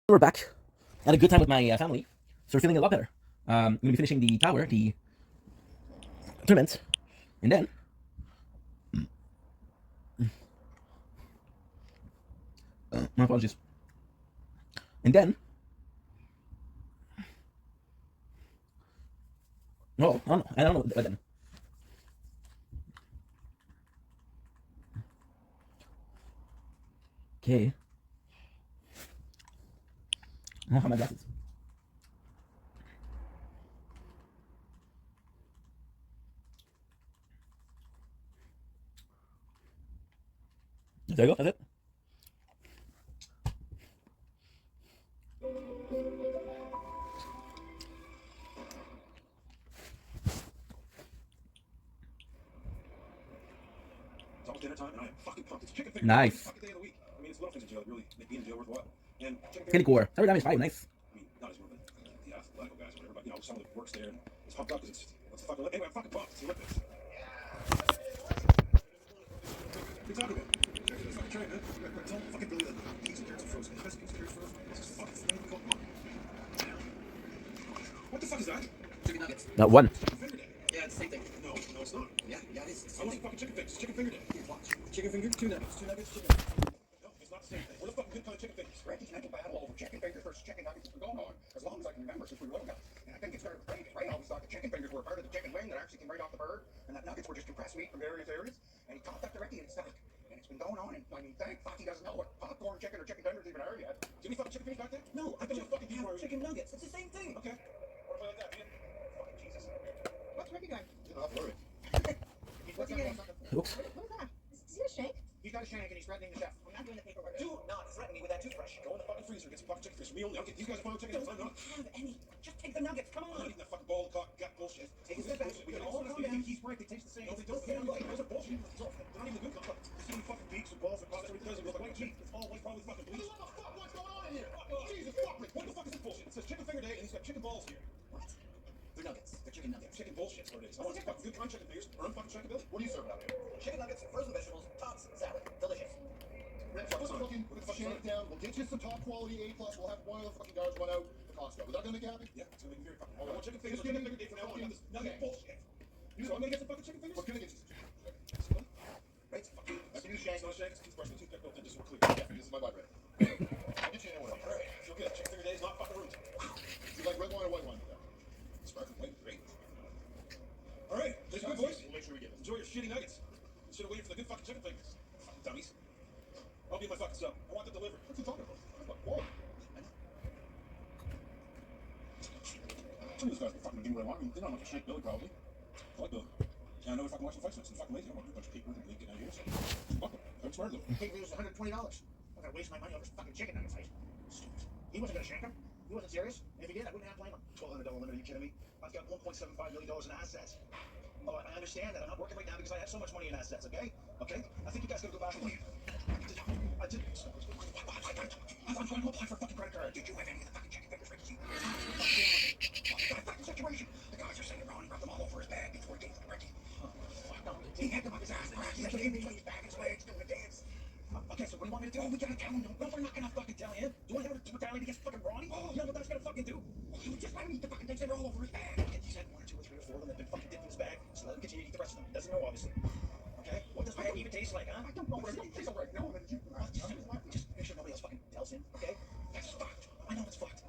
We're back. Had a good time with my family, so we're feeling a lot better. I'm gonna be finishing the tower, the tournament, and then my apologies. And then, no, I don't know. But then, okay. I don't have my glasses. There you go. That's it. It's almost dinner time, and I am fucking pumped. It's chicken finger. Nice. Fucking day of the week. I mean, it's little things in jail that really make being in jail worthwhile. And chicken Candy finger. core. Sour dime is fine. Nice. I mean, not as one of the athletic guys or whatever, but you know, someone that works there and is pumped up because it's fucking. Anyway, I'm fucking pumped. It's the Olympics. Exactly, man. It's fucking trying, man. Tell fucking Billy that pizza carrots are frozen. Best pizza carrots frozen. It's just fucking flaming cold. What the fuck is that? Chicken nuggets. Not one. Chicken finger day. Yeah, it's the same thing. No, it's not. Yeah, it is. I want some fucking chicken fingers. Chicken finger day. Watch. Chicken finger, two nuggets, chicken. No, it's not the same thing. We're the fucking good kind of chicken fingers. Randy's mental battle over chicken fingers versus chicken nuggets has been going on as long as I can remember since we were little guys. And I think it started with Ray. Ray always thought the chicken fingers were a part of the chicken wing that actually came right off the bird, and that nuggets were just compressed meat from various areas. And he taught that to Ricky in his stomach. And it's been going on, and I mean, thank fuck he doesn't know what popcorn chicken or chicken tenders even are yet. Give me fucking chicken fingers back there? No, I bet you fucking have chicken nuggets. It's the same thing. Okay. What if I like that, man? Fucking Jesus. What's Ricky doing? I'll worry. What's he getting? Oops. What is that? Is he a shank? He's got a shank and he's threatening the chef. I'm not doing the paperwork. Do not threaten me with that toothbrush. Go in the fucking freezer, get some fucking chicken fingers. Me only. I'll get these guys are fine chicken nuggets. I'm not. Have any. Just take the nuggets. Come I'm on. not eating that fucking ball of cock gut bullshit. Take This the is best. bullshit. We can All all calm see down. he's right. They taste the same. No, they don't. They don't. Those are bullshit. They're not even good. There's so many fucking beaks and balls and costs. Everything doesn't look like white meat. It's all white, probably fucking bleach. What the fuck? What's going on in here? Jesus fuck me. What the fuck is this bullshit? It says chicken finger day and he's got chicken balls here. What? They're nuggets. They're chicken nuggets. Chicken bullshit is what it is. I want some fucking good kind chicken fingers or I'm fucking chicken billy. What are you serving out here? Chicken nuggets, frozen vegetables, tots, salad. Delicious. Let's fucking shake it down. We'll get you some top quality A+. We'll have one of the fucking guards run out to Costco. Is that gonna make you happy? Yeah, it's gonna make me very fucking happy. I want chicken fingers. Chicken finger day for now. I got this nugget bullshit. So I'm gonna get some fucking chicken fingers? What can I get you? Right? That's a new shank. It's not a shank. It's a toothbrush and a toothpick built in just so we're clear. Yeah, this is my vibrator. I'll get you a new one. All right. Feel good. Chicken finger day is not fucking rude. You like red wine or white wine with that? Sparkling white. Great. All right. This good, boys. We'll make sure we get them. Enjoy your shitty nuggets. Instead of waiting for the good fucking chicken fingers. Fucking dummies. I'll be in my fucking cell. I want them delivered. What's he talking about? What? Whoa. Some of these guys can fucking do what I want. I mean, they're not much Shank Billy, probably. I like Billy. And I know if I can watch the fights, it's fucking lazy. I want to do a bunch of paperwork and get out of here. So, fuck them. I'm smart though. Hey, it was $120. I'm gonna waste my money over some fucking chicken nugget fight. Stupid. He wasn't gonna shank him. He wasn't serious. And if he did, I wouldn't have to blame him. $1,200 limit. Are you kidding me? I've got $1.75 million in assets. Oh, I understand that. I'm not working right now because I have so much money in assets. Okay? Okay? I think you guys gotta go back and wait. I did. I'm trying to apply for a fucking credit card. Did you have any of the fucking chicken fingers, Ricky? Fucking situation. The guys are sitting around and rubbed them all over his bag before he gave them to Ricky. No, he had them up his ass. He had them between his back and his legs doing a dance. Okay, so what do you want me to do? We gotta tell him. No, we're not gonna fucking tell him. Do I have to retaliate against fucking Ronnie? Oh, you know what that's gonna fucking do? You just let him eat the fucking things that are all over his bag. And he's had one or two or three or four of them that have been fucking dipped in his bag. So let him continue to eat the rest of them. He doesn't know, obviously. Okay? What does my bag even taste like, huh? I don't know what it tastes like. No, man. Just make sure nobody else fucking tells him, okay? That's fucked. I know it's fucked.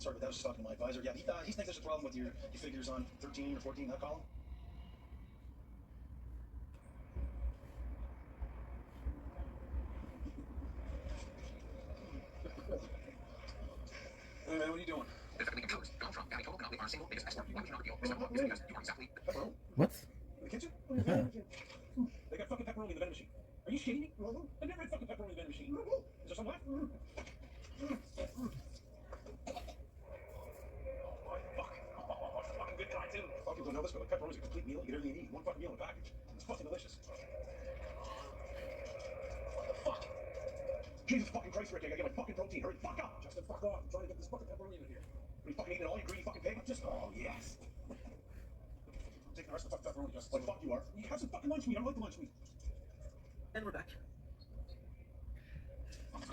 Sorry, but that was just talking to my advisor. Yeah, he thinks there's a problem with your figures on 13 or 14, that column. Hey man, what are you doing? What? In the kitchen? They got fucking pepperoni in the vending machine. Are you shitting me? I've never had fucking pepperoni in the vending machine. Is there some left? Oh, fucking good guy too. A lot of people don't know this, but like pepperoni is a complete meal. You get everything you need. One fucking meal in a package. It's fucking delicious. What the fuck? Jesus fucking Christ, Rick, I gotta get my fucking protein. Hurry the fuck up. Justin, fuck off. I'm trying to get this fucking pepperoni in here. Are you fucking eating it all, you greedy fucking pig? Just, oh, yes. I'm taking the rest of the fucking pepperoni, Justin. Like, fuck you are. You have some fucking lunch meat. I don't like the lunch meat. And we're back. What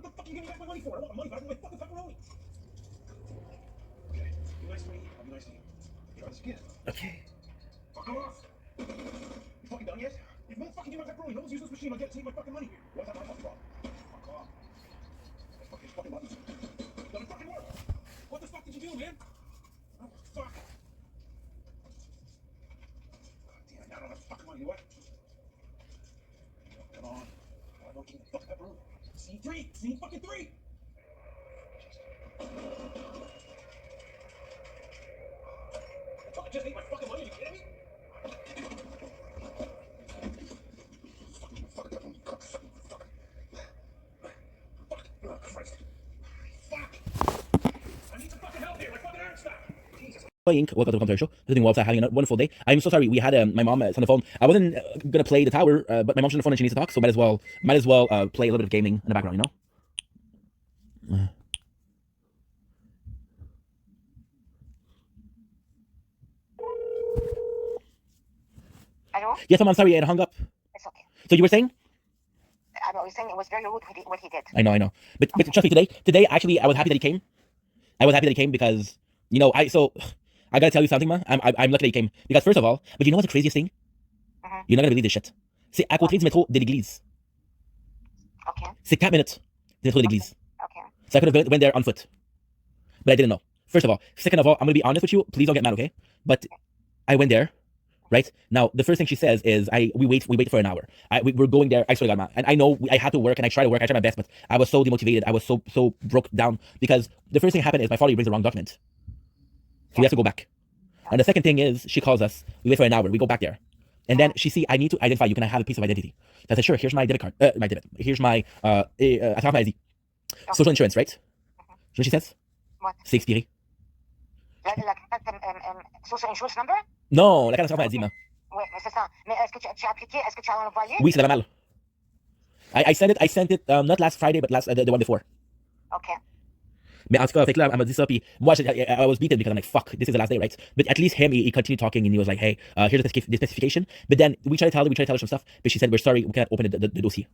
the fuck are you you give me back my money for? I want my money back for my fucking pepperoni. Okay, be nice to me. I'll be nice to you. Try this again. Okay. Fuck off. You fucking done yet? You motherfucking give my pepperoni. No one's using this machine. I'll get to take my fucking money here. What's that my fucking problem? Fuck off. Fucking buttons. Doesn't fucking work. What the fuck did you do, man? Oh, fuck. Damn it, now I don't have fucking money. What? Come on. I don't give a fucking pepperoni. Scene 3. Scene fucking 3. I fucking just ate my fucking money. Are you kidding me? Fuck pepperoni. Fuck. Oh, Christ. Fuck. I need some fucking help here. My fucking arm's stuck. Jesus. Welcome to the commentary show. Sitting well, having a wonderful day. I'm so sorry. We had my mom is on the phone. I wasn't gonna play the tower, but my mom's on the phone and she needs to talk, so might as well play a little bit of gaming in the background, you know. Hello? Yes, I'm sorry. I hung up. It's okay. So you were saying? I was saying it was very rude what he did. I know. But trust me, today actually, I was happy that he came. I was happy that he came because I gotta tell you something, man. I'm lucky that he came because first of all, but you know what's the craziest thing? You're not gonna believe this shit. C'est à côté du métro de l'église. Okay. C'est 4 minutes du métro de l'église. Okay. So I could have went there on foot, but I didn't know. First of all, second of all, I'm gonna be honest with you. Please don't get mad, okay? But I went there. Right now, the first thing she says is, we wait for an hour. We're going there. I swear to God, man. And I know I had to work, and I try my best, but I was so demotivated. I was so broke down because the first thing happened is my father brings the wrong document, so we have to go back. And the second thing is she calls us. We wait for an hour. We go back there, and then she see I need to identify you. Can I have a piece of identity? So I said sure. Here's my debit card. Here's my ID. Social insurance, right? You know what she says? What? C'est expiré. Like social insurance number? Non, la carte d'assurance maladie, man. Oui, mais c'est ça. Mais est-ce que tu as appliqué? Est-ce que tu as envoyé? Oui, c'est la mal. I sent it not last Friday, but the one before. Okay. Mais en tout cas, fait que là, elle m'a dit ça, puis moi, I was beaten because I'm like, fuck, this is the last day, right? But at least him, he continued talking, and he was like, hey, here's the specification. But then we tried to tell her some stuff, but she said, we're sorry, we can't open the dossier.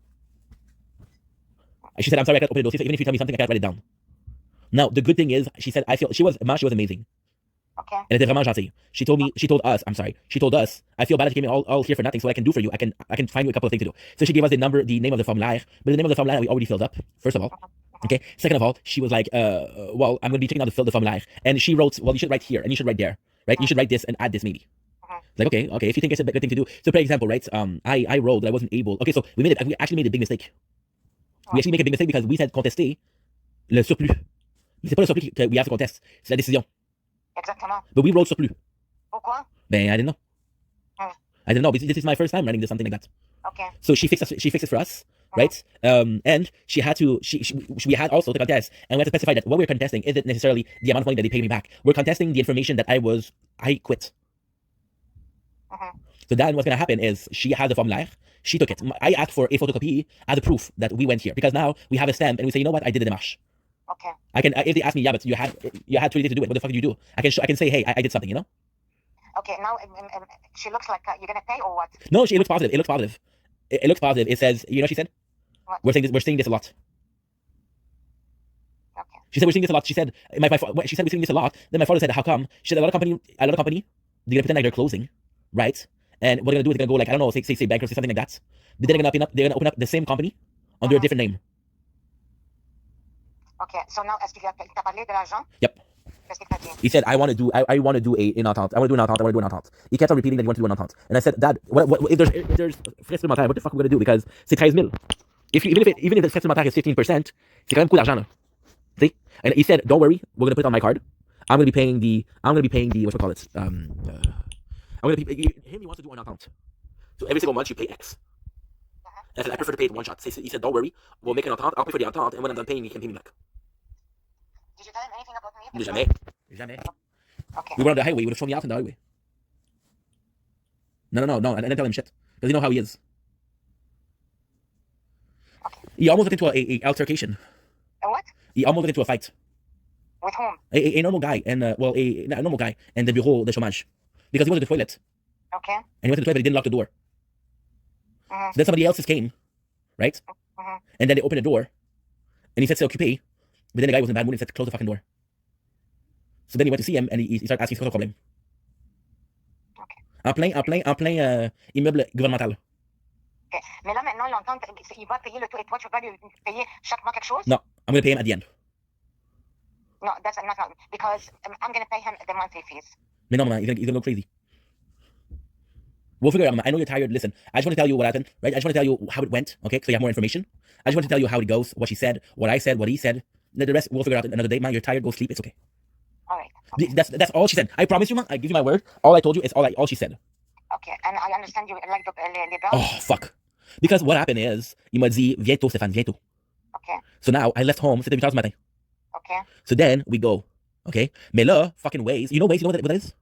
And she said, I'm sorry, I can't open the dossier, so even if you tell me something, I can't write it down. Now, the good thing is, she said, she was amazing. Okay. Elle était vraiment gentille. She told us, I feel bad that you came all here for nothing, so what I can do for you, I can find you a couple of things to do. So she gave us the name of the formulaire, but the name of the formulaire we already filled up, first of all. Okay. Second of all, she was like, well, I'm going to be checking out the formulaire. And she wrote, well, you should write here, and you should write there, right? You should write this and add this maybe. Like, okay, if you think it's a good thing to do. So, for example, right, I wrote that I wasn't able. Okay, so we actually made a big mistake. We actually make a big mistake because we said contester le surplus. Mais c'est pas le surplus que we have to contest, c'est la décision. Exactement. But we wrote surplus. Pourquoi? Ben, I didn't know. I didn't know. This is my first time writing something like that. Okay. So she fixed it for us, right? And she had to. We had also to contest, and we had to specify that what we're contesting isn't necessarily the amount of money that they pay me back. We're contesting the information that I quit. So then what's gonna happen is she had the formulaire. She took it. I asked for a photocopy as a proof that we went here because now we have a stamp and we say, you know what, I did the démarche. Okay. I can, if they ask me, yeah, but you had 20 days to do it. What the fuck did you do? I can say, hey, I did something, you know. Okay. Now she looks like you're gonna pay or what? No, it looks positive. It looks positive. It looks positive. It says, you know what she said? What? We're saying this a lot. Okay. She said we're seeing this a lot. She said she said we're seeing this a lot. Then my father said, how come? She said a lot of company, they're gonna pretend like they're closing, right? And what they're gonna do is they're gonna go like, I don't know, say bankruptcy, something like that. But then they're gonna open up the same company under a different name. Okay. So now, est-ce qu'il t'a parlé de l'argent? Yep. Qu'est-ce qu'il t'a dit? He said, I want to do an entente. I want to do an entente. He kept on repeating that he wanted to do an entente. And I said, Dad, what if there's frais supplémentaires, what the fuck are we gonna do? Because c'est 13 000. Even if the frais supplémentaire is 15%, c'est quand même beaucoup d'argent, là. See? And he said, don't worry, we're gonna put it on my card. I'm gonna be paying the what you call it? He wants to do an entente. So every single month you pay X. And I said, I prefer to pay it in one shot. So he said, don't worry, we'll make an entente. I'll pay for the entente, and when I'm done paying, you can pay me back. Did you tell him anything about me? Jamais. Okay. We were on the highway. He would have thrown me out on the highway. No. I didn't tell him shit because you know how he is. Okay. He almost got into a altercation. A what? He almost got into a fight. With whom? A normal guy and a normal guy and the bureau de chômage because he went to the toilet. Okay. And he went to the toilet, but he didn't lock the door. So then somebody else came, right? And then they opened the door, And he said, c'est occupé. But then the guy was in a bad mood and said to close the fucking door. So then he went to see him and he started asking c'est quoi ton problème. En plein immeuble gouvernemental. Ok. Mais là, maintenant, l'entente, il va payer le tout et toi, tu vas lui payer chaque mois quelque chose? No, I'm gonna pay him at the end. No, that's not, because I'm going to pay him the monthly fees. Mais non, man, he's gonna go crazy. We'll figure it out, man. I know you're tired. Listen, I just want to tell you what happened, right? I just want to tell you how it went, okay? So you have more information. I just want to tell you how it goes, what she said, what I said, what he said. The rest, we'll figure it out another day, man. You're tired, go sleep. It's okay. All right. Okay. That's all she said. I promise you, man. I give you my word. All I told you is all she said. Okay. And I understand you like les bills. Oh, fuck. Because what happened is, il m'a dit, viens tôt, Stéphane, viens tôt. Okay. So now, I left home, c'était 8h du matin. Okay. So then, we go, okay? Mais là, fucking Waze, you know Waze, you know what that is?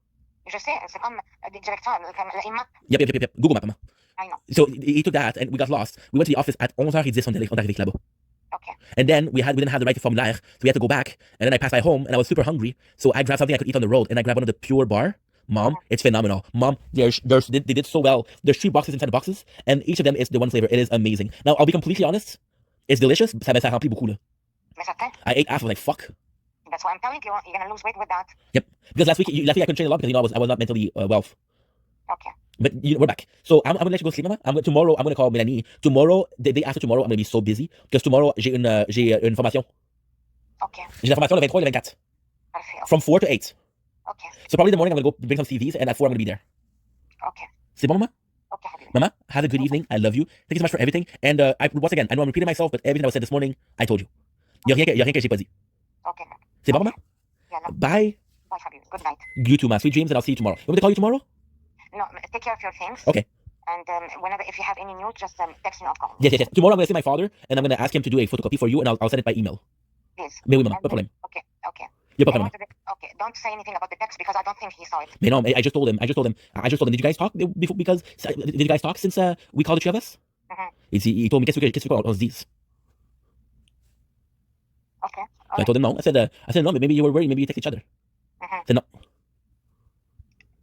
Je sais, c'est comme des directeurs, comme la IMAP. Yep. Google Map, man. I know. So he took that, and we got lost. We went to the office at 11h10, on est arrivé là-bas. Okay. And then we didn't have the right to formulaire, so we had to go back. And then I passed by home, and I was super hungry, so I grabbed something I could eat on the road, and I grabbed one of the Pure Bar. Mom, it's phenomenal. Mom, they did so well. There's 3 boxes inside the boxes, and each of them is the one flavor. It is amazing. Now, I'll be completely honest. It's delicious, ça remplit beaucoup, là. Mais certain. I ate half, I was like, fuck. That's why I'm telling you, you're going to lose weight with that. Yep. Because last week I couldn't train a lot because, I was not mentally well. Okay. But we're back. So I'm gonna let you go sleep, Mama. Tomorrow I'm gonna call Melanie. Tomorrow, the day after tomorrow, I'm gonna be so busy because tomorrow j'ai une formation. Okay. J'ai la formation le 23 et le 24. Parfait. From 4 to 8. Okay. So probably in the morning I'm gonna go bring some CVs and at 4 I'm gonna be there. Okay. C'est bon, Mama? Okay, Habibi. Mama, have a good evening. I love you. Thank you so much for everything. And once again, I know I'm repeating myself, but everything that was said this morning, I told you. Y a rien que j'ai pas dit. Okay, man. C'est bon, Mama? Yeah, no. Bye. Bye, Habibi. Good night. You too, man. Sweet dreams, and I'll see you tomorrow. You want me to call you tomorrow? No, take care of your things. Okay. And whenever, if you have any news, just text me or call. Yes. Tomorrow I'm gonna see my father, and I'm gonna ask him to do a photocopy for you, and I'll send it by email. Please. Mais oui, Mama, And pas de problème. Okay. Y'a pas I de problème. wanted to- Okay, don't say anything about the text because I don't think he saw it. Mais non, I just told him. Did you guys talk before? Because did you guys talk since we called the 3 of us? He told me, qu'est-ce qu'on se dise? Okay. So I told him no. I said no. Maybe you were worried. Maybe you text each other. I said no.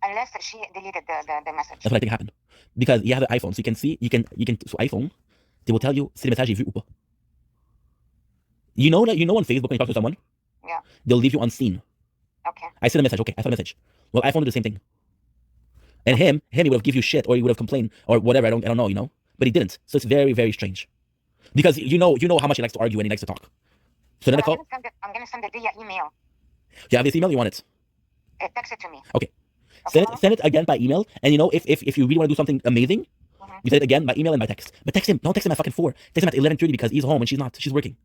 Unless she deleted the message. That's what I think happened. Because you have an iPhone, so you can see, so iPhone, they will tell you si le message est vu ou pas. You know on Facebook when you talk to someone, Yeah. they'll leave you unseen. Okay. I sent a message. Okay, I saw a message. Well, iPhone did the same thing. And he would have give you shit, or he would have complained, or whatever. I don't know, But he didn't. So it's very, very strange. Because you know how much he likes to argue and he likes to talk. So then I call. I'm gonna send it via email. Do you have this email? You want it? Text it to me. Okay. Send it again by email. And if you really want to do something amazing, you send it again by email and by text. But text him. Don't text him at fucking 4. Text him at 11:30 because he's home and she's not. She's working.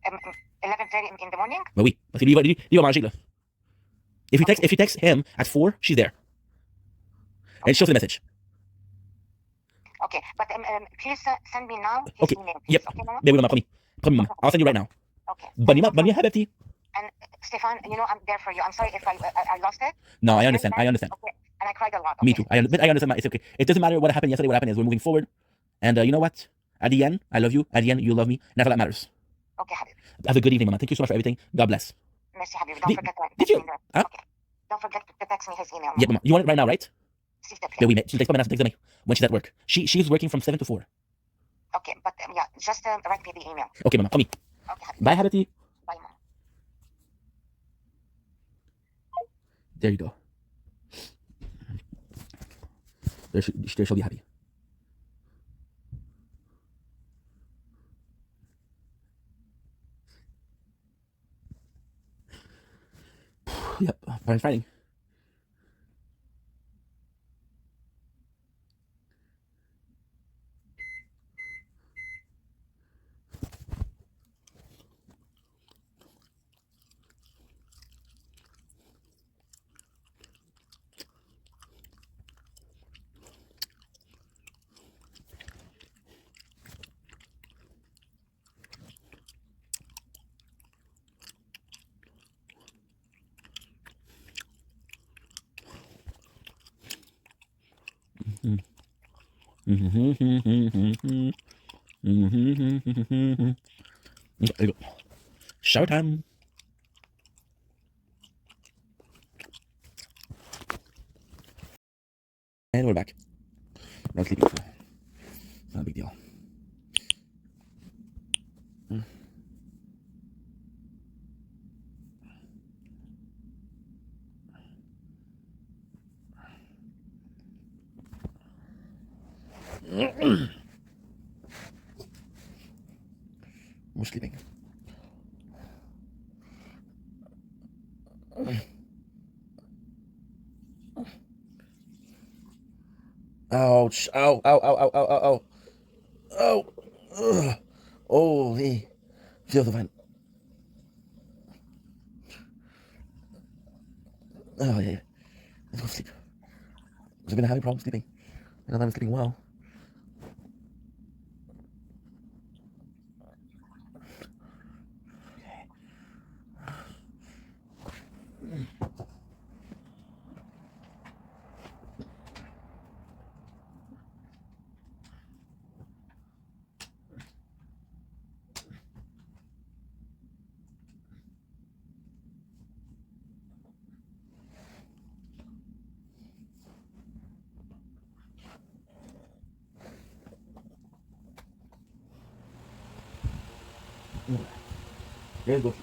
11:30 in the morning. But oui. Parce qu'il va manger, là. If you text him at 4, she's there. And she'll send a message. Okay, but please send me now his Okay. email. Please. Yep. Okay, Mama? Mais oui, maman, promis. Promis, maman. I'll send you right now. Okay. Bonne nuit, Habibti. And Stefan, I'm there for you. I'm sorry if I lost it. No, I understand. Okay. And I cried a lot. Me okay? too. I understand. It's okay. It doesn't matter what happened yesterday. What happened is we're moving forward. And you know what? At the end, I love you. At the end, you love me. And that's all that matters. Okay, Habib. Have a good evening, mama. Thank you so much for everything. God bless. Merci, Habib. Don't forget to did text you- me. Huh? Okay. Don't forget to text me his email. Yeah, mama. You want it right now, right? S'il te plaît. Yeah, we met. She's like, next day when she's at work. She's working from 7 to 4. Okay, but yeah, just write me the email. Okay, mama. Promis. Okay, Habib. Bye, Habibti. Bye, Mom. There you go. There she'll be happy. Yep, parents fighting. There you go. Shower time. And we're back. No sleeping. Not a big deal. We're sleeping. Ouch. Ow, ow, ow, ow, ow, ow, ow. Ugh. Holy. Feel the vine. Oh, yeah, yeah. Let's go sleep. I've been having problems sleeping. I don't have sleeping well. Let's go.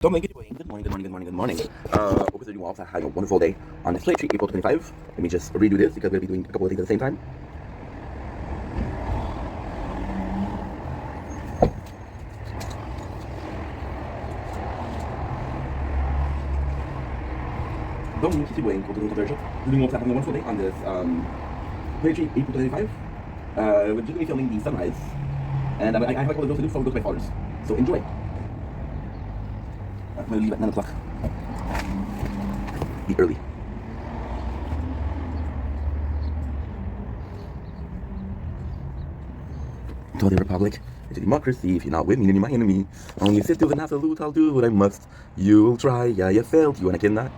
Don't make it doing. Good morning, good morning, good morning, good morning. Hope you're doing well. I had a wonderful day on this play treat, April 25. Let me just redo this because we're going to be doing a couple of things at the same time. Don't make it doing. Hope you're doing doing well. Having a wonderful day on this play treat, April 25. We're just going to be filming the sunrise. And I have a couple of those to do before we go to my father's. So enjoy. I'm going to leave at 9 o'clock. Be early. To the Republic, it's a democracy. If you're not with me, then you're my enemy. Only sit to an absolute, I'll do what I must. You'll try, yeah, you failed. You and I cannot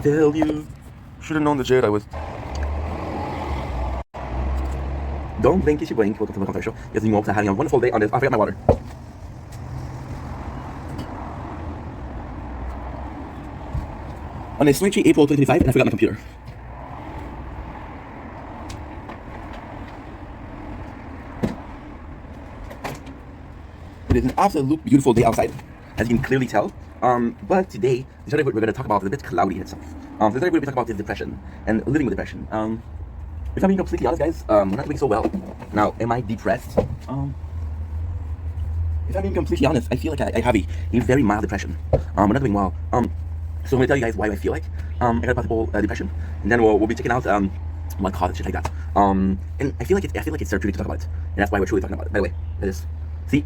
fail you. Should have known the shit I was. Don't blink, you blink. Welcome to the Contact Show. Yes, you all having a wonderful day on this. I forgot my water. On this Switch April 2025, and I forgot my computer. It is an absolute beautiful day outside, as you can clearly tell. But today, the subject we're going to talk about is a bit cloudy itself. The subject we're going to talk about is depression and living with depression. If I'm being completely honest, guys, I'm not doing so well. Now, am I depressed? If I'm being completely honest, I feel like I have a very mild depression. I'm not doing well. So I'm gonna tell you guys why I feel like I got a possible depression, and then we'll be checking out what caused it, shit like that. And I feel like it's therapeutic to talk about it, and that's why we're truly talking about it. By the way, that is. See,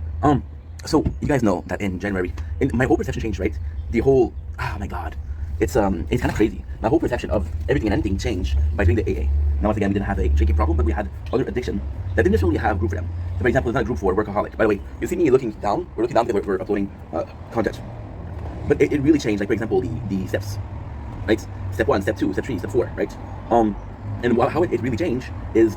so you guys know that in January, my whole perception changed, right? The whole, oh my god, it's kind of crazy. My whole perception of everything and anything changed by doing the AA. Now once again, we didn't have a drinking problem, but we had other addiction that didn't necessarily have a group for them. So for example, it's not a group for workaholic. By the way, you see me looking down. We're looking down because we're uploading content. But it really changed, like for example, the steps, right? Step 1, step 2, step 3, step 4, right? And how it really changed is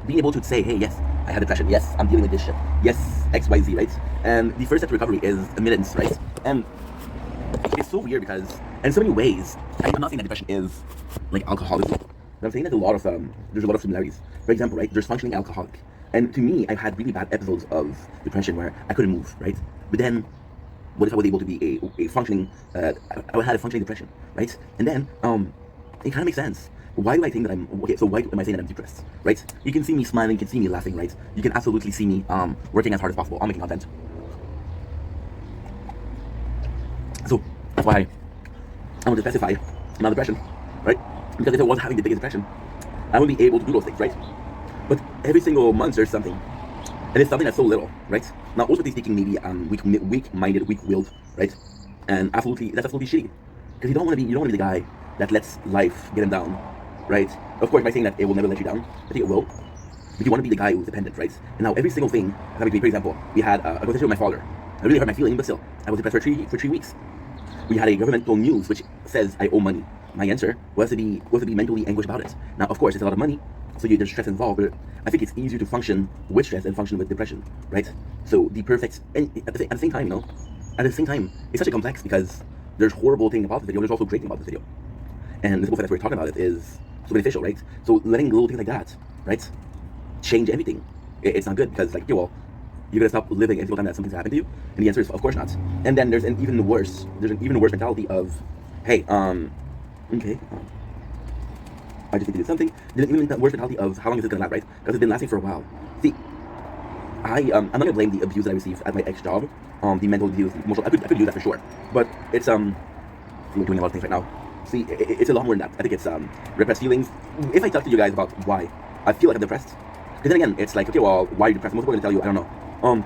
being able to say, hey, yes, I have depression. Yes, I'm dealing with this shit. Yes, X, Y, Z, right? And the first step to recovery is admittance, right? And it's so weird because, in so many ways, I'm not saying that depression is like alcoholism, but I'm saying that there's a lot of similarities. For example, right? There's functioning alcoholic. And to me, I've had really bad episodes of depression where I couldn't move, right? But then, what if I was able to be a functioning, I had a functioning depression, right? And then, it kind of makes sense. Why do I think that I'm, okay, so why am I saying that I'm depressed, right? You can see me smiling, you can see me laughing, right? You can absolutely see me working as hard as possible on making content. So, that's why I want to specify my depression, right? Because if I was having the biggest depression, I wouldn't be able to do those things, right? But every single month there's something. And it's something that's so little, right? Now, ultimately speaking, maybe weak-minded, weak-willed, right? And that's absolutely shitty. Because you don't want to be the guy that lets life get him down, right? Of course, by saying that it will never let you down, I think it will. But you want to be the guy who's dependent, right? And now every single thing, for example, we had a conversation with my father. I really hurt my feelings, but still, I was depressed for 3 weeks. We had a governmental news which says I owe money. My answer was to be mentally anguished about it. Now, of course, it's a lot of money, so there's stress involved, but I think it's easier to function with stress than function with depression, right? So the perfect, and at the same time, it's such a complex because there's horrible things about the video, there's also great things about the video. And the simple fact that we're talking about it is so beneficial, right? So letting little things like that, right, change everything. It's not good because, like, well, you're gonna stop living every single time that something's happened to you? And the answer is, of course not. And then there's an even worse mentality of, hey, okay, I just need to do something. There's an even worse mentality of how long is this gonna last, right? Because it's been lasting for a while. See, I'm not gonna blame the abuse that I received at my ex-job, the mental abuse, the emotional. I could do that for sure, but it's I'm doing a lot of things right now. See, it's a lot more than that. I think it's repressed feelings. If I talk to you guys about why I feel like I'm depressed, because then again, it's like, okay, well, why are you depressed? Most people are gonna tell you, I don't know.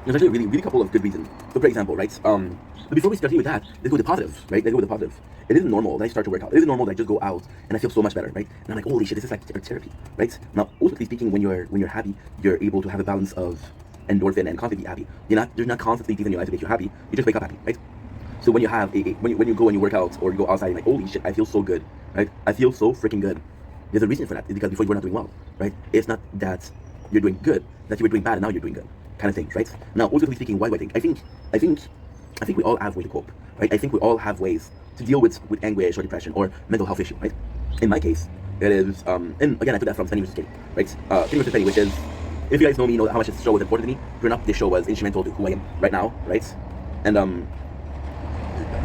There's actually a really couple of good reasons. So, for example, right? But before we start with that, let's go with the positive, right? Let's go with the positive. It isn't normal that I start to work out. It isn't normal that I just go out and I feel so much better, right? And I'm like, holy shit, this is like therapy, right? Now, ultimately speaking, when you're happy, you're able to have a balance of endorphin and constantly happy. You're not constantly things in your life to make you happy. You just wake up happy, right? So when you have when you go and you work out or you go outside, you're like, holy shit, I feel so good, right? I feel so freaking good. There's a reason for that. It's because before you were not doing well, right? It's not that you're doing good, that you were doing bad and now you're doing good, kind of thing, right? Now, ultimately speaking, why do I think? I think we all have ways to cope, right? I think we all have ways to deal with anguish or depression or mental health issue, right? In my case, it is, and again, I took that from Penny vs. Kenny, right? Penny vs. Penny, which is, if you guys know me, you know how much this show was important to me. Growing up, this show was instrumental to who I am right now, right? And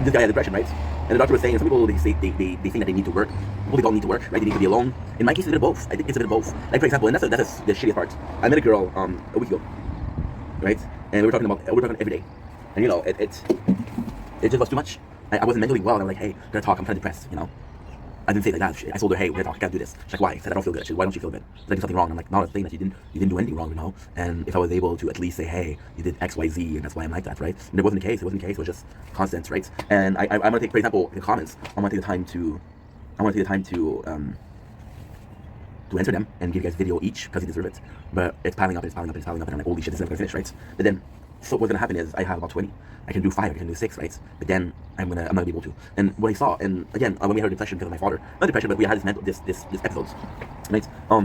this guy had depression, right? And the doctor was saying, some people they say they think that they need to work. People they don't need to work, right? They need to be alone. In my case, it's a bit of both. I think it's a bit of both. Like for example, and that's the shittiest part. I met a girl a week ago, right? And we were talking every day, and you know it just was too much. I wasn't mentally well, and I'm like, hey, I'm gonna talk. I'm kind of depressed, you know. I didn't say it like that. I told her, hey, we're gonna talk. I can't do this. She's like, why? I said, I don't feel good. She said, why don't you feel good? She's like, there's something wrong. I'm like, no, it's the thing that you didn't do anything wrong, you know. And if I was able to at least say, hey, you did X, Y, Z, and that's why I'm like that, right? And it wasn't the case. It wasn't the case. It was just constant, right? And I'm gonna take, for example, the comments. I want to take the time to answer them and give you guys video each because you deserve it. But it's piling up, and I'm like, holy shit, this is never gonna finish, right? But then, so what's gonna happen is I have about 20. I can do 5, I can do 6, right? But then I'm not gonna be able to. And what I saw, and again, when we had depression because of my father, not depression, but we had this episodes, right? I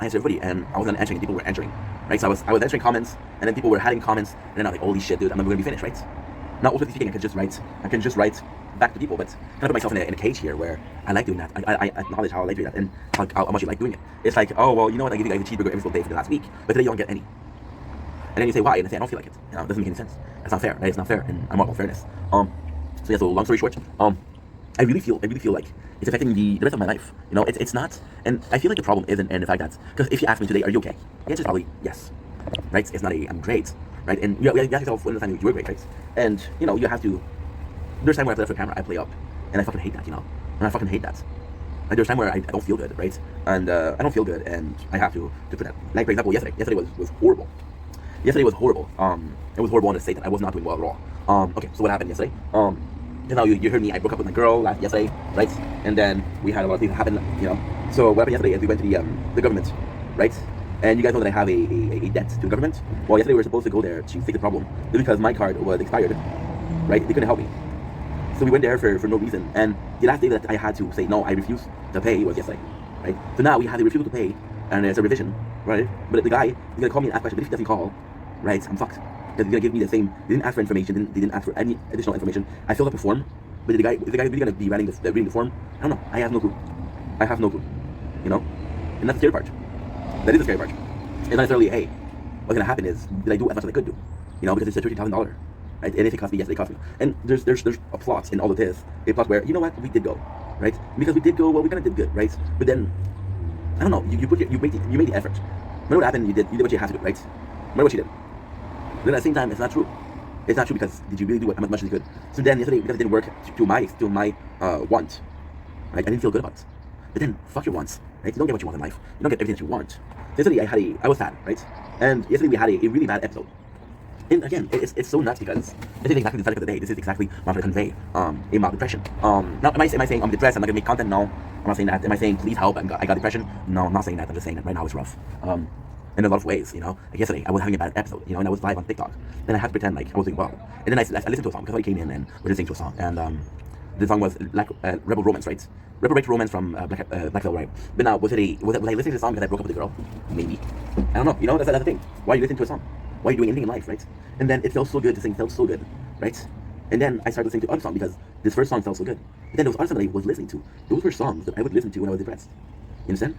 answered everybody, and I wasn't answering, and people were answering, right? So I was answering comments, and then people were adding comments, and then I was like, holy shit, dude, I'm never gonna be finished, right? Now, also speaking, I can just write back to people, but kind of put myself in a cage here where I like doing that. I acknowledge how I like doing that and how much you like doing it. It's like, oh well, you know what? I give you guys a cheeseburger every single day for the last week, but today you don't get any. And then you say why? And I say I don't feel like it. You know, it doesn't make any sense. That's not fair, right? It's not fair, and I'm all about fairness. So yeah. So long story short, I really feel like it's affecting the rest of my life. You know, it's not, and I feel like the problem isn't in the fact that because if you ask me today, are you okay? The answer is probably yes, right? It's not I'm great, right? And you ask yourself when the time you were great, right? And you know, you have to. There's time where I play up for camera, I play up, and I fucking hate that, you know, and I fucking hate that. Like there's time where I don't feel good, right? And I don't feel good, and I have to pretend. Like for example, yesterday was horrible. Yesterday was horrible. It was horrible in the state that I was not doing well at all. Okay, so what happened yesterday? You know, you heard me. I broke up with my girl yesterday, right? And then we had a lot of things happen, you know. So what happened yesterday is we went to the government, right? And you guys know that I have a debt to the government. Well, yesterday we were supposed to go there to fix the problem, just because my card was expired, right? They couldn't help me. So we went there for no reason. And the last day that I had to say no, I refuse to pay was yesterday, right? So now we have a refusal to pay, and it's a revision, right? But the guy is gonna call me and ask questions. But if he doesn't call, right, I'm fucked. Because he's gonna give me the same. They didn't ask for information. They didn't ask for any additional information. I filled up a form, but is the guy really gonna be reading the form? I don't know. I have no clue. You know, and that's the scary part. That is the scary part. It's not necessarily, hey, what's gonna happen is did I do as much as I could do? You know, because it's a $30,000, right? And if it cost me, yes, it cost me. And there's a plot in all of this. A plot where you know what, we did go, right? Because we did go. Well, we kind of did good, right? But then I don't know. You made the effort. Remember what happened? You did what you had to do, right? Remember what you did. But then at the same time, it's not true. It's not true because did you really do as much as you could? So then yesterday, because it didn't work to my want, right? I didn't feel good about it. But then fuck your wants, right? You don't get what you want in life. You don't get everything that you want. So yesterday I was sad, right? And yesterday we had a really bad episode. And again, it's so nuts because this is exactly the subject of the day. This is exactly what I'm going to convey a mild depression. Now, am I saying I'm depressed? I'm not going to make content? No, I'm not saying that. Am I saying please help? I got depression? No, I'm not saying that. I'm just saying that right now it's rough. In a lot of ways, you know. Like yesterday, I was having a bad episode, you know, and I was live on TikTok. Then I had to pretend like I was doing well. And then I listened to a song because I came in and was listening to a song. And the song was Rebel Romance, right? Rebel Right Romance from Black Veil, right? But now, was I listening to the song because I broke up with the girl? Maybe. I don't know. You know, that's the thing. Why are you listening to a song? Why are you doing anything in life, right? And then it felt so good to sing, felt so good, right? And then I started listening to other songs because this first song felt so good. And then those other songs that I was listening to, those were songs that I would listen to when I was depressed. You understand?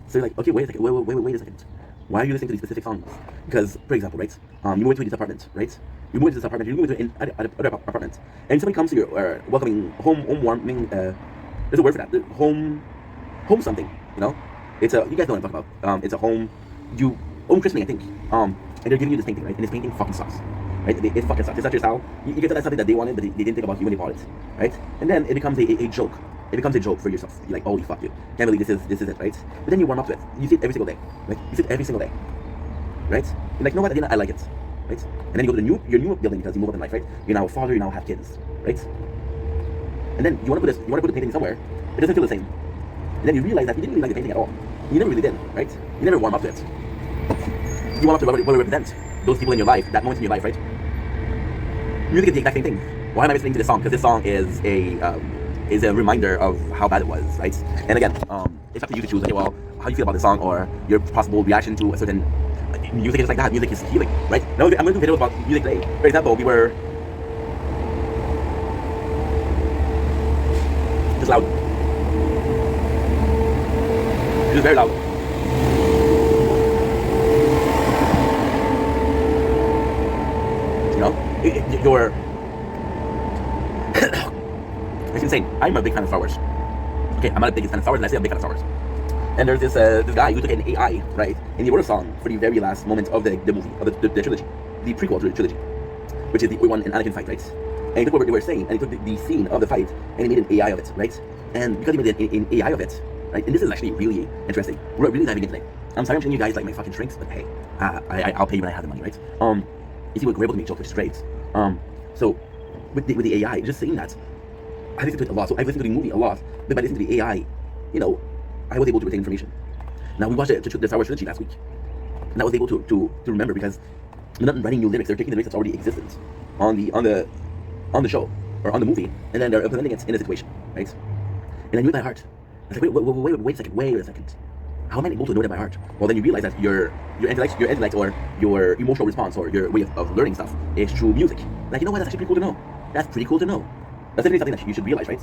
So you're like, okay, wait a second, wait a second. Why are you listening to these specific songs? Because, for example, right? You move into this apartment, right? You move into this apartment, you move into another apartment, and somebody comes to your welcoming home warming. There's a word for that. Home something. You know, it's a. You guys know what I'm talking about. It's a home. You own christening, I think. And they're giving you this painting, right? And this painting fucking sucks, right? It fucking sucks. It's not your style. You get that that's something that they wanted, but they didn't think about you when they bought it, right? And then it becomes a joke. It becomes a joke for yourself. You're like, holy fuck, dude. Can't believe this is it, right? But then you warm up to it. You see it every single day, right? You see it every single day, right? You're like, you know what? I like it, right? And then you go to your new building because you move up in life, right? You're now a father. You now have kids, right? And then you want to put the painting somewhere. It doesn't feel the same. And then you realize that you didn't really like the painting at all. You never really did, right? You never warm up to it. You warm up to what it represents. Those people in your life, that moment in your life, right? Music is the exact same thing. Why am I listening to this song? Because this song is a reminder of how bad it was, right? And again, it's up to you to choose, okay, well, how you feel about the song or your possible reaction to a certain music is like that. Music is healing, right? Now, I'm going to do videos about music today. For example, we were just loud. It was very loud. You know, your It's insane. I'm a big fan of Star Wars. Okay, I'm not a big fan of Star Wars, and I say I'm a big fan of Star Wars. And there's this guy who took an AI, right, and he wrote a song for the very last moment of the movie, of the trilogy, the prequel trilogy, which is the Obi-Wan and Anakin fight, right? And he took what they were saying, and he took the scene of the fight, and he made an AI of it, right? And because he made an AI of it, right, and this is actually really interesting. We're really diving in today. I'm sorry I'm telling you guys like my fucking shrinks, but hey, I'll pay you when I have the money, right? You see, we're able to make jokes, which is great. So with the AI, just saying that, I listened to it a lot. So I listened to the movie a lot, but by listening to the AI, you know, I was able to retain information. Now we watched the Star Wars trilogy last week, and I was able to remember because they're not writing new lyrics; they're taking the lyrics that's already existent on the show or on the movie, and then they're implementing it in a situation, right? And I knew it by heart. I was like, wait a second. How am I able to know that by heart? Well, then you realize that your intellect or your emotional response or your way of learning stuff is through music. Like, you know what? That's actually pretty cool to know. That's pretty cool to know. That's definitely something that you should realize, right?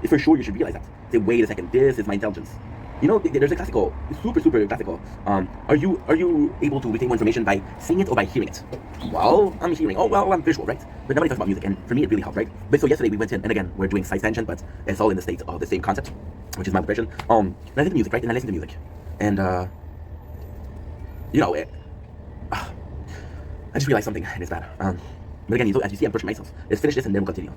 For sure, you should realize that. Say, wait a second, this is my intelligence. You know, there's a classical, super classical. Are you able to retain more information by seeing it or by hearing it? Well, I'm hearing. Oh, well, I'm visual, right? But nobody talks about music, and for me, it really helped, right? But so yesterday we went in, and again, we're doing side tangent, but it's all in the state of the same concept, which is my impression. And I listened to music, right? And I listened to music, and you know, I just realized something, and it's bad. But again, as you see, I'm pushing myself. Let's finish this, and then we'll continue.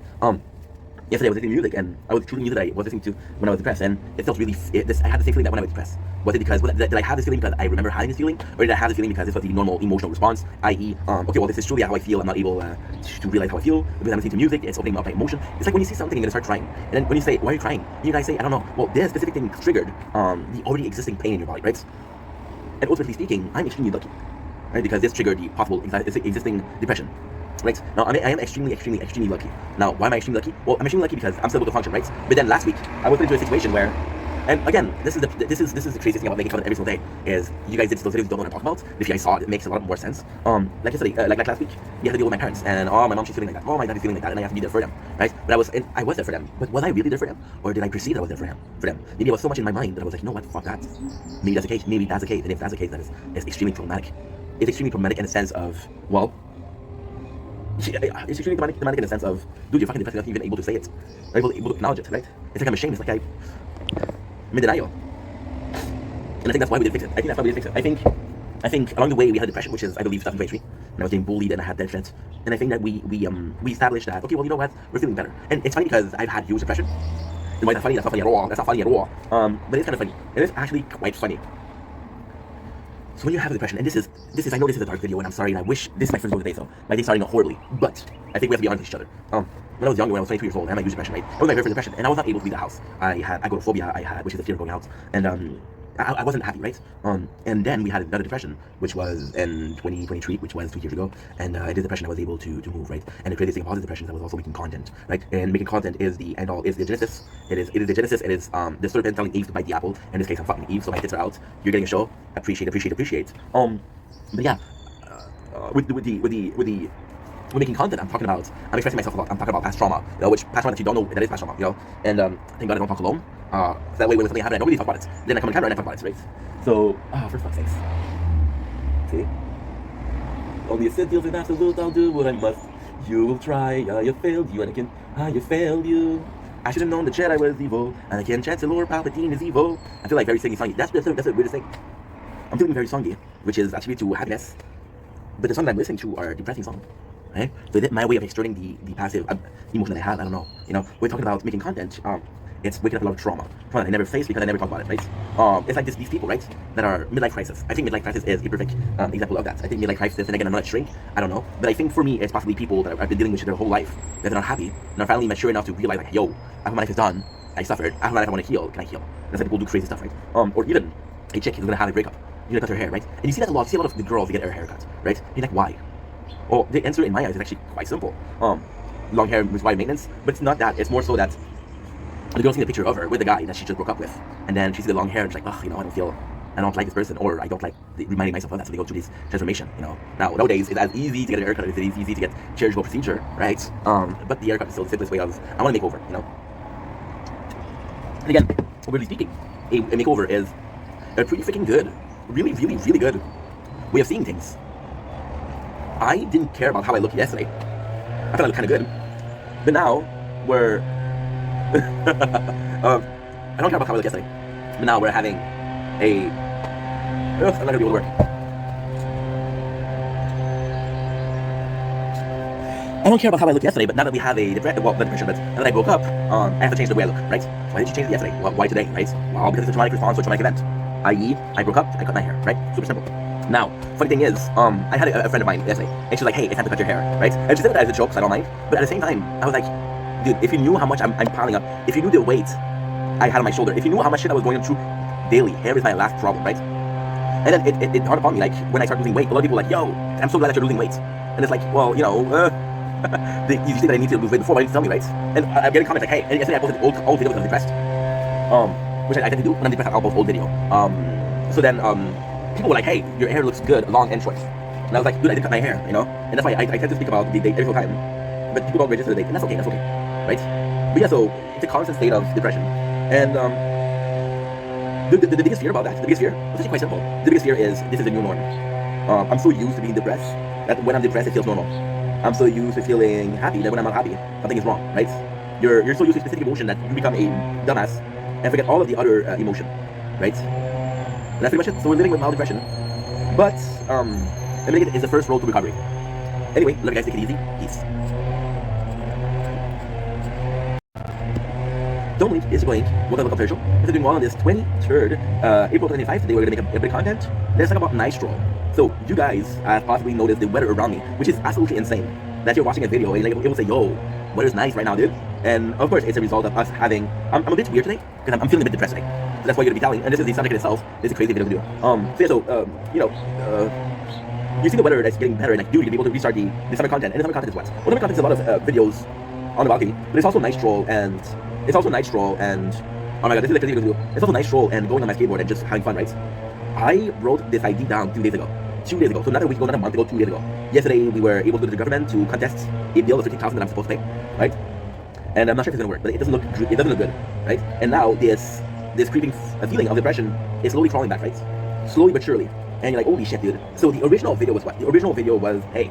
Yesterday I was listening to music, and I was choosing music that I was listening to when I was depressed, and it felt really. I had the same feeling that when I was depressed. Was it because did I have this feeling because I remember having this feeling, or did I have this feeling because this was the normal emotional response, i.e., okay, well, this is truly how I feel. I'm not able to realize how I feel because I'm listening to music. It's opening up my emotion. It's like when you see something, you're gonna start crying, and then when you say, "Why are you crying?" You guys say, "I don't know." Well, this specific thing triggered the already existing pain in your body, right? And ultimately speaking, I'm extremely lucky, right? Because this triggered the possible existing depression. Right? Now, I am extremely lucky. Now, why am I extremely lucky? Well, I'm extremely lucky because I'm still able to function, right? But then last week, I was put into a situation where, and again, this is the craziest thing about making content every single day, is you guys don't know what I'm talking about. If you guys saw it, it makes a lot more sense. Like yesterday, like last week, you had to deal with my parents, and oh, my mom, she's feeling like that. Oh, my dad is feeling like that, and I have to be there for them, right? But I was there for them. But was I really there for them? Or did I perceive that I was there for them? Maybe I was so much in my mind that I was like, you know what, fuck that. Maybe that's the case. Maybe that's the case. And if that's the case, then it's extremely problematic. It's extremely problematic in the sense of, well, it's extremely problematic in the sense of, dude, you're fucking depressed enough, you're even able to say it. You're able to acknowledge it, right? It's like I'm ashamed, it's like I'm in denial. And I think that's why we didn't fix it. I think along the way we had a depression, which is, I believe, 2023, and I was getting bullied and I had dead friends. And I think that we established that, okay, well, you know what, we're feeling better. And it's funny because I've had huge depression. And why that's funny? That's not funny at all. But it's kind of funny. It is actually quite funny. So when you have a depression, and this is, I know this is a dark video, and I'm sorry, and I wish this is my first video today, so my day's starting out horribly, but I think we have to be honest with each other. When I was younger, when I was 22 years old, I had my huge depression, right? I was my very first depression, and I was not able to leave the house. I had agoraphobia, which is the fear of going out, and I wasn't happy, right? And then we had another depression, which was in 2023, which was 2 years ago, and this depression I was able to move, right? And the craziest thing about this depression is I was also making content, right? And making content is the end all, is the genesis. It is the genesis. It is the serpent telling Eve to bite the apple. In this case, I'm fucking Eve, so my tits are out. You're getting a show. Appreciate. But yeah, with making content, I'm expressing myself a lot. I'm talking about past trauma, you know, which past trauma that you don't know that is past trauma, you know. And thank God I don't talk alone. So that way when something happens, I don't really talk about it. Then I come on camera and I talk about it, right? So, for fuck's sakes. See? Only a Sith deals with absolute, I'll do what I must. You will try, you failed you, Anakin, you failed you. I should have known the Jedi was evil, Anakin, Chancellor Palpatine is evil. I feel like very singy songy. That's the weirdest thing. I'm feeling very songy, which is actually to happiness. But the songs I'm listening to are depressing songs. Right? So that's my way of exerting the passive emotion that I have. I don't know. You know, we're talking about making content. It's waking up a lot of trauma that I never faced because I never talk about it, right? It's like these people, right, that are midlife crisis. I think midlife crisis is a perfect example of that. I think midlife crisis, and again, I'm not a shrink, I don't know, but I think for me, it's possibly people that have been dealing with shit their whole life, that are not happy, and are finally mature enough to realize, like, yo, after my life is done, I suffered, after my life I want to heal, can I heal? That's why people do crazy stuff, right? Or even a chick is gonna have a breakup, you're gonna cut her hair, right? And you see that a lot. You see a lot of the girls, they get their hair cut, right? You're like, why? Well, the answer in my eyes is actually quite simple. Long hair requires maintenance, but it's not that. It's more so that the girl sees a picture of her with the guy that she just broke up with, and then she sees the long hair and she's like, oh, you know, I don't like this person, or I don't like reminding myself of that, so they go through this transformation, you know. Now, nowadays, it's as easy to get a haircut as it is easy to get surgical procedure, right? But the haircut is still the simplest way of, I want to make over, you know. And again, weirdly speaking, a makeover is a pretty freaking good, really good way of seeing things. I didn't care about how I looked yesterday. I thought I looked kind of good. But now, I don't care about how I looked yesterday, but now we're having a. I'm not gonna be able to work. I don't care about how I looked yesterday, but now that we have a depression, but now that I woke up, I have to change the way I look, right? Why did you change it yesterday? Why today, right? Well, because it's a traumatic response to a traumatic event. I.e., I broke up, I cut my hair, right? Super simple. Now, funny thing is, I had a friend of mine yesterday, and she's like, hey, it's time to cut your hair, right? And she said that as a joke, so I don't mind. But at the same time, I was like, dude, if you knew how much I'm piling up, if you knew the weight I had on my shoulder, if you knew how much shit I was going through daily, hair is my last problem, right? And then it dawned upon me, like, when I started losing weight, a lot of people were like, yo, I'm so glad that you're losing weight. And it's like, well, you know, you see that I need to lose weight before, why didn't you tell me, right? And I'm getting comments like, hey, and yesterday I posted old video because I'm depressed. Which I tend to do when I'm depressed, I'll post old video. So then, people were like, hey, your hair looks good, long and short. And I was like, dude, I didn't cut my hair, you know? And that's why I tend to speak about the date every single time. But people don't register the date, and that's okay, right? But yeah, so it's a constant state of depression. And the biggest fear about that, the biggest fear, it's actually quite simple. The biggest fear is, this is a new norm. I'm so used to being depressed that when I'm depressed, it feels normal. I'm so used to feeling happy that when I'm not happy, something is wrong, right? You're so used to a specific emotion that you become a dumbass and forget all of the other emotion, right? And that's pretty much it. So we're living with mild depression. But, admitting it is the first road to recovery. Anyway, love you guys, take it easy. Peace. Don't blink, it's going. Welcome to the official. We're doing well on this 23rd, April 25th. Today we're going to make a bit of content. Let's talk about night stroll. So, you guys have possibly noticed the weather around me, which is absolutely insane. That you're watching a video and you're able to say, yo, weather's nice right now, dude. And of course, it's a result of us having. I'm a bit weird today because I'm feeling a bit depressed today. So that's why you're gonna be telling. And this is the subject in itself. It's a crazy video to do. You see the weather that's getting better, and like, dude, you're gonna be able to restart the summer content. And the summer content is what? Well, summer content is a lot of videos on the balcony, but it's also night stroll and oh my god, this is a crazy video to do. It's also night stroll and going on my skateboard and just having fun, right? I wrote this idea down 2 days ago. 2 days ago. So not a week ago, not a month ago, 2 days ago. Yesterday, we were able to go to the government to contest a bill of $15,000 that I'm supposed to pay, right? And I'm not sure if it's gonna work, but it doesn't look good, right? And now this creeping feeling of depression is slowly crawling back, right? Slowly but surely. And you're like, holy shit, dude. So the original video was what? The original video was, hey,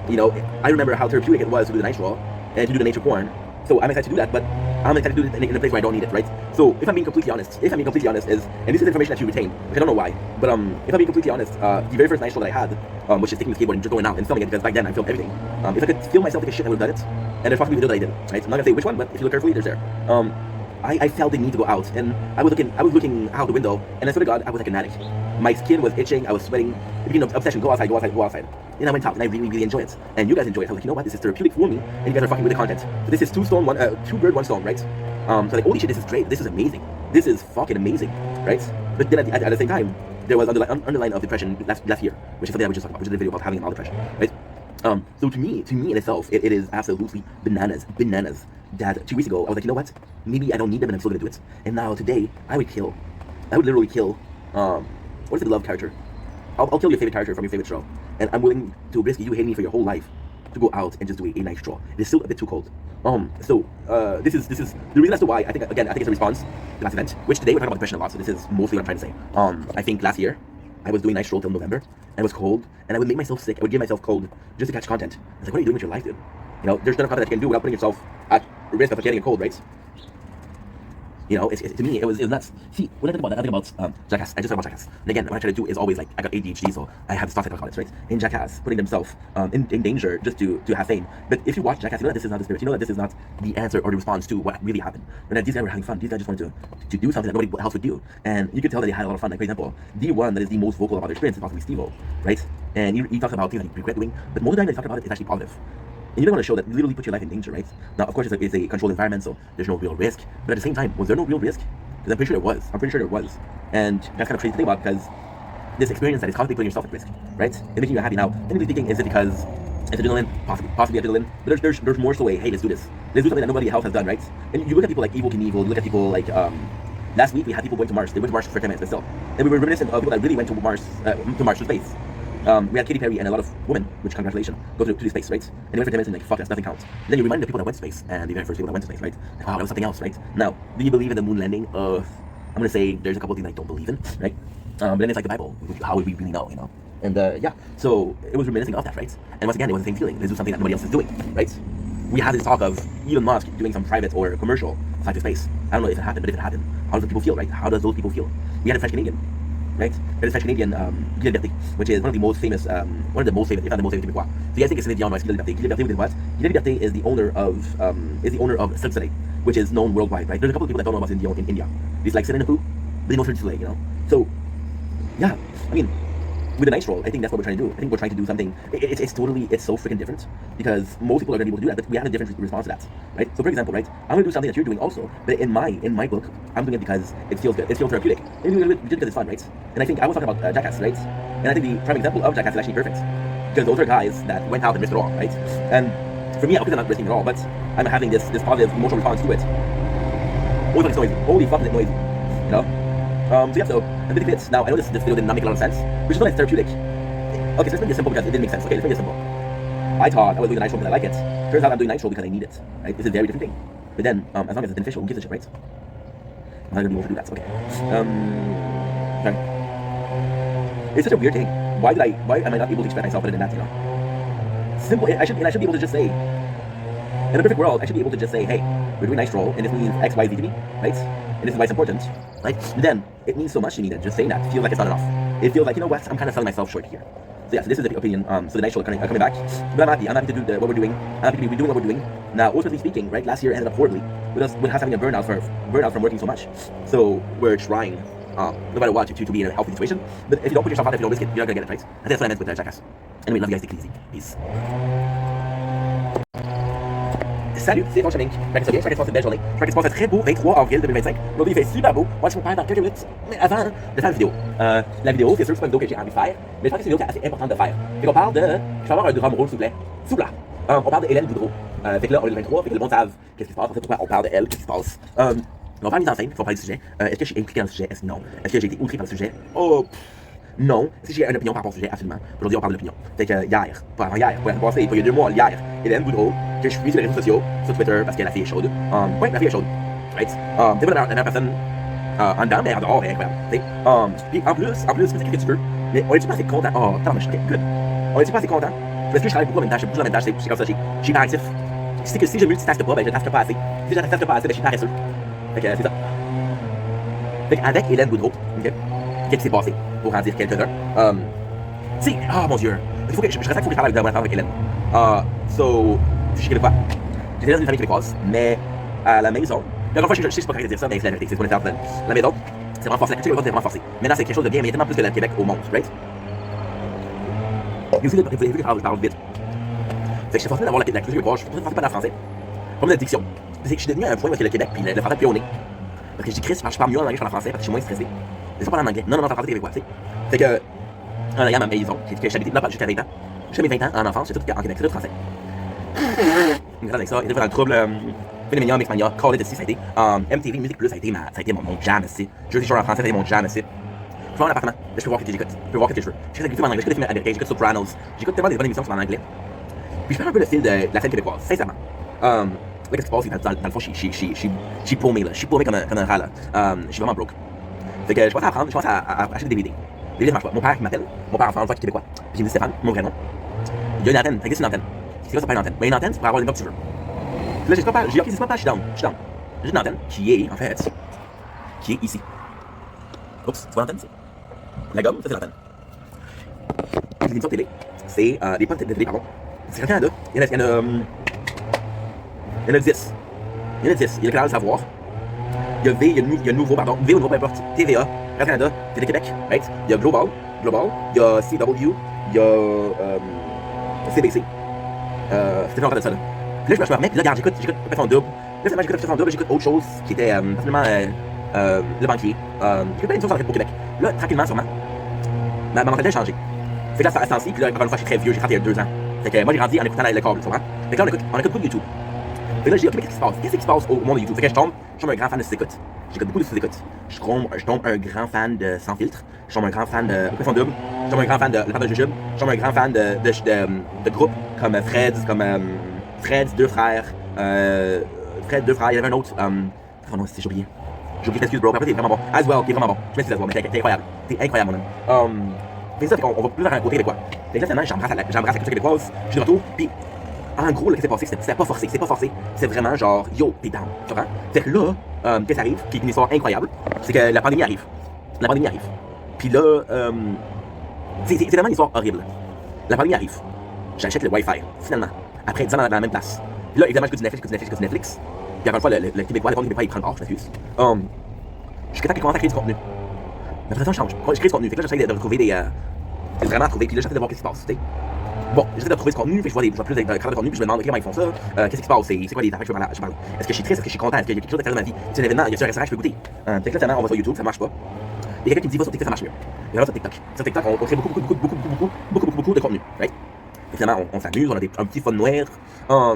you know, I remember how therapeutic it was to do the night stroll and to do the nature porn. So I'm excited to do that, but I'm excited to do it in a place where I don't need it, right? So if I'm being completely honest is, and this is information that you retain, which I don't know why, but if I'm being completely honest, the very first night stroll that I had, which is taking the skateboard and just going out and filming it, because back then I filmed everything. If I could film myself take a shit, I would have done it. And there's possibly a video that I didn't, right? I'm not gonna say which one, but if you look carefully, there's there. I felt the need to go out, and I was looking out the window, and I swear to God, I was like an addict. My skin was itching, I was sweating. It became an obsession. Go outside. And I went out, and I really, really enjoy it. And you guys enjoy it. I was like, you know what? This is therapeutic for me, and you guys are fucking with the content. So this is two bird, one stone, right? So like, holy shit, this is great. This is amazing. This is fucking amazing, right? But then at the same time, there was underline of depression last year, which is something I was just talking about, which is the video about having a mild depression, right? So to me in itself, it is absolutely bananas that 2 weeks ago I was like, you know what? Maybe I don't need them and I'm still gonna do it. And now today, I would literally kill, what is the beloved character? I'll kill your favorite character from your favorite show. And I'm willing to risk you hating me for your whole life to go out and just do a night stroll. It is still a bit too cold. This is the reason as to why I think it's a response to the last event, which today we're talking about depression a lot, so this is mostly what I'm trying to say. I think last year, I was doing night stroll till November, and it was cold, and I would make myself sick. I would give myself cold just to catch content. I was like, what are you doing with your life, dude? You know, there's none of content that you can do without putting yourself at risk of getting a cold, right? You know, to me, it was nuts. See, when I think about Jackass, I just talk about Jackass. And again, what I try to do is always like, I got ADHD, so I have this thought about it, right? In Jackass, putting themselves in danger just to have fame. But if you watch Jackass, you know that this is not the spirit. You know that this is not the answer or the response to what really happened. And that these guys were having fun. These guys just wanted to do something that nobody else would do. And you could tell that they had a lot of fun. Like, for example, the one that is the most vocal about their experience is possibly Steve-O, right? And he talks about things that he regret doing, but most of the time that he talks about it is actually positive. And you don't want to show that you literally put your life in danger, right? Now, of course, it's a controlled environment, so there's no real risk. But at the same time, was there no real risk? Because I'm pretty sure there was. And that's kind of crazy to think about, because this experience that is constantly putting yourself at risk, right? It's making you happy. Now, technically speaking, is it because it's adrenaline? Possibly adrenaline. But there's more so a, hey, let's do this. Let's do something that nobody else has done, right? And you look at people like Evel Knievel, you look at people like, last week we had people going to Mars. They went to Mars for 10 minutes, but still. And we were reminiscent of people that really went to Mars, to space. We had Katy Perry and a lot of women, which congratulations, go to space, right? And they went for 10 minutes and like, fuck, that's nothing counts. And then you remind the people that went to space, and the very first people that went to space, right? Like, wow, that was something else, right? Now, do you believe in the moon landing? I'm gonna say there's a couple of things I don't believe in, right? But then it's like the Bible. How would we really know, you know? And yeah, so it was reminiscing of that, right? And once again, it was the same feeling. Let's do something that nobody else is doing, right? We had this talk of Elon Musk doing some private or commercial side to space. I don't know if it happened, but if it happened, how do people feel, right? How does those people feel? We had a French Canadian, right? There's a French Canadian, Guy Liberté, which is one of the most famous, if not the most famous Québécois. So you guys think it's Canadian, Guy Liberté. Guy Liberté did what? Guy Liberté is the owner of Cirque du Soleil, which is known worldwide, right? There's a couple of people that don't know about in India. These like sit in the poo, they know Cirque du Soleil, you know? So, yeah, I mean, with the Night Stroll, I think that's what we're trying to do. I think we're trying to do something. It's so freaking different because most people are going to be able to do that, but we have a different response to that, right? So, for example, right, I'm going to do something that you're doing also, but in my book, I'm doing it because it feels good. It feels therapeutic. Maybe we do it because it's fun, right? And I think I was talking about Jackass, right? And I think the prime example of Jackass is actually perfect because those are guys that went out and risked it all, right? And for me, obviously, I'm not risking it all, but I'm having this positive emotional response to it. Holy fuck, it's noisy. Holy fuck, is it noisy? You know? So yeah, so I think it fits. Now I know this video did not make a lot of sense, which is why it's therapeutic. Okay, so let's make this simple because it didn't make sense. Okay, let's make it simple. I thought I was doing the Night Stroll because I like it. Turns out I'm doing Night Stroll because I need it. Right? It's a very different thing. But then, as long as it's beneficial, who gives a shit, right? I'm not gonna be able to do that. So okay. Okay. It's such a weird thing. Why am I not able to express myself other than that? You know, simple. I should be able to just say. In a perfect world, I should be able to just say, hey, we're doing Night Stroll, and this means X, Y, Z to me, right? And this is why it's important, right? And then it means so much to me that just saying that feels like it's not enough. It feels like, you know what, I'm kind of selling myself short here. So yeah, so this is the opinion. So the Night Stroll coming back. But I'm happy to do what we're doing. I'm happy to be doing what we're doing. Now, ultimately speaking, right, last year ended up horribly with us having a burnout from working so much. So we're trying, no matter what, to be in a healthy situation. But if you don't put yourself out there, if you don't risk it, you're not gonna get it, right? And that's what I meant with Jackass. Anyway, love you guys, take it easy. Peace. Salut, c'est Franck Chaming. J'espère que ça va bien, j'espère que tu passes une belle journée. J'espère que tu passes un très beau 23 avril 2025. Aujourd'hui, il fait super beau. Moi, je vous parle dans quelques minutes. Mais avant de faire la vidéo, c'est sûr que c'est pas une vidéo que j'ai envie de faire, mais je pense que c'est une vidéo qui est assez importante de faire. Fait qu'on parle de. Je vais avoir un drum roll, s'il vous plaît. S'il vous plaît. On parle de Hélène Boudreau. Fait que là, on est le 23, fait que le monde savent qu'est-ce qui se passe. En fait, pourquoi on parle de elle, qu'est-ce qui se passe. On va faire une mise en scène, il faut parler du sujet. Est-ce que je suis impliqué dans le sujet? Est-ce que non? Est-ce que j'ai été outré par le sujet? Oh, non. Si j'ai une opinion par rapport au sujet, absolument. Aujourd'hui, on parle de l'opinion. Fait que hier, pas avant hier, pas passé, pas il y a 2 mois, hier, Hélène Boudreau, que je suis sur les réseaux sociaux, sur Twitter, parce que la fille est chaude. Ouais, la fille est chaude. Right? T'es pas la meilleure personne en dedans, mais en dehors, elle est incroyable. Puis en plus, tu peux dire ce que tu veux, mais on est-tu pas assez content? Oh, attends, mais je suis good. On est-tu pas assez content? Parce que je travaille beaucoup en même temps, je bouge en même temps, c'est comme ça, je suis hyperactif. C'est que si je multitaske pas, ben je taske pas assez. Si je taske pas assez, ben je suis paresseux. Fait que c'est ça. Fait qu'avec Hélène Boudreau, ok? Qu'est-ce qui s'est passé pour en dire quelques-uns? C'est. Oh mon dieu! Il faut que je reste qu'il faut que je parle avec Hélène. So, je suis québécois. J'étais dans une famille québécoise, mais à la maison. Encore une fois, je sais que c'est pas correct de dire ça, mais c'est la vérité, c'est ce qu'on est en train. La maison, c'est vraiment forcé. La culture québécoise, c'est vraiment forcé. Maintenant, c'est quelque chose de bien, mais il y a tellement plus que le Québec au monde, right? Et aussi, vous avez vu que je parle vite. Fait que je suis forcé d'avoir la culture québécoise, je suis forcé pas dans le français. Comme la diction. C'est que je suis devenu à un point où le Québec, puis le français pionnier. Parce que je dis Chris, je parle mieux en anglais que en français, parce que je suis moins stressé. C'est pas parler en anglais. Non, c'est en français québécois, tu sais. Fait que, en ayant ma maison, que j'habitais là jusqu'à 20 ans. Jusqu'à mes 20 ans en enfance, c'est tout en Québec, c'est tout français. Grâce avec ça, il était dans le trouble. Phénoménia, Mixmania, Call It ici, ça a été. MTV Music Plus, ça a été mon jam ici. Jersey Shore en français, ça a été mon jam ici. Je vais avoir un appartement, là, je peux voir ce que j'écoute. Je peux voir ce que je veux. J'écoute des films en anglais, j'écoute des films américains, j'écoute Sopranos. J'écoute tellement des bonnes émissions qui sont en anglais. Puis je perds un peu le fil de la scène québécoise, sincèrement. Là, qu'est-ce qui se passe, c'est dans le fond, je suis paumé, là. Je suis paumé comme un rat, là. Je suis vraiment broke. Fait que je commence à acheter des DVD. Les DVD marchent pas. Mon père qui m'appelle, mon père enfant, qui est québécois. Puis il me dit Stéphane, mon vrai nom. Il y a une antenne, ça existe une antenne. C'est quoi ça s'appelle une antenne? Ben une antenne, c'est pour avoir les noms que tu veux. Puis là, j'ai dit, ok, c'est pas, je suis down. J'ai une antenne qui est, en fait, qui est ici. Oups, tu vois l'antenne, c'est? La gomme, ça c'est l'antenne. Les émissions de télé, c'est les postes de télé, pardon. C'est Canada, il y en a 10. Il y en a 10. Il y a le canal Savoir. Il y a V, il y a Nouveau, pardon. V ou Nouveau, peu importe. TVA, Radio-Canada, Télé-Québec, right? Il y a Global, il y a CW, il y a CBC. C'était longtemps de ça, là. Puis là, je me remets, puis là, regarde, j'écoute Pépé en double. Là, finalement, j'écoute Pépé en double, j'écoute autre chose qui était absolument Le Banquier. J'écoute plein de choses au Québec. Là, tranquillement, sûrement, ma mentalité a changé. Fait que là, à ce temps-ci, puis là, encore une fois, je suis très vieux, j'ai 31 ans. Fait que moi, j'ai grandi en écoutant le câble, tu comprends? Fait que là, on écoute beaucoup de YouTube. Fait que là, je dis, ok, mais qu'est-ce qui se passe? Qu'est-ce qui se passe au monde de YouTube? Fait que je tombe un grand fan de sous-écoute. J'écoute beaucoup de sous-écoute. Je tombe un grand fan de Sans Filtre. Je tombe un grand fan de Opération Double. Je tombe un grand fan de Le Père de Jujube. Je tombe un grand fan de groupes comme Freds, Deux Frères. Fred, Deux Frères, il y avait un autre. Oh non, j'ai oublié. J'ai oublié, excuse bro. Après, t'es vraiment bon. Aswell, qui est vraiment bon. Je m'excuse, Aswell, mais t'es incroyable. T'es incroyable, mon homme. Fait ça, fait qu'on va plus vers un côté québécois. Fait que là, finalement, j'embrasse la culture québécoise. Je suis de retour. Puis, en gros, là, qu'est-ce qui s'est passé? C'était pas forcé, c'est pas forcé. C'est vraiment genre, yo, t'es down, tu comprends? Fait que là, qu'est-ce qui arrive, qui est une histoire incroyable, c'est que la pandémie arrive. La pandémie arrive. Puis là, c'est vraiment une histoire horrible. La pandémie arrive. J'achète le Wi-Fi, finalement. Après 10 ans dans la même place. Puis là, évidemment, je coûte du Netflix. Puis encore une fois, le Québécois, les Québécois, ils prennent hors, je m'excuse. Jusqu'à temps qu'ils commencent à créer du contenu. Mais après ça, change. Je crée du contenu. Fait que là, j'essaie de retrouver vraiment trouver. Puis là, j'essaie de voir qu'est-ce qui se passe, tu sais. Bon, j'essaie de trouver ce contenu, puis je vois plus de créateurs de contenu, puis je me demande, ok, comment ils font ça, qu'est-ce qui se passe, c'est quoi les affaires que je parle. Est-ce que je suis triste, est-ce que je suis content, est-ce qu'il y a quelque chose d'intéressant dans ma vie, c'est un événement, il y a un restaurant que je peux goûter. Fait que là, finalement, on va sur YouTube, ça marche pas. Il y a quelqu'un qui me dit, va sur TikTok, ça marche mieux. Et là, sur TikTok. Sur TikTok, on crée beaucoup de contenu, right? Et finalement, on s'amuse, on a un petit fun noir. Là,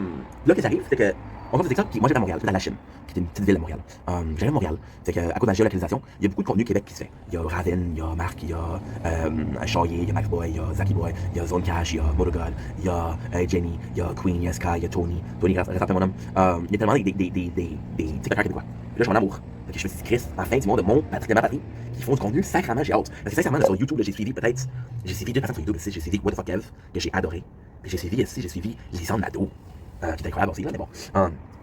qu'est-ce qui arrive, c'est que on va sur TikTok, puis moi j'étais à Montréal, j'étais à La Chine, qui est une petite ville de Montréal. J'allais à Montréal, c'est qu'à cause de la géolocalisation, il y a beaucoup de contenu Québec qui se fait. Il y a Raven, il y a Marc, il y a Chaillé, il y a Max Boy, il y a Zaki Boy, il y a Zone Cash, il y a Motogod, il y a Jenny, il y a Queen, il y a Sky, il y a Tony, reste mon homme. Il y a tellement des TikTokers québécois. Et là, je suis en amour. Fait que je me suis dit, Chris, enfin, du monde de mon patrie, de ma patrie, qui font du contenu sacrément, j'ai hâte. Parce que sincèrement, là, sur YouTube, j'ai suivi peut-être, j'ai suivi 2 personnes sur YouTube, j'ai suivi What the Fuck Kev, que j'ai adoré. Puis j'ai suivi Lisande Nadeau, qui est incroyable aussi, là, mais bon.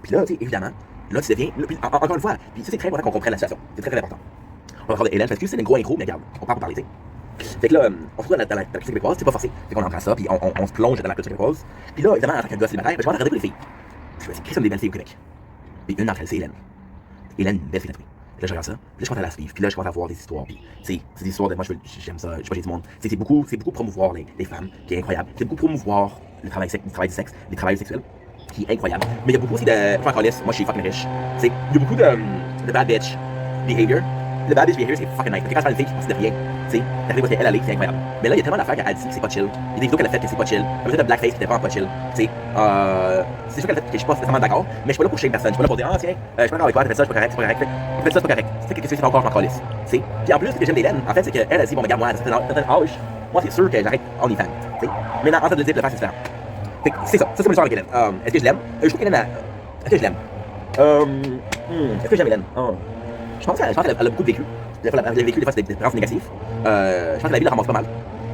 Puis là, tu sais, évidemment, là, tu deviens, là, puis, encore une fois, puis ça, c'est très important qu'on comprenne la situation. C'est très, très important. On va parler de Hélène, parce que c'est une gros intro, mais regarde, on part pour parler, tu sais. Fait que là, on se retrouve dans la culture québécoise, c'est pas forcé. Fait qu'on embrasse ça, puis on se plonge dans la culture québécoise. Puis là, évidemment, en tant que gars célibataire, je vais regarder pour les filles. Je me dis, Chris, une des belles filles au Québec. Puis une d'entre elles, c'est Hélène. Hélène, une belle fille tatouée. Puis là, je regarde ça, puis là, je commence à la suivre, puis là, je commence à voir des histoires, puis c'est des histoires de moi, j'aime ça, je sais pas, j'ai du monde. C'est beaucoup promouvoir les femmes, qui est incroyable. C'est beaucoup promouvoir le travail du sexe, les travailleurs sexuels, qui est incroyable. Mais il y a beaucoup aussi de. Faut encore lisse, moi, je suis fucking riche. Il y a beaucoup de bad bitch behavior. Le bad bitch behavior, c'est fucking nice. Parce que quand je parle d'une fille qui pense de rien, tu sais, t'as fait elle allait, c'est incroyable. Mais là, il y a tellement d'affaires qu'elle dit que c'est pas chill. Il y a des vidéos qu'elle a faites que c'est pas chill. Elle a fait de blackface qui était vraiment pas chill. Tu sais, c'est sûr qu'elle a fait que je suis pas nécessairement d'accord, mais je suis pas là pour shame personne. Je suis pas là pour dire, ah, tiens, je suis pas d'accord avec toi, t'as fait ça, c'est pas correct, c'est pas correct. Fais ça, c'est pas correct. Tu sais, qu'est-ce que c'est encore, je m'en calisse. Tu sais. Puis en plus, ce que j'aime d'Hélène, en fait, c'est qu'elle a dit, bon, regarde, moi, à un certain âge, moi, c'est sûr que j'arrête OnlyFans. Tu sais. Mais en train de le dire, le faire, c'est différent. Fait que c'est ça, c'est mon histoire avec Hélène. Est-ce que je l'aime? Je trouve qu'Hélène est-ce que je l'aime? Est-ce que j'aime Hélène? Je pense qu'elle a beaucoup de vécu. Elle a vécu des fois des expériences négatives. Je pense que la vie la ramasse pas mal.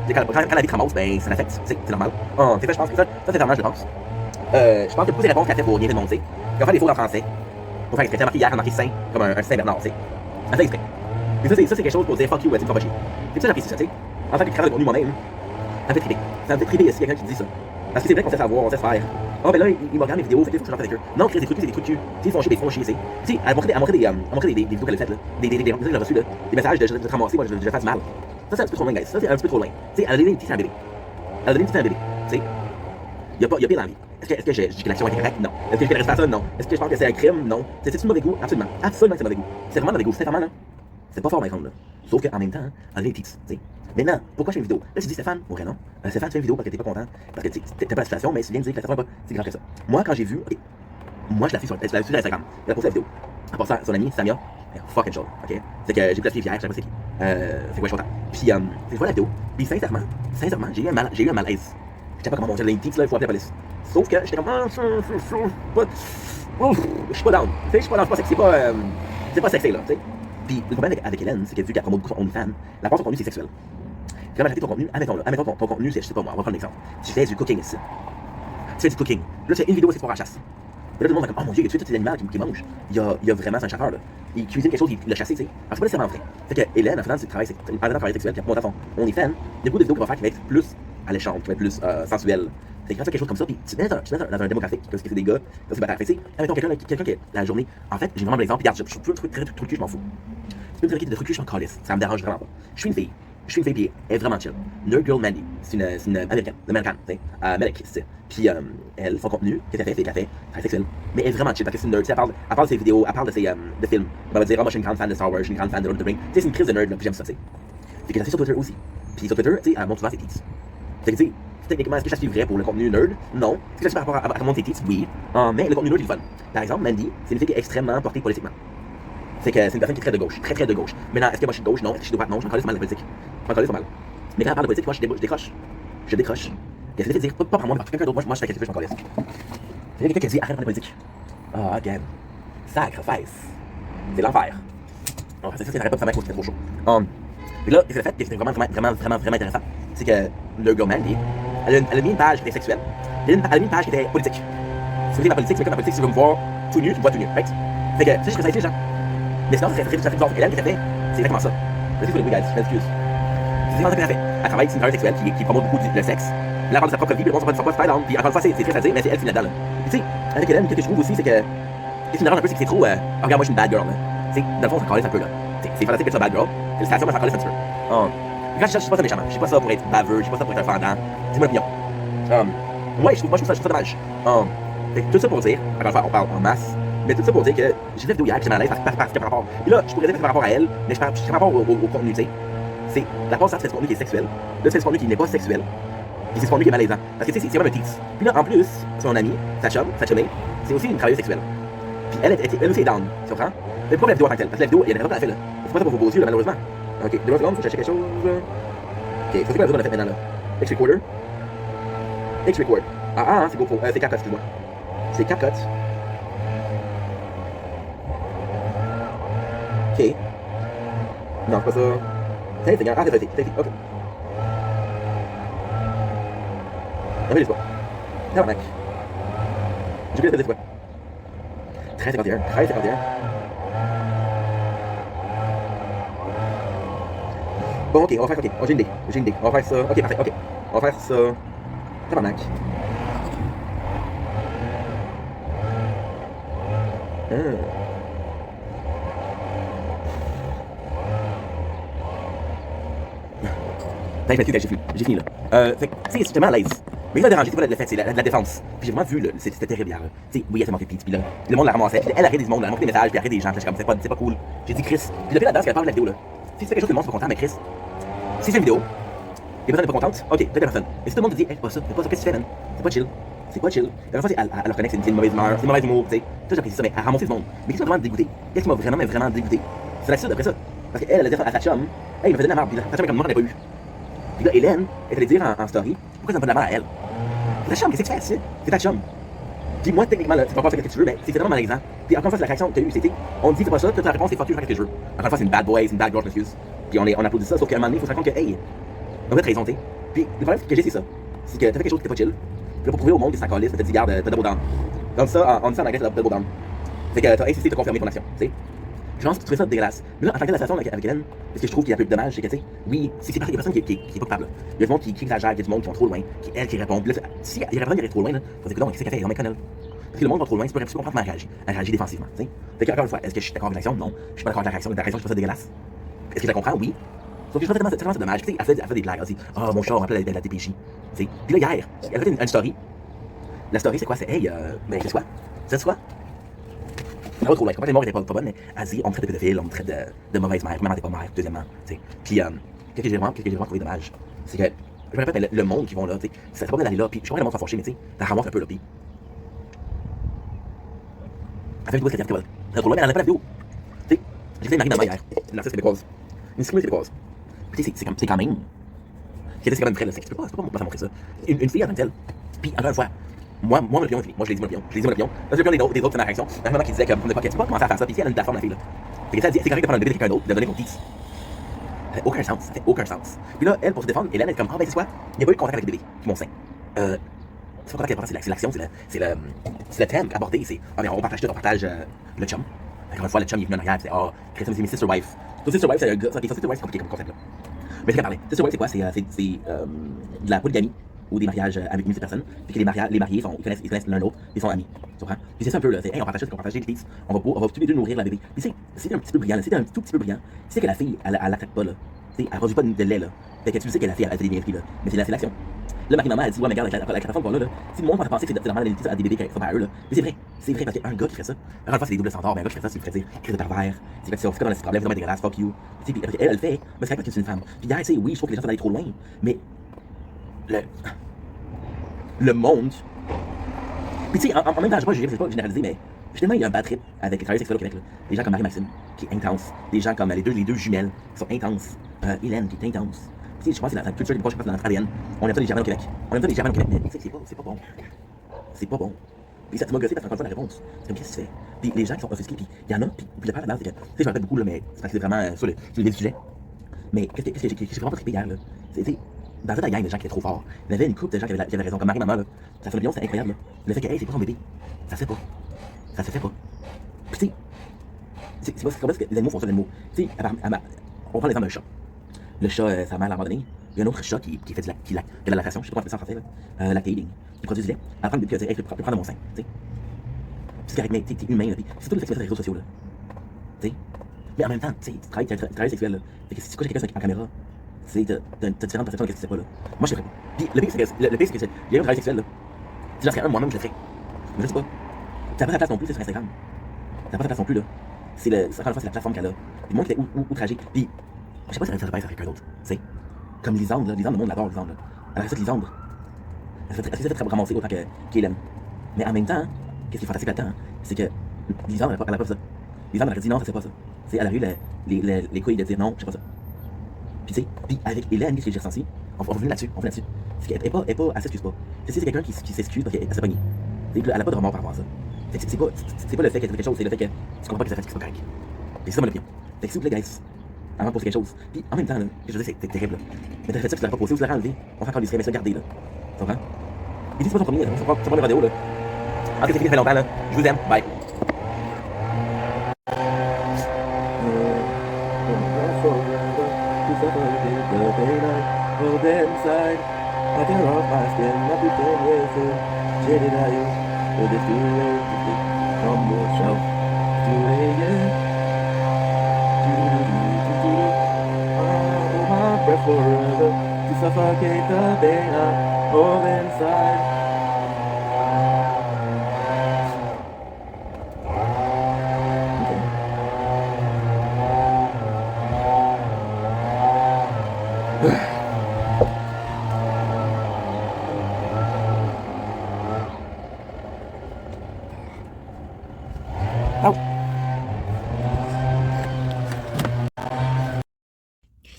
Quand la vie te ramasse, ben ça l'affecte, c'est normal. Je pense que ça c'est vraiment, je pense. Je pense que toutes les réponses qu'elle fait pour niaiser le monde, tu sais. Elle va faire des fautes en français. Pour faire exprès. Elle a marqué hier, elle a marqué Saint, comme un Saint-Bernard, tu sais. Elle fait exprès. Et ça, c'est quelque chose pour dire fuck you, tu me fais pas chier. C'est ça, j'apprécie ça, tu sais. En tant que créateur de contenu moi-même, ça me fait triper. Ça me fait triper si quelqu'un qui dit ça. Parce que c'est vrai qu'on sait savoir, on sait se faire. Oh, ben là, il me regarde mes vidéos, fait que faut que je avec eux. Non, c'est des trucs, c'est des trucs cul. Tu sais, ils font chier, tu sais. Tu sais, elle montrait des vidéos qu'elle a faites, là. Des qu'elle a reçues, là. Des messages de te ramasser, moi, je vais faire du mal. Ça, c'est un petit peu trop loin, guys. Ça, c'est un petit peu trop loin. Tu sais, elle a donné une petite à un bébé. Elle a donné une petite à un bébé. Tu sais. Il y a pire dans la vie. Est-ce que je dis que l'action est correcte? Non. Est-ce que je vais rester à ça? Non. Est-ce que je pense que c'est un crime? Non. C'est-tu mauvais goût? Absolument. Absolument que c'est mauvais goût. C'est vraiment mauvais goût. Sincèrement, là. C'est pas fort, ma grande, là. Sauf qu'en même temps, elle a des titres, tu sais. Maintenant, pourquoi je fais une vidéo? Là, tu dis Stéphane, mon vrai nom. Stéphane, tu fais une vidéo parce que t'es pas content, parce que t'es pas la situation, mais tu viens de dire que la situation est pas si grave que ça. Moi, quand j'ai vu, ok, moi, je la suis sur Instagram. Elle a posté la vidéo. En passant, son amie, Samia, fucking show, ok? C'est que j'ai vu la fille hier, je sais pas c'est qui. Fait que ouais, je suis content. Puis, je vois la vidéo, puis sincèrement, j'ai eu un malaise. Je sais pas comment mon Dieu, les titres, là, il faut appeler la police. Sauf que j'étais comme, je suis pas down. Tu sais, je suis pas down, c'est pas sexy, là, tu sais. Puis le problème avec Hélène, c'est que vu qu'elle promote beaucoup son OnlyFans, la part de son contenu c'est sexuel. Quand elle a ton contenu, admettons ton contenu, c'est, je sais pas moi, on va prendre l'exemple. Tu fais du cooking ici. Tu fais du cooking. Là, tu fais une vidéo, c'est pour la chasse. Et là, tout le monde est comme, oh mon dieu, tu fais tous ces animaux qui mangent. Il y a vraiment, c'est un chasseur là. Il cuisine quelque chose, il l'a chassé, tu sais. Alors, c'est pas nécessairement vrai. Fait que Hélène, en faisant du travail sexuel, puis en promotant son OnlyFans, il y a beaucoup de vidéos qu'on va faire qui va être plus alléchantes, qui va être plus sensuelles. Fait que quand tu fais quelque chose comme ça, puis tu te mets dans un démographique, parce que c'est des gars, c'est bataille. Fait que, tu sais, admettons quelqu'un qui, la journée, en fait, j'ai vraiment l'exemple, puis regarde, je suis très trucu, je m'en fous. Tu peux me dire qu'il y a des trucs, je m'en calisse. Ça me dérange vraiment pas. Je suis une fille, puis elle est vraiment chill. Nerd Girl Mandy, c'est une américaine, tu sais, Melek, c'est. Puis elle, son contenu, qu'est-ce qu'elle fait, c'est qu'elle fait très sexuel. Mais elle est vraiment chill, parce que c'est une nerd, tu sais, elle parle de ses vidéos, elle parle de ses de films. Elle va dire, oh, moi je suis une grande fan de Star Wars, je suis une grande fan de Lord of the Rings. Tu sais, c'est une crise de nerd, là, puis j'aime ça, tu sais. Fait que ça fait sur Twitter aussi. Puis sur Twitter, tu sais, elle montre souvent ses tits. Fait que, tu sais, techniquement, est-ce que je la suivrais pour le contenu nerd? Non. Est-ce que je suis par rapport à monter tes tits? Oui. Mais le contenu nerd, il est fun. Par exemple, Mandy, c'est une fille qui est extrêmement portée politiquement. C'est que c'est une personne qui est très de gauche, très de gauche. Maintenant, est-ce que moi je suis de gauche? Non. Est-ce que je suis de droite? Non. Je m'en calisse mal de la politique. Je m'en calisse mal. Mais quand elle parle de politique, moi je décroche. Je décroche. Et c'est de dire, pas par moi, mais par quelqu'un d'autre. Moi je fais quelque chose, je m'en calisse. C'est quelqu'un qui dit, arrête de parler de politique. Ah, again. Sacrifice. C'est l'enfer. Alors, c'est ça, c'est n'arrête pas de faire mal, c'est trop chaud. Et là, qu'est-ce qu'elle a fait? Qui était vraiment intéressant. C'est que le girl Mandy, elle a mis une page très sexuelle. Puis elle a mis une page qui était politique. Si vous voulez ma politique, c'est comme ma politique, si vous veux me voir tout nu, tu me vois tout nu, right? Fait que, tu sais, je ferais ça avec les gens. Mais sinon, ça fait bizarre. Elle, qu'elle fait, c'est exactement ça. Je sais, oui, guys, je m'excuse. C'est exactement ça qu'elle a fait. Elle travaille, c'est une travailleuse sexuelle qui promote beaucoup le sexe. Là, elle parle de sa propre vie, puis le monde s'en pas down. Puis encore une fois, c'est triste à dire, mais c'est elle qui est là-dedans. Puis tu sais, avec Hélène, ce que je trouve aussi, c'est que. Ce qui me dérange un peu, c'est que c'est trop. Regarde, moi, je suis une bad girl, là. Tu sais, dans le fond, ça calisse un peu, là. C'est fantastique que tu sois bad girl. Félicitations, mais ça calisse un petit peu. Quand je dis pas ça méchamment, je dis pas ça pour être baveux, je dis pas ça pour être un fendant. C'est mon opinion. Ouais, je trouve ça dommage. Fait que tout ça pour dire, encore une fois, on parle en masse, mais tout ça pour dire que j'ai fait la vidéo hier, puis j'ai mal à l'aise parce que par rapport. Et là, je pourrais dire que c'est par rapport à elle, mais je parle par rapport au contenu, tu sais. C'est la part ça, c'est du contenu qui est sexuel. Là, c'est du contenu qui n'est pas sexuel. Puis c'est du contenu qui est malaisant. Parce que tu sais, c'est vraiment un tease. Puis là, en plus, son amie, sa chumée, c'est aussi une travailleuse sexuelle. Puis elle aussi est down, tu comprends? Mais pourquoi la vidéo en tant que telle? Parce que la vidéo, il y a des raisons qu'elle a fait là. C'est pas ça pour vos beaux yeux, là, malheureusement. Ok, 2 secondes, faut chercher quelque chose. Ok, c'est quoi la vidéo qu'on a fait maintenant là? X-Recorder? X-Record. C'est GoPro. C'est CapCut, excuse-moi. C'est CapCut. Ok. Non, c'est pas ça. C'est Seigneur. C'est ça, ok. Enlevez les fois. Tabarnak. J'ai oublié de faire des fois. 13,51. 13,51. Bon, ok, on va faire, ok. Oh, j'ai une idée. On va faire ça. Ok, parfait, ok. On va faire ça. Tabarnak. J'ai fini là. Fait que, tu sais, c'est tellement à l'aise. Mais là, déranger, c'est pas le fait, c'est la défense. Puis j'ai vraiment vu, là, c'était terrible hier. Tu sais, oui, elle s'est manqué de pizza, puis là, le monde la ramassait, puis elle arrêtait du monde, elle manquait des messages, puis arrêtait des gens, puis comme, c'est pas cool. J'ai dit, Chris, puis le pire là-dedans, c'est qu'elle parle de la vidéo là. Si tu fais quelque chose que le monde soit content, mais Chris, si c'est une vidéo, les personnes n'est pas contentes, ok, t'as personne. Et si tout le monde te dit, hey, c'est pas ça, qu'est-ce que tu fais, man? C'est pas chill. C'est pas chill. La fois, elle reconnaît que c'est une mauvaise humeur, c'est une mauvaise humour, tu sais. Toi, j'apprécie ça, mais elle ramasser du monde. Mais qu'est-ce qui m'a vraiment dégoûté? Qu'est-ce qui m'a vraiment dégoûté? C'est l'attitude après ça. Parce qu'elle, elle a dit à sa chum, hey, il m'a fait de la merde, puis sa chum, comme moi, j'en ai pas eu. Puis là, Hélène, elle allait dire en story, pourquoi ça me fait de la merde à elle? C'est ta chum, qu'est-ce que tu fais, c'est ta chum. Puis moi, techniquement, là, tu peux pas faire ce que tu veux, mais c'est vraiment malaisant. Puis encore une fois, c'est la réaction que tu as eue, c'était, on te dit c'est pas ça, toute la réponse c'est fuck you, je fais ce que je veux. Encore une fois, c'est une bad boy, c'est une bad girl, je m'excuse. Puis on applaudit ça, sauf qu'à un moment donné, il faut se rendre compte que, hey, on a raison, tu sais. Puis le problème que j'ai, c'est ça. C'est que t'as fait quelque chose qui était pas chill. Puis là, pour prouver au monde que c'est un calice, t'as dit, garde, t'as double down. On dit ça en anglais, c'est double down. Fait que t'as insisté de confirmer ton action, tu sais. Je pense que tu trouvais ça dégueulasse. Mais là, en tant que la situation avec Hélène, ce que je trouve qu'il y a un peu de dommage, c'est que, tu sais, oui, c'est parce qu'il y a personne qui est pas capable. Il y a du monde qui exagère, il y a du monde qui vont trop loin, qui répond. Puis là, si il y a personne qui irait trop loin, là, faut dire que non, qu'est-ce qu'elle fait? On connaît. Parce que le monde va trop loin, c'est pas comprendre comment elle réagit défensivement, tu sais. Fait que, encore une fois, est-ce que je suis d'accord avec l'action? Non. Je suis pas d'accord avec la réaction, je trouve ça dégueulasse. Est-ce que je la comprends? Oui. Sauf que je trouve tellement c'est dommage. Tu sais, elle fait des blagues, elle dit, mon chat, on rappelle la TPJ. Tu sais. Puis là, hier, elle a fait une story. La story, c'est quoi? C'est, hey, ben, c'est quoi? C'est quoi? Ça va trop loin. Je comprends que les morts étaient pas bonnes, mais elle dit, on me traite de pédophile, on me traite de mauvaise mère. Premièrement, t'es pas mère, deuxièmement, tu sais. Puis, qu'est-ce que j'ai vraiment trouvé dommage? C'est que, je me répète, le monde qui vont là, tu sais, ça serait pas bien d'aller là, puis je comprends que le monde soit fâché, mais tu sais, t'as ramasse un peu là, puis. Elle fait une vidéo, c'est-à-dire que c'est trop loin, mais elle en a pas la vidéo. Tu sais, j'ai fait une Marie-Maman hier, une artiste québécoise. Une discriminée québécoise. Puis tu sais, c'est quand même. C'est quand même très le sexe. Tu peux pas montrer ça. Une fille en tant que telle. Puis, encore une fois, moi, mon opinion est finie. Moi, je l'ai dit, mon opinion. Je l'ai dit, mon opinion. Là, c'est l'opinion des autres, c'est ma réaction. La maman qui disait que, tu peux pas commencer à faire ça, puis si elle a une plateforme, la fille, là. Fait que ça dit, c'est correct de prendre un bébé de quelqu'un d'autre, de donner ton tease. Ça fait aucun sens. Ça fait aucun sens. Puis là, elle, pour se défendre, Hélène, elle est comme, ben, c'est quoi? Il n'y a pas eu de contact avec le bébé, puis mon sein. C'est pas contact avec c'est l'action, c'est le thème abordé. C'est, ben, on partage tout, on partage le chum. Encore une fois, le chum, il est venu en arrière, c'est, Chris, c'est mes sister wife. So, sister wife, c'est un gars, ça, sister wife, c'est compliqué comme concept, là. Mais c'est qu'à parler. Sister wife, c'est quoi? C'est de la polygamie ou des mariages avec une seule personne. Puis que les mariés, ils connaissent l'un l'autre, ils sont amis. Tu comprends? Puis c'est ça un peu là, c'est, hey, on partage tout, on partage les fils, on va tous les deux nourrir la bébé. Puis c'est un petit peu brillant, là, c'est un tout petit peu brillant. Tu sais que la fille, elle l'accepte pas, là. Tu sais, elle produit pas de lait, là. Fait que tu sais que la fille, elle fait des niaiseries, là. Mais c'est l'action. Là, Marie-Maman, elle dit, ouais, mais regarde, avec la façon qu'on a, là, si le monde va penser que c'est normal à des bébés qui sont pas à eux, là. Mais c'est vrai, parce qu'un gars qui fait ça, encore une fois, c'est des doubles standards, mais un gars qui fait ça, tu le ferais dire, crise de pervers, c'est fait, on fait dans ce problème, vraiment dégueulasse, fuck you. Tu sais, puis elle le fait, mais c'est vrai que c'est une femme. Puis hier, tu sais, oui, je trouve que les gens sont allés trop loin, mais le monde. Puis tu sais, en même temps, je sais pas généraliser, mais finalement, il y a un bad trip avec les travailleurs sexuels au Québec, là. Des gens comme Marie-Maxime, qui est intense. Des gens comme les deux jumelles, qui sont intenses. Hélène, qui est intense. Tu sais, je pense que c'est la culture des proches, je pense que c'est dans notre ADN. On aime ça les Germains au Québec. Mais tu sais, c'est pas bon. C'est pas bon. Puis ça m'a gossé parce qu'encore une fois, la réponse, c'est comme qu'est-ce que tu fais? Puis les gens qui sont offusqués, puis il y en a, puis le pire, la base, c'est que, tu sais, j'en répète beaucoup, là, mais c'est parce que c'est vraiment sur le sujet. Mais qu'est-ce que j'ai vraiment pas trippé hier, là? C'est, dans toute la gang de gens qui étaient trop forts, il y avait une couple de gens qui avaient raison, comme Marie-Maman, là. Sa solution, c'est incroyable, là. Le fait que, hey, c'est pas son bébé. Ça se fait pas. Ça se fait pas. Puis, tu sais, c'est pas parce que les animaux font ça, les animaux. Tu sais, on prend l'exemple d'un chat. Le chat, sa mère l'a abandonné. Il y a un autre chat qui fait de la lactation, je sais pas comment on appelle ça en français, là. Lactating. Il produit du lait. Elle prend le bébé et elle dit, hey, je peux prendre mon sein. Tu sais. C'est correct, mais t'es humain, là. Puis, c'est tout le fait que tu mets sur les réseaux sociaux, là. Tu sais. Mais en même temps, tu sais, tu travailles sexuel, là. Fait que si tu couches quelqu'un en caméra, tu sais, t'as différentes perceptions de ce que tu sais pas, là. Moi, je le ferais pas. Puis, le pire, c'est que, il y a un travail sexuel, là. Si j'en ferais un, moi-même, je le ferais. Mais je sais pas. T'as pas ta place non plus, c'est sur Instagram. T'as pas ta place non plus, là. Encore une fois, c'est la plateforme qu'elle a. Puis, moi qui était outragé. Puis, je sais pas si elle ferait ça avec quelqu'un d'autre. Tu sais. Comme Lisandre, là. Lisandre, le monde l'adore, Lisandre, là. Elle a fait Lisandre. Elle s'est fait ramasser autant qu'elle aime. Mais en même temps, qu'est-ce qui est fantastique là-dedans, c'est que Lisandre, elle a pas fait ça. Lisandre, elle a dit non, ça c'est pas ça. Tu sais, elle a eu les couilles de dire non, je sais pas ça. Puis tu sais, puis avec Hélène, qu'est-ce que j'ai ressenti? On va revenir là-dessus, C'est qu'elle est pas, elle s'excuse pas. C'est quelqu'un qui s'excuse parce qu'elle s'est pognée. Elle a pas de remords par rapport à ça. Fait que c'est pas le fait qu'elle fait quelque chose, c'est le fait que tu comprends pas que ça fait, c'est pas correct. Et c'est ça mon opinion. Fait que s'il vous plaît, guys, avant de poster quelque chose. Puis en même temps, là, je veux dire, c'est terrible, là. Mais t'as fait ça, tu l'aurais pas posté ou tu l'aurais enlevé. On fait encore du mais ça, gardez, là. Tu comprends? Et dis, c'est pas ton premier, là. C'est pas le rodéo, là. Ok, c'est fini, ça fait longtemps, là. Je vous aime. Bye. Forever to suffocate the pain I hold inside.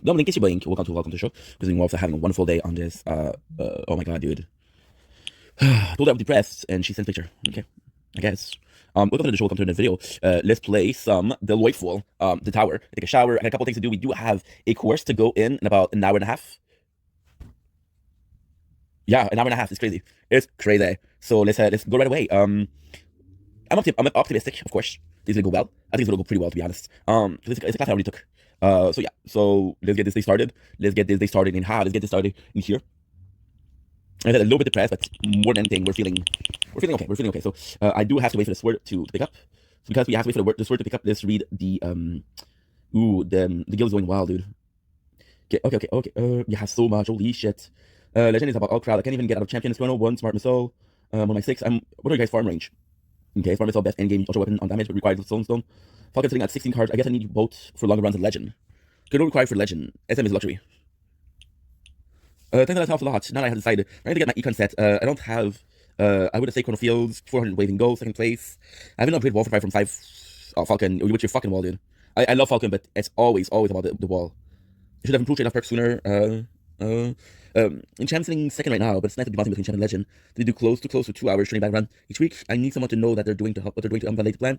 Dominic, it's your boy Ink. Welcome to the show. Because we're also having a wonderful day on this. Oh my god, dude. Told her I'm depressed, and she sent a picture. Okay, I guess. Welcome to the show. Welcome to the video. Let's play some Deloitte Fool. The tower. Take a shower. I got a couple things to do. We do have a course to go in about an hour and a half. Yeah, an hour and a half. It's crazy. It's crazy. So let's go right away. I'm optimistic, of course. This will go well. I think it's gonna go pretty well, to be honest. It's a class I already took. So yeah, so let's get this day started. Let's get this started in here. I got a little bit depressed, but more than anything, we're feeling okay. So I do have to wait for this word to pick up. So because we have to wait for this word to pick up, let's read the the guild is going wild, dude. Okay. You have so much, holy shit. Legend is about all crowd. I can't even get out of champion. It's 101, smart missile. On my 6. What are you guys farm range? Okay, smart missile, best endgame ultra weapon on damage, but requires stone. Falcon sitting at 16 cards. I guess I need both for longer runs in Legend. Could not require for Legend. SM is luxury. Thanks a lot, helps a lot. Now I have decided. I need to get my econ set. I don't have. I would have said Chronofields, 400 waving goal, second place. I haven't upgraded wall from 5 from 5. Oh, Falcon, with your fucking wall, dude. I love Falcon, but it's always about the wall. I should have improved enough perks sooner. Enchanting second right now, but it's nice to be bouncing between Enchant and Legend. They do close to 2 hours training back run each week. I need someone to know that they're doing to help what they're doing to validate the plan.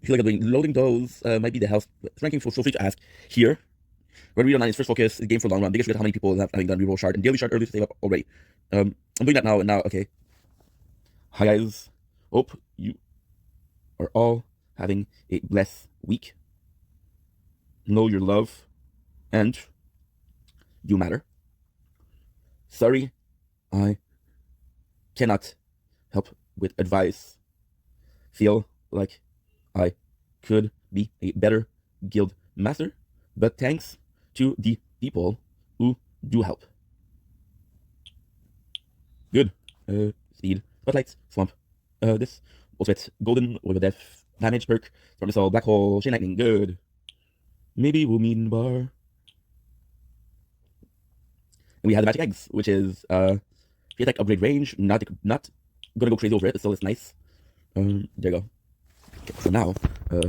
I feel like I'm doing loading those might be the health ranking. Feel free to ask here. Red Read Online is first focus, game for long run. Biggest regret how many people have having done reroll shard and daily shard early to save up already. I'm doing that now and now. Okay. Hi guys. Hope you are all having a blessed week. Know your love and you matter. Sorry, I cannot help with advice. Feel like I could be a better guild master, but thanks to the people who do help. Good. Speed, spotlights, swamp. This ultimate golden with a death damage perk from this all black hole chain lightning. Good. Maybe we'll meet in the bar. And we have the magic eggs, which is like upgrade range. Not gonna go crazy over it, but still it's nice. There you go. Okay, so now we're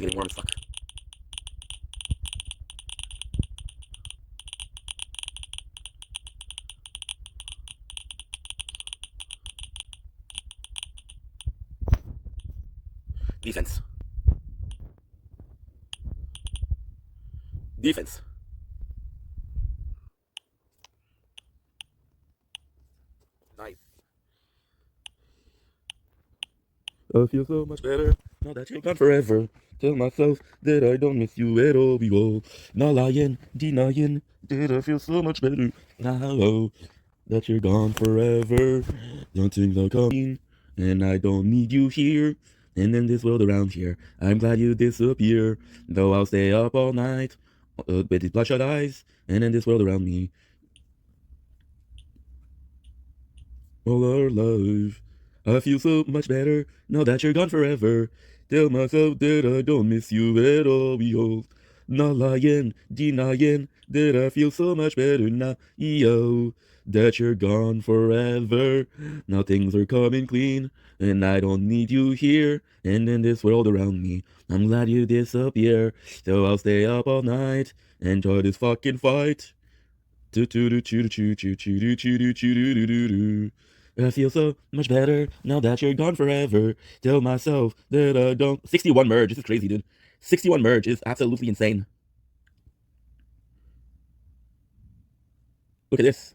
getting warm as fuck. Defense. Defense. Nice. I feel so much better now that you're gone forever. Tell myself that I don't miss you at all. Behold, not lying, denying that I feel so much better now that you're gone forever. Nothing's not coming, and I don't need you here. And in this world around here, I'm glad you disappear. Though I'll stay up all night with these bloodshot eyes, and in this world around me, all our life. I feel so much better now that you're gone forever. Tell myself that I don't miss you at all. Behold, not lying, denying that I feel so much better now. Yo, that you're gone forever. Now things are coming clean, and I don't need you here. And in this world around me, I'm glad you disappear. So I'll stay up all night and try this fucking fight. I feel so much better now that you're gone forever. Tell myself that I don't. 61 merge. This is crazy, dude. 61 merge is absolutely insane. Look at this.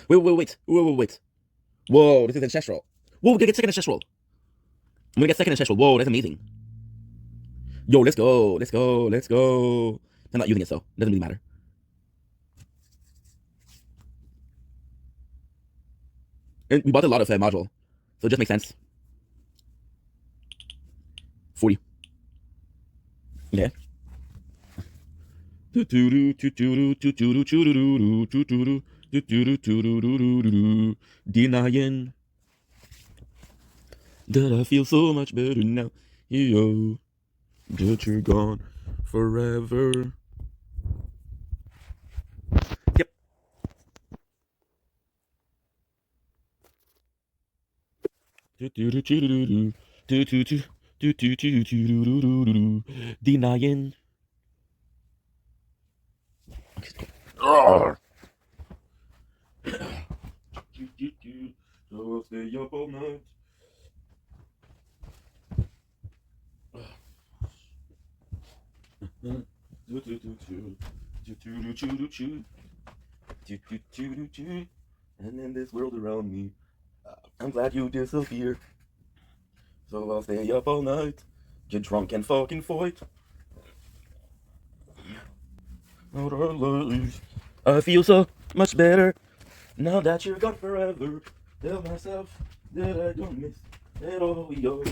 Wait. Whoa, this is ancestral. Whoa, we're gonna get second ancestral. I'm gonna get second ancestral. Whoa, that's amazing. Yo, let's go. I'm not using it, so it doesn't really matter. And we bought a lot of module, so it just makes sense. 40. Okay. Denying that I feel so much better now. Yo, that you're gone forever. Yep. Denying. So I'll stay up all night. And in this world around me, I'm glad you disappeared. So I'll stay up all night, get drunk and fucking fight. Out our lives. I feel so much better now that you're gone forever. Tell myself that I don't miss at all, yo.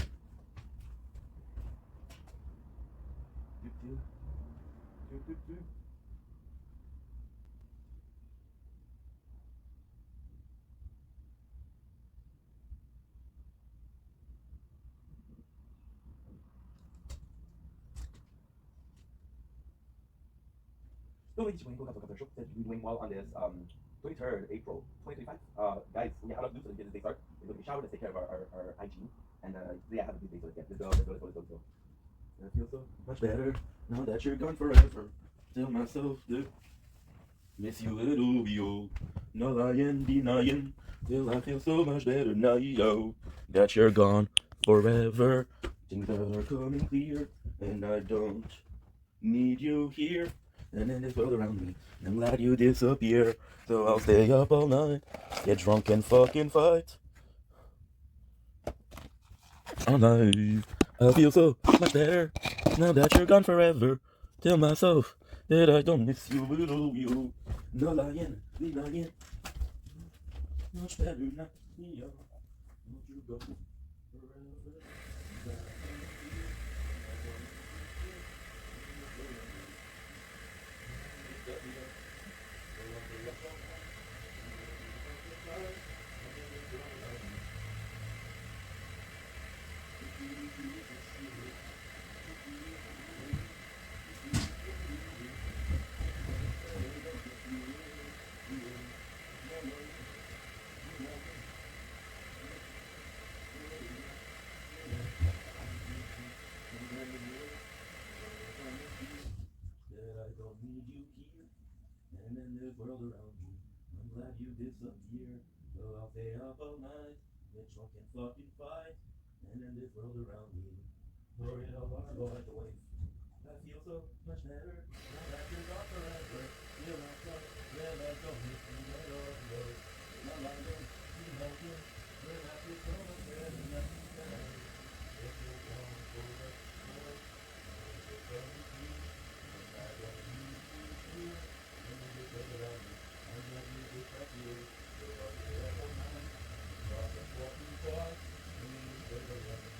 So, ladies and gentlemen, welcome to the show. We're doing well on this 23rd April 2025. Guys, we have a lot to do so we get this day start. We're going to be showered, let's take care of our hygiene. And yeah, have a good day. So yeah, let's go. I feel so much better now that you're gone forever. Tell myself that miss you little yo. No lying, denying. Till I feel so much better now, yo. That you're gone forever. Things that are coming clear, and I don't need you here. And in this world around me, I'm glad you disappear. So I'll stay up all night, get drunk and fucking fight. Alive, I feel so much better now that you're gone forever. Tell myself that I don't miss you, little you. No lying, denying. Much better now, yo. Don't you go forever. And in this world around me, I'm glad you disappear. So I'll stay up all night, get drunk and fucking fight. And in this world around me, glory of our Lord, the way. I feel so much better. Now that you're gone forever. You're not gone. Yeah, let's go. My love, love. My love, love. You know you. When I feel so much better. Nothing better. If you're gone forever. I'm just gonna be. And I don't need you. When you get better on me. I'm gonna be just like you. You're all the other man. Stop and walking twice. When you get better on me.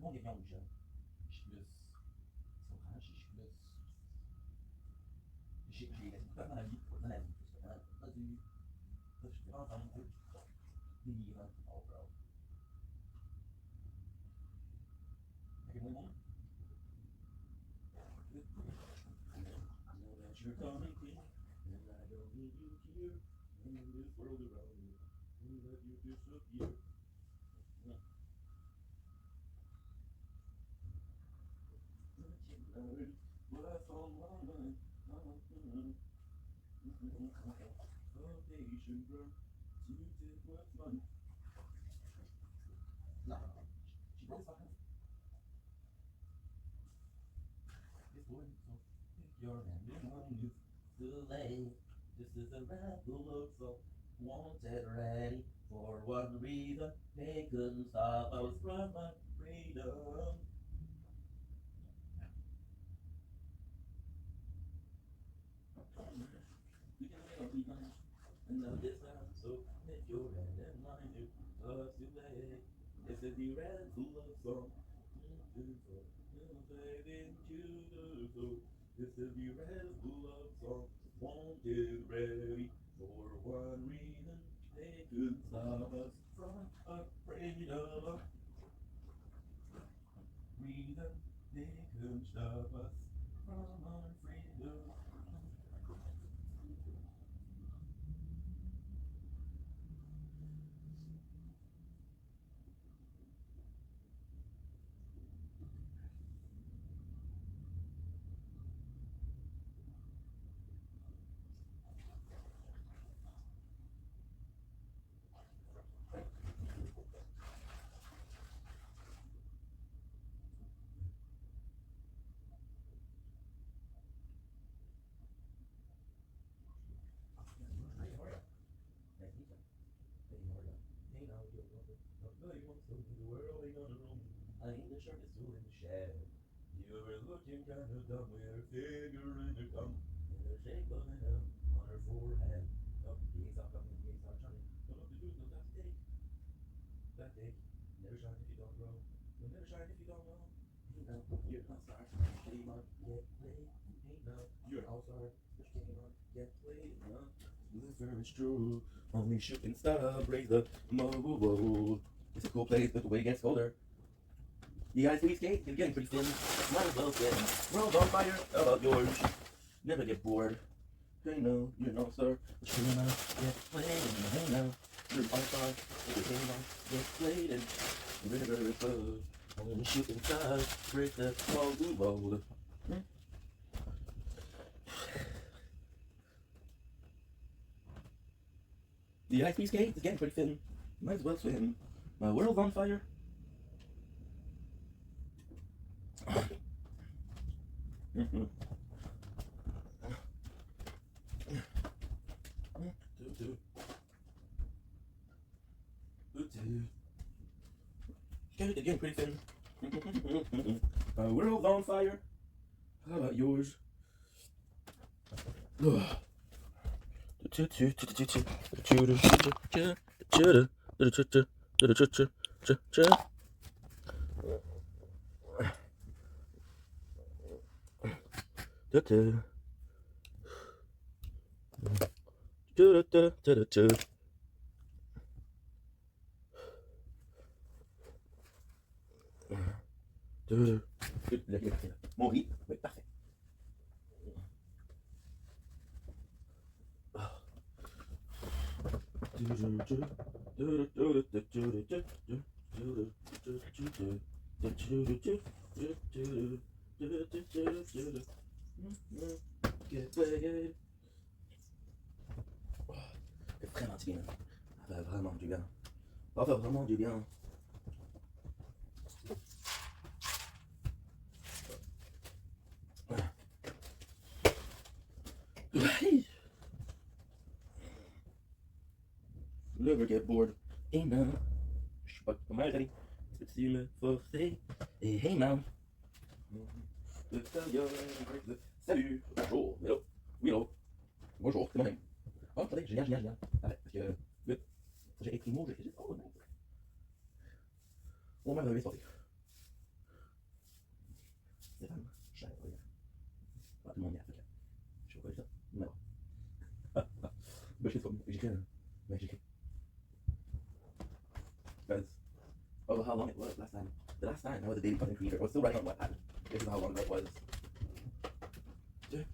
Comment on devient rouge? Je suis plus. Tu comprends? Je suis plus. J'ai laissé beaucoup de place dans la vie. Dans la vie. Pas du. Je suis vraiment dans mon truc. Délirant. Oh, bro. Fait que moi, bon. I know that you're coming here. And I don't need you here. In this world around me. And let you disappear. What I saw my mind. Foundation girl, you did what's mine. No, she broke fucking. This boy, so if your ending on you too late. This is a rebel love song, wanted ready for one reason. They couldn't stop us from my freedom. We can get up even. And now this time, so if your hand and mine, you us too late. It's a red full of song. Fade into the soul. It's a red full of song. Wanted ready for one reason. They couldn't stop us from our freedom. Reason they couldn't stop us from our freedom. I ain't the sharpest tool in the shed. You were looking kind of dumb with her finger in your thumb. In the shape of an M on her forehead. Oh, the ain't stop coming, the ain't stop shining. Don't have to do, no time to take. That day, never shine if you don't grow. You'll never shine if you don't know. Hey now, you're an all-star. Shame on, get played. Hey now, you're an all-star. Shame on, get played. Liver is true. Only shooting star raise the mold. It's a cool place, but the way it gets colder. You guys please skate? It's getting pretty thin. Might as well get world on fire. How about yours? Never get bored. Hey now, you're an all-star. Shame on, get played. Hey now, you're an all-star. Shame on, get played. And river is full. Only shooting stars break the mold. The ice cream skate is getting pretty thin. Might as well swim. My world's on fire. Skate is getting pretty thin. My world's on fire. How about yours? Mon riz, oui, parfait. C'est vraiment du bien. Ça fait vraiment du bien. Ça fait vraiment du bien. Never get bored. Hey man, je suis pas comme elle, Tani. Peux-tu me forcer? Et hey man. Salut, bonjour, hello, oui hello, bonjour, c'est moi-même. Oh, attendez, génial. Arrête, parce que, vite, j'ai écrit mot, j'ai oh non. On m'a réveillé sportif. Stéphane, cher, regarde. Ah, tout le monde y a, fait. Je sais pas quoi ça, non. Ben, j'écris, Because of how long it was last time. The last time I was a daily content creator, I was still writing on Wattpad. This is how long ago it was. Dude,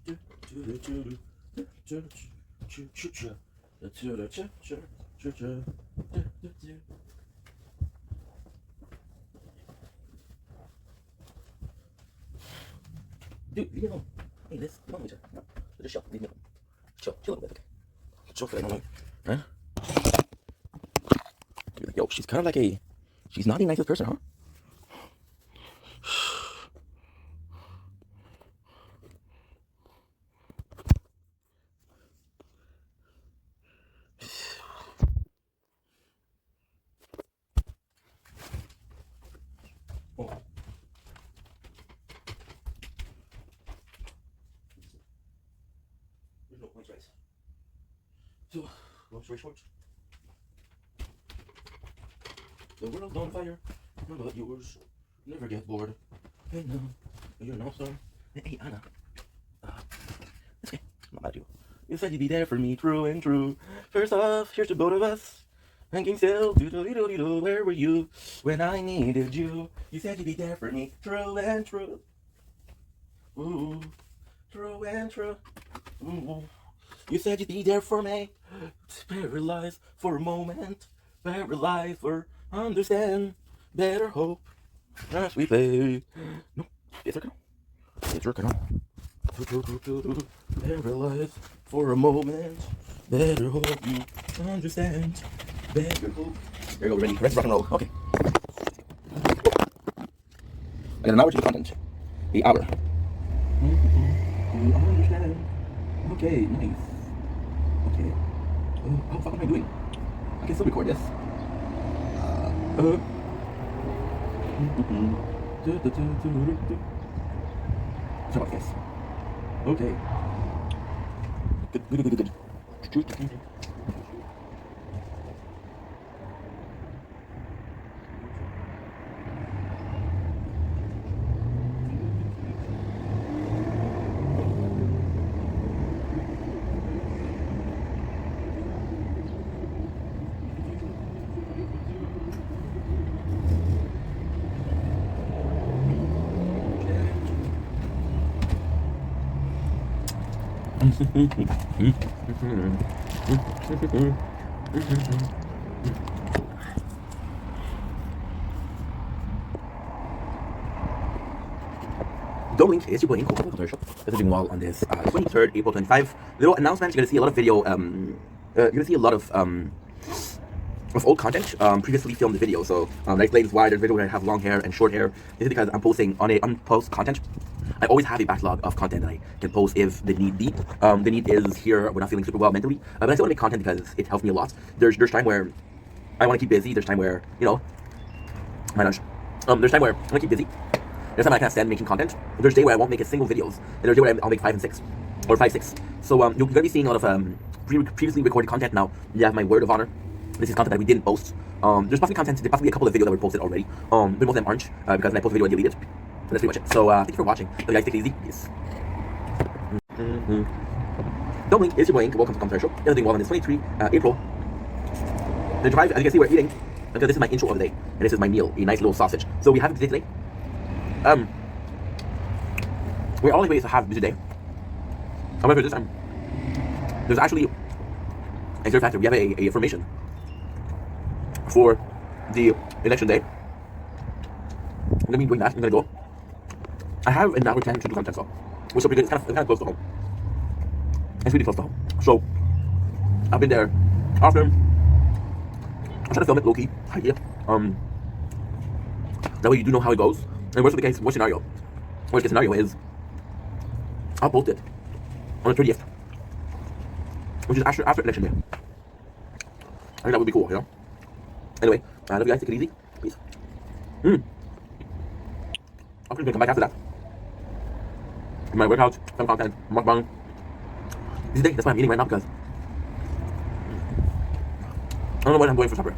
leave me alone. Hey, Liz, come on with her. No, just chill. Leave me alone. Chill a little bit, okay? Chill for a moment, right? Like, yo, she's kind of like she's not the nicest person, huh? Oh. There's no points, right? So, long story short. The world's on fire. How about yours? Never get bored. Hey, no. You're an all-star. Hey, Anna. It's okay. I'm not mad at you. You said you'd be there for me, true and true. First off, here's to both of us. Hanging still, doodle-doodle-doodle. Where were you when I needed you? You said you'd be there for me, true and true. Ooh, true and true. Ooh. You said you'd be there for me. Paralyzed for a moment. Paralyzed for understand, better hope as we play. No, it's okay. It's okay. Paralyzed for a moment, better hope you understand, better hope. There you go, ready. Let's rock and roll. Okay. I got an hour to do content. The hour. You understand? Okay, nice. Okay. How the fuck am I doing? I can still record this. Sorry about this. Okay. Good. Don't link is your boy Inco commercial. Messaging wall on this 23rd April 25. Little announcement. You're gonna see a lot of video. You're gonna see a lot of old content. Previously filmed the video. So that explains why there's a video where I have long hair and short hair. This is because I'm posting on a unpost content. I always have a backlog of content that I can post if the need be. The need is here. We're not feeling super well mentally, but I still want to make content because it helps me a lot. There's time where I want to keep busy. There's time where my gosh. There's time where I want to keep busy. There's time I can't stand making content. There's day where I won't make a single videos, and there's day where I'll make 5 and 6, or 5, 6. So you're gonna be seeing a lot of previously recorded content now. You have my word of honor. This is content that we didn't post. There's possibly a couple of videos that were posted already. But most of them aren't because when I post a video I delete it. So that's pretty much it. So thank you for watching. So guys, take it easy. Peace. Don't blink. It's your boy Ink. Welcome to Commentary Show. The other thing, while on this 23 April, the drive, as you can see, we're eating. Because this is my intro of the day, and this is my meal, a nice little sausage. So we have it today. We're always to have this today. However, this time there's actually a third factor. We have a affirmation for the election day. I'm gonna be doing that. I'm gonna go. I have an hour 10 to do content, so which is pretty good. It's kind of close to home. It's really close to home. So I've been there often. I'm trying to film it low key, high key. That way you do know how it goes. And worst of the case, worst case scenario is I'll post it on the 30th, which is after election day. I think that would be cool, you know. Anyway, I love you guys. Take it easy. Peace. I'm gonna come back after that. My workout, some content, mukbang. This day, that's why I'm eating right now because I don't know what I'm going for supper.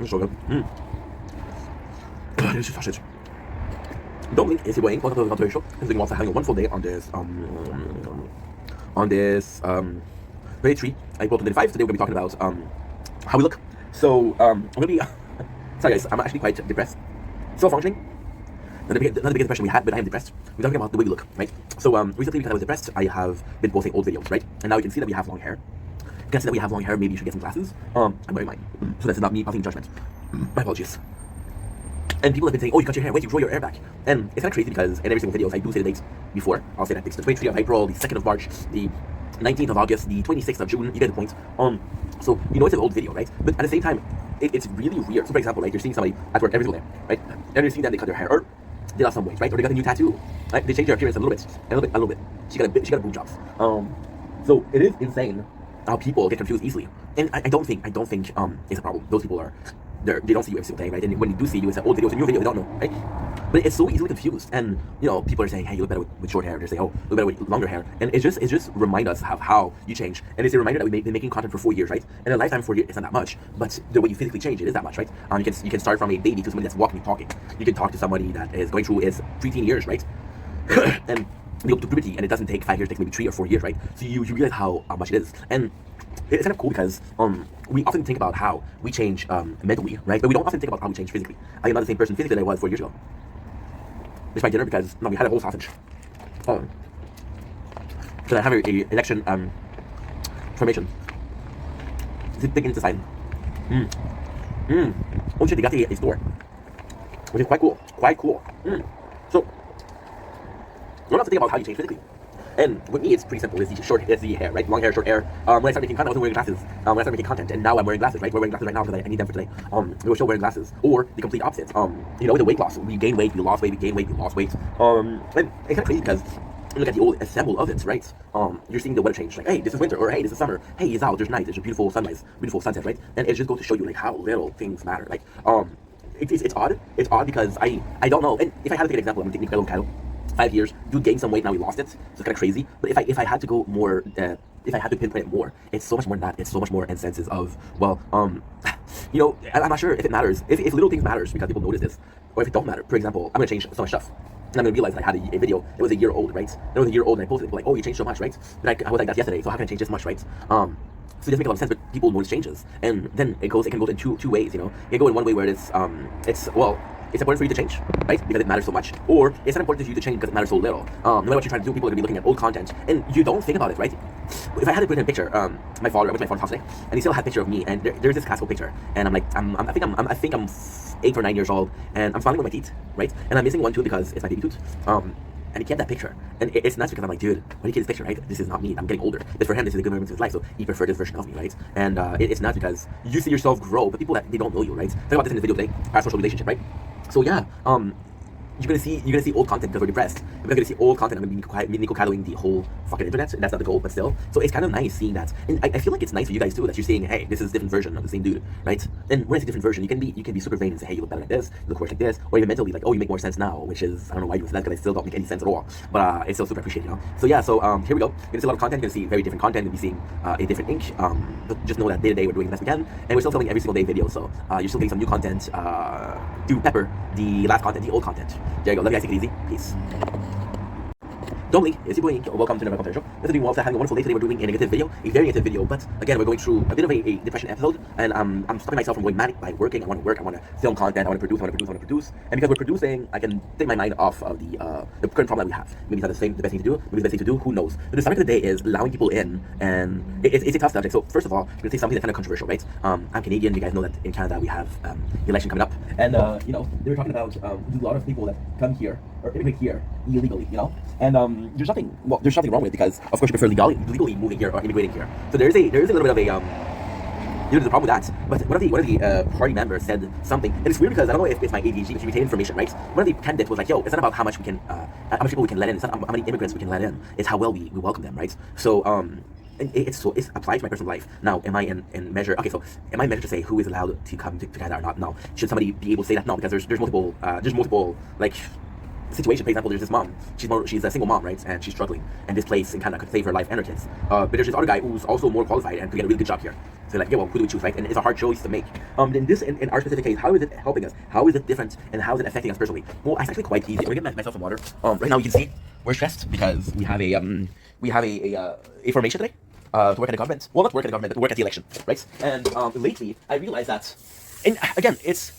It's so good. This is sausage. Don't blink, it's your boy. Welcome to the Commentary Show. I'm thinking about having a wonderful day on this 23 April 25. Today we're gonna be talking about how we look. So I'm gonna be sorry guys, I'm actually quite depressed. Still functioning. Not the biggest depression we had, but I am depressed. We're talking about the way we look, right? So recently because I was depressed, I have been posting old videos, right? And now you can see that we have long hair. You can see that we have long hair. Maybe you should get some glasses. I'm wearing mine, so that's not me passing judgment. My apologies. And people have been saying, "Oh, you cut your hair. Wait, you grow your hair back." And it's kind of crazy because in every single video I do say the dates before. I'll say that it's the 23rd of April, the 2nd of March, the 19th of August, the 26th of June. You get the point. So you know it's an old video, right? But at the same time, it's really weird. So for example, like you're seeing somebody at work every single day, right? And you're seeing that they cut their hair, or they lost some weight, right? Or they got a new tattoo, right? They changed their appearance a little bit. She got boob jobs. So it is insane how people get confused easily, and I don't think it's a problem. Those people they don't see you every single day, right? And when you do see you, it's an old video, it's a new video, they don't know, right? But it's so easily confused, and people are saying, "Hey, you look better with short hair." They're saying, "Oh, you look better with longer hair," and it's just remind us how you change, and it's a reminder that we've been making content for 4 years, right? And a lifetime 4 years is not that much, but the way you physically change it is that much, right? You can start from a baby to somebody that's walking and talking. You can talk to somebody that is going through his preteen years, right? And you go to puberty, and it doesn't take 5 years; it takes maybe 3 or 4 years, right? So you realize how much it is, and it's kind of cool because we often think about how we change mentally, right? But we don't often think about how we change physically. I am not the same person physically that I was 4 years ago. It's my dinner because we had a whole sausage. Because I have a election information. It's big inside. Oh shit, they got a store, which is quite cool. So you don't have to think about how you change physically. And with me, it's pretty simple. It's the hair, right? Long hair, short hair. When I started making content, I wasn't wearing glasses. When I started making content, and now I'm wearing glasses, right? We're wearing glasses right now because I need them for today. We were still wearing glasses, or the complete opposite. With the weight loss, we gain weight, we lost weight, we gain weight, we lost weight. And it's kind of crazy because you look at the old assemble of it, right? You're seeing the weather change. Like, hey, this is winter, or hey, this is summer. Hey, it's out. There's night. There's a beautiful sunrise, beautiful sunset, right? And it just goes to show you like how little things matter. Like, it's odd. It's odd because I don't know. And if I had to take an example, I'm gonna take Nico Cado. 5 years, dude gained some weight, now he lost it. So it's kind of crazy. But if I had to go more, if I had to pinpoint it more, it's so much more than that. It's so much more in senses of, well, I'm not sure if it matters. If little things matters because people notice this, or if it don't matter. For example, I'm gonna change so much stuff. And I'm gonna realize that I had a video, it was a year old, right? It was a year old and I posted it, like, oh, you changed so much, right? But I was like, that's yesterday, so how can I change this much, right? So it doesn't make a lot of sense, but people notice changes. And then it can go in two ways, you know? It can go in one way where it's important for you to change, right? Because it matters so much. Or it's not important for you to change because it matters so little. No matter what you're trying to do, people are gonna be looking at old content and you don't think about it, right? If I had to put in a picture, I went to my father's house today, and he still had a picture of me, and there's this classical picture, and I'm like, I think I'm 8 or 9 years old, and I'm smiling with my teeth, right? And I'm missing one tooth because it's my baby tooth. And he kept that picture, and it's nuts because I'm like, dude, why do you keep this picture, right? This is not me. I'm getting older. But for him, this is a good moment of his life, so he preferred this version of me, right? And it's nuts because you see yourself grow, but people that they don't know you, right? Talk about this in the video today, our social relationship, right? So yeah, you're gonna see old content because we're depressed. We're gonna see old content. I'm gonna be Nico Cadoing the whole fucking internet. That's not the goal, but still. So it's kind of nice seeing that, and I feel like it's nice for you guys too that you're seeing, hey, this is a different version of the same dude, right? And when it's a different version, you can be super vain and say, hey, you look better like this, you look worse like this, or even mentally like, oh, you make more sense now, which is I don't know why you do that because I still don't make any sense at all. But it's still super appreciated, you know. So yeah, so here we go. You're gonna see a lot of content. You're gonna see very different content. You'll be seeing a different ink. But just know that day to day we're doing the best we can, and we're still filming every single day videos. So you're still getting some new content to pepper the last content, the old content. There you go. Love you guys. Take it easy. Peace. Don't blink, it's your boy Ink. Welcome to the Never Content Show. We're doing having a wonderful day today. We're doing a negative video, a very negative video, but again, we're going through a bit of a depression episode, and I'm stopping myself from going manic by working. I want to work, I want to film content, I want to produce, and because we're producing, I can take my mind off of the current problem that we have. Maybe it's not the best thing to do, maybe it's the best thing to do, who knows. But the subject of the day is allowing people in, and it's a tough subject. So first of all, we're going to take something that's kind of controversial, right? I'm Canadian, you guys know that in Canada we have the election coming up, and they were talking about a lot of people that come here, or immigrate here illegally, you know? And there's nothing wrong with it because of course you prefer legally moving here or immigrating here. So there is a little bit of a there's a problem with that. But one of the party members said something, and it's weird because I don't know if it's my ADHD, but you retain information, right? One of the candidates was like, yo, it's not about how much people we can let in, it's not how many immigrants we can let in, it's how well we welcome them, right? So it's applied to my personal life. Now, am I in measure? Okay, so am I measured to say who is allowed to come to Canada or not? No. Should somebody be able to say that? No, because there's multiple like situation. For example, there's this mom. She's a single mom, right? And she's struggling. And this place in Canada could save her life and her kids. But there's this other guy who's also more qualified and could get a really good job here. So like, yeah, well, who do we choose, right? And it's a hard choice to make. In our specific case, how is it helping us? How is it different? And how is it affecting us personally? Well, it's actually quite easy. I'm gonna get myself some water. Right now you can see we're stressed because we have a formation today. To work at the government. Well, not work at the government, but work at the election, right? And lately, I realized that, and again, it's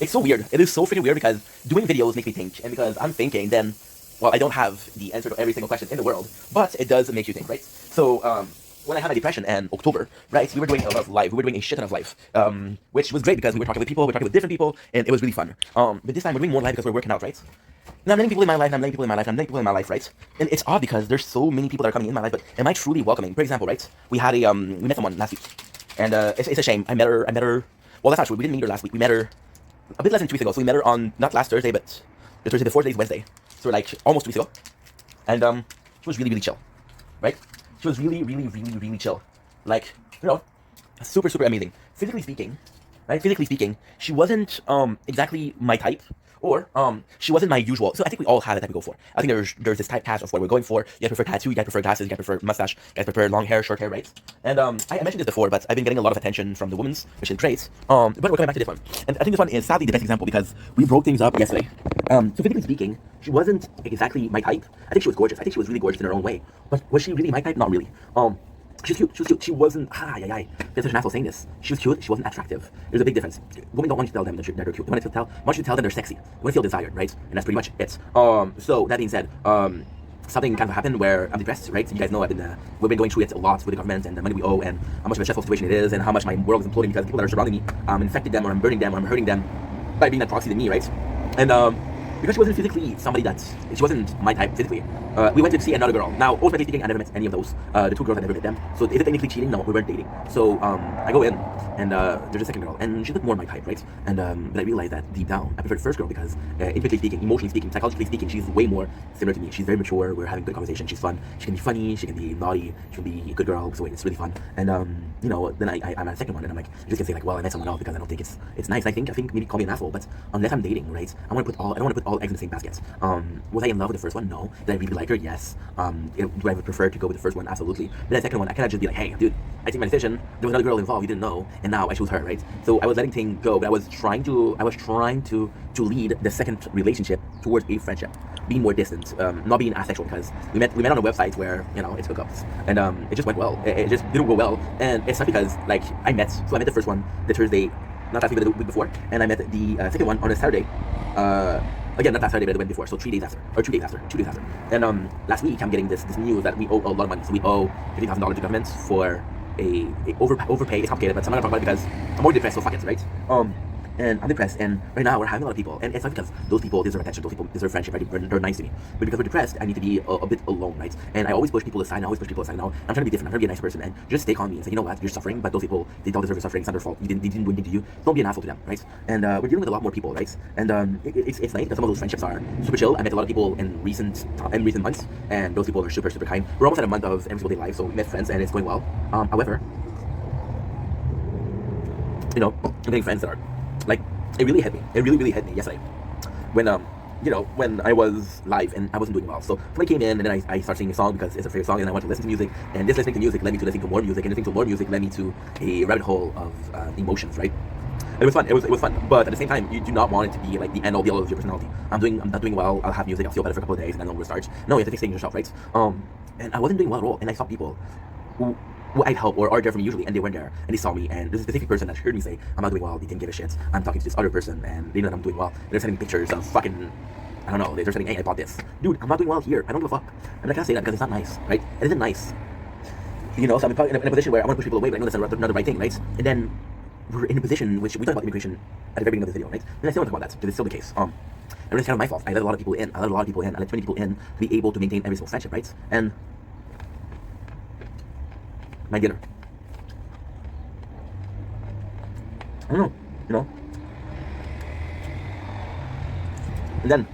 so weird. It is so freaking weird because doing videos makes me think, and because I'm thinking, then, well, I don't have the answer to every single question in the world, but it does make you think, right? So, when I had my depression in October, right, we were doing a lot of live. We were doing a shit ton of live, which was great because we were talking with people, we were talking with different people, and it was really fun. But this time we're doing more live because we're working out, right? And I'm letting people in my life, right? And it's odd because there's so many people that are coming in my life, but am I truly welcoming? For example, right, we met someone last week, and it's a shame. I met her. Well, that's not true. We didn't meet her last week. We met her a bit less than 2 weeks ago. So we met her on not last Thursday, but the Thursday before. Today's Wednesday. So we're like almost 2 weeks ago, and she was really chill, right? She was really chill, like, you know, super amazing. Physically speaking, right? She wasn't exactly my type. Or she wasn't my usual. So I think we all have the type we go for. I think there's this type of what we're going for. You guys prefer tattoo, you guys prefer glasses, you guys prefer mustache, you guys prefer long hair, short hair, right? And I mentioned this before, but I've been getting a lot of attention from the women's, which is great. But we're coming back to this one. And I think this one is sadly the best example because we broke things up yesterday. So physically speaking, she wasn't exactly my type. I think she was gorgeous. I think she was really gorgeous in her own way. But was she really my type? Not really. She's cute. She wasn't. There's such an asshole saying this. She was cute. She wasn't attractive. There's a big difference. Women don't want you to tell them that they're cute. They want you to tell them they're sexy. They want to feel desired, right? And that's pretty much it. So that being said, something kind of happened where I'm depressed, right? So you guys know we've been going through it a lot with the government and the money we owe and how much of a stressful situation it is and how much my world is imploding because the people that are surrounding me infected them or I'm burning them or I'm hurting them by being that proxy to me, right? And because she wasn't physically somebody that she wasn't my type physically. We went to see another girl. Now, ultimately speaking, I never met any of those. The two girls, I never met them. So is it technically cheating? No, we weren't dating. So I go in, and there's a second girl, and she looked more my type, right? And but I realized that deep down, I prefer the first girl because, intimately speaking, emotionally speaking, psychologically speaking, she's way more similar to me. She's very mature. We're having good conversation. She's fun. She can be funny. She can be naughty. She can be a good girl. So it's really fun. And you know, then I'm at a second one, and I'm like, I just can say like, well, I met someone else because I don't think it's nice. I think maybe call me an asshole, but unless I'm dating, right? I don't want to put all eggs in the same basket. Was I in love with the first one? No. Did I really like her? Yes. Do I prefer to go with the first one? Absolutely. But the second one, I cannot just be like, hey, dude, I take my decision. There was another girl involved. You didn't know, and now I choose her, right? So I was letting things go, but I was trying to lead the second relationship towards a friendship, being more distant, not being asexual, because we met on a website where, you know, it's hookups, and it just went well. It just didn't go well, and it's not because like I met the first one the Thursday, not last week, but the week before, and I met the second one on a Saturday. Again, not last Saturday, but the week before, so 2 days after. And last week, I'm getting this news that we owe a lot of money. So we owe $50,000 to government for a overpay. It's complicated, but I'm not gonna talk about it because I'm more depressed, so fuck it, right? And I'm depressed, and right now we're having a lot of people, and it's not because those people deserve attention, those people deserve friendship, right? They're nice to me, but because we're depressed, I need to be a bit alone, right? And I always push people aside, now I'm trying to be different, I'm trying to be a nice person, and just stay calm me and say, you know what, you're suffering, but those people, they don't deserve your suffering, it's not their fault, they didn't do anything to you, don't be an asshole to them, right? And we're dealing with a lot more people, right? And it's nice because some of those friendships are super chill. I met a lot of people in recent months, and those people are super kind. We're almost at a month of every single day life, so we met friends, and it's going well. However, you know, I'm getting friends that are like, it really hit me. It really hit me yesterday when you know, when I was live and I wasn't doing well. So somebody came in, and then I started singing a song because it's a favorite song, and I wanted to listen to music. And this listening to music led me to listening to more music, and listening to more music led me to a rabbit hole of emotions, right? And it was fun. It was fun. But at the same time, you do not want it to be like the end all be all of your personality. I'm not doing well. I'll have music. I'll feel better for a couple of days, and then I'll restart. No, you have to take things yourself, right? And I wasn't doing well at all. And I saw people who I'd help or are there for me usually, and they weren't there, and they saw me, and there's a specific person that heard me say, I'm not doing well, they didn't give a shit. I'm talking to this other person, and they know that I'm doing well. And they're sending me pictures of fucking, I don't know, they're sending, hey, I bought this. Dude, I'm not doing well here. I don't give a fuck. I'm not gonna say that because it's not nice, right? It isn't nice. You know, so I'm in a position where I want to push people away, but I know that's not the right thing, right? And then we're in a position which we talked about immigration at the very beginning of this video, right? And I still want to talk about that, because it's still the case. And it's kind of my fault. I let a lot of people in. I let too many people in to be able to maintain every single friendship, right? And my dinner. I don't know, you know. And then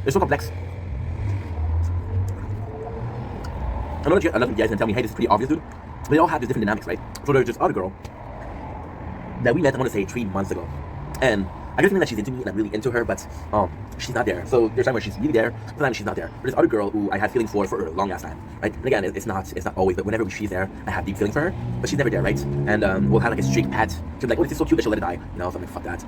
it's so complex. I know that a lot of you guys can tell me, hey, this is pretty obvious, dude. But they all have these different dynamics, right? So there's this other girl that we met, I want to say 3 months ago, and I just think that she's into me and I'm really into her, but she's not there. So there's time where she's really there, sometimes she's not there. But this other girl who I had feelings for a long ass time, right? And again, it's not always, but whenever she's there, I have deep feelings for her, but she's never there, right? And we'll have like a streak pet. She'll be like, oh, this is so cute that she'll let it die, you know? So I'm like, fuck that.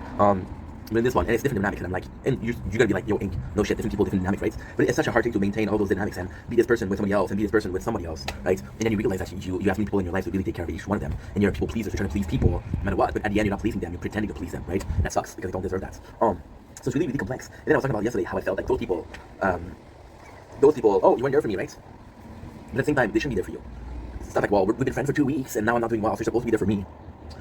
But in this one, and it's different dynamics, and I'm like, and you're gonna be like, yo, Ink, no shit, different people, different dynamics, right? But it's such a hard thing to maintain all those dynamics and be this person with somebody else and be this person with somebody else, right? And then you realize that you have many people in your life to really take care of each one of them, and you're a people pleaser, you're trying to please people no matter what, but at the end you're not pleasing them, you're pretending to please them, right? And that sucks because they don't deserve that. So it's really, really complex. And then I was talking about yesterday how I felt like those people, oh, you weren't there for me, right? But at the same time, they shouldn't be there for you. It's not like, well, we've been friends for 2 weeks and now I'm not doing well, so you're supposed to be there for me.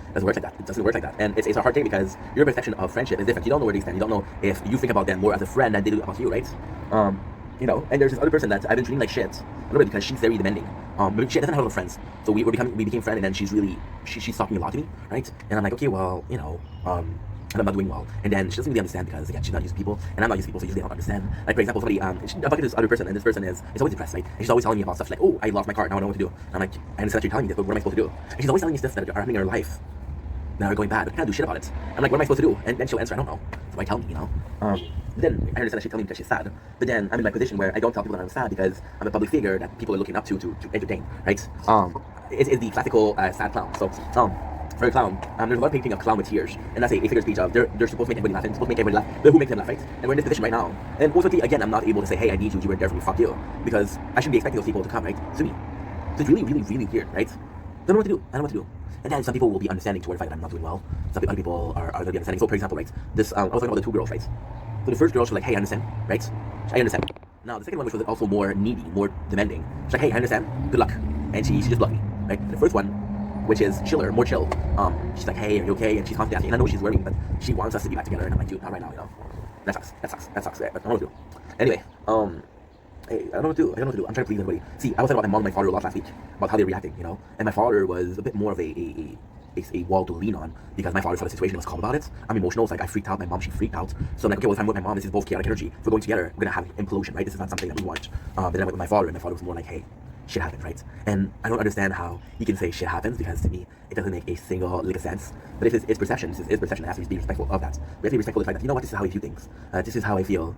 It doesn't work like that. It doesn't work like that. And it's a hard thing because your perception of friendship is different. You don't know where they stand. You don't know if you think about them more as a friend than they do about you, right? You know, and there's this other person that I've been treating like shit a little bit because she's very demanding. But she doesn't have a lot of friends. So we became friends, and then she's talking a lot to me, right? And I'm like, okay, well, you know, and I'm not doing well. And then she doesn't really understand because, again, she's not used to people, and I'm not used to people, so usually I don't understand. Like, for example, somebody, I'm talking to this other person, and this person is always depressed, right? And she's always telling me about stuff like, oh, I lost my car, now I don't know what to do. And I'm like, I understand that you're telling me this, but what am I supposed to do? And she's always telling me stuff that are happening in her life that are going bad, but I can't do shit about it. I'm like, what am I supposed to do? And then she'll answer, I don't know. So I tell me, you know. Then I understand that she's telling me because she's sad. But then I'm in my position where I don't tell people that I'm sad because I'm a public figure that people are looking up to entertain, right? It's the classical sad clown. So, for a clown, there's a lot of painting of clown with tears, and that's a figure speech of they're supposed to make everybody laugh, and supposed to make everybody laugh, but who makes them laugh, right? And we're in this position right now. And ultimately, again, I'm not able to say, hey, I need you, you weren't there for me, fuck you, because I shouldn't be expecting those people to come, right, to me. So it's really, really, really weird, right? Don't know what to do. I don't know what to do. And then some people will be understanding toward the fact that I'm not doing well. Some other people are going to be understanding. So, for example, right, this I was talking about the 2 girls, right? So the first girl, she's like, hey, I understand, right? I understand. Now, the second one, which was also more needy, more demanding, she's like, hey, I understand, good luck. And she just blocked me, right? The first one, which is chiller, more chill. She's like, hey, are you okay? And she's constantly asking, and I know she's worrying, but she wants us to be back together, and I'm like, dude, not right now, you know. That sucks, yeah, but I don't know what to do. Anyway, hey, I don't know what to do. I'm trying to please everybody. See, I was talking about my mom and my father a lot last week, about how they're reacting, you know. And my father was a bit more of a wall to lean on, because my father saw the situation, was calm about it. I'm emotional, it's like I freaked out, my mom, she freaked out. So I'm like, okay, well, if I'm with my mom, this is both chaotic energy. If we're going together, we're gonna have implosion, right? This is not something that we want. Then I went with my father, and my father was more like, hey, shit happens, right? And I don't understand how you can say shit happens, because to me, it doesn't make a single lick of sense. But if it's perception, this is perception, I have to be respectful of that. We have to be respectful of the fact that, you know what, this is how I view things. This is how I feel.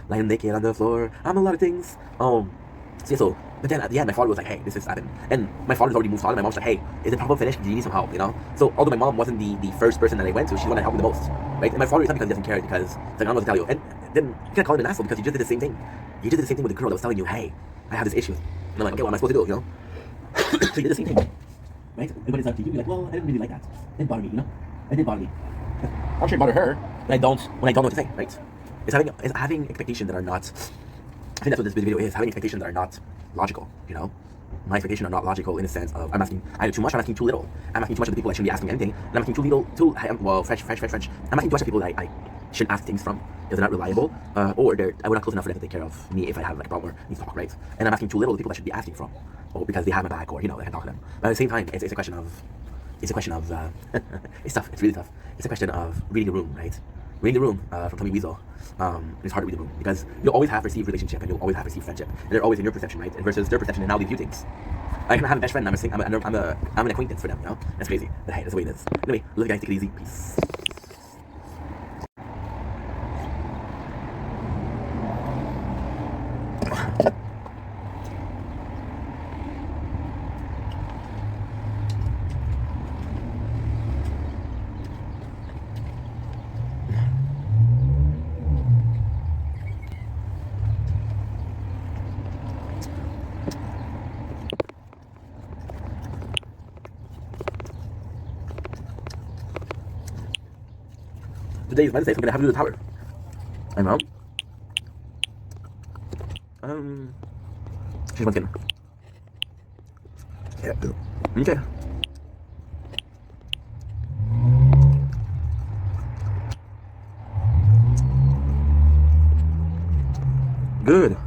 Lying naked on the floor, I'm a lot of things. But then at the end, my father was like, hey, this is happened. And my father's already moved on, and my mom's like, hey, is the problem finished? Do you need some help, you know? So although my mom wasn't the first person that I went to, she's the one that helped me the most, right? And my father is not because he doesn't care, because it's like, I don't know what to tell you. And then you can't call him an asshole, because you just did the same thing. You just did the same thing with the girl that was telling you, hey, I have this issue. And I'm like, okay, what am I supposed to do, you know? So you did the same thing, right? And when it's up to you, you're like, well, I didn't really like that. It didn't bother me, you know? It didn't bother me. I'm sure it bothered her when I don't know what to say, right? It's having expectations that are not, I think that's what this video is, having expectations that are not logical, you know? My expectations are not logical in the sense of I'm asking either too much, I'm asking too little. I'm asking too much of the people I shouldn't be asking anything, and I'm asking too little, French. I'm asking too much of people that I shouldn't ask things from because they're not reliable, or I would not close enough for them to take care of me if I have like a problem or need to talk, right? And I'm asking too little of the people I should be asking from, or because they have my back, or, you know, I can talk to them. But at the same time, it's a question of, it's tough, it's really tough. It's a question of reading the room, right? Reading the room from Tommy Wiesel. It's hard to read the room because you'll always have perceived relationship and you'll always have perceived friendship, and they're always in your perception, right? And versus their perception and how they view things. I can have a best friend. I'm an acquaintance for them. You know, that's crazy. But hey, that's the way it is. Anyway, love you guys. Take it easy. Peace. Today is Wednesday, so I'm gonna have to do the tower. My mom. She's one skin. Yeah. Okay. Good.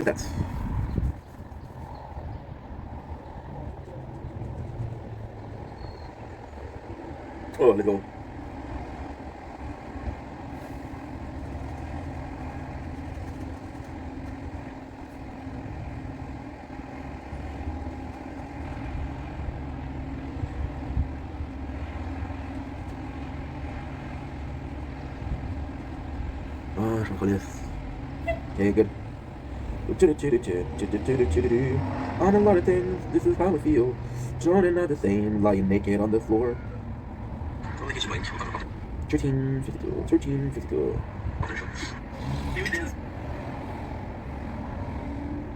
That's let's go. Okay, good. On a lot of things, this is how I feel. Joining not the same, lying naked on the floor. 1352.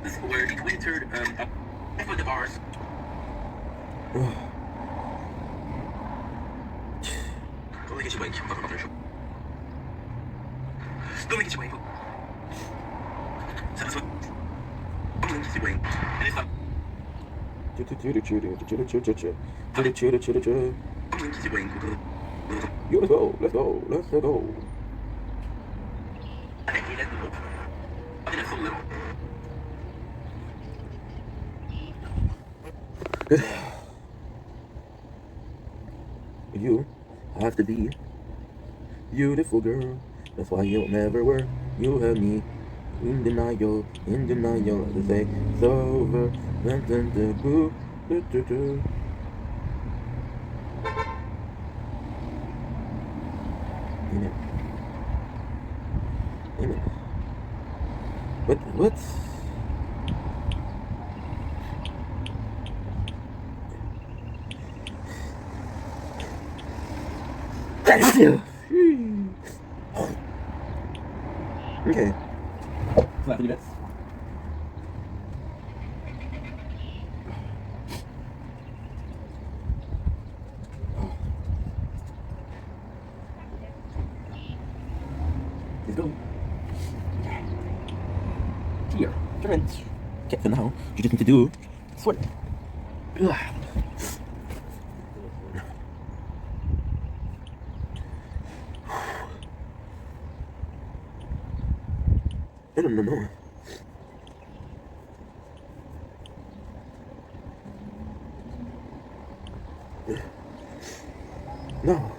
This is where he entered for the bars. Yo, let's go. Good. You have to be beautiful, girl. That's why you'll never work. You have me in denial. The day is over. Amen. What? Thank you. Okay. So 30 minutes. Let's go. Here. Turn. Okay, for now, you just need to do sort. Ugh. No. No.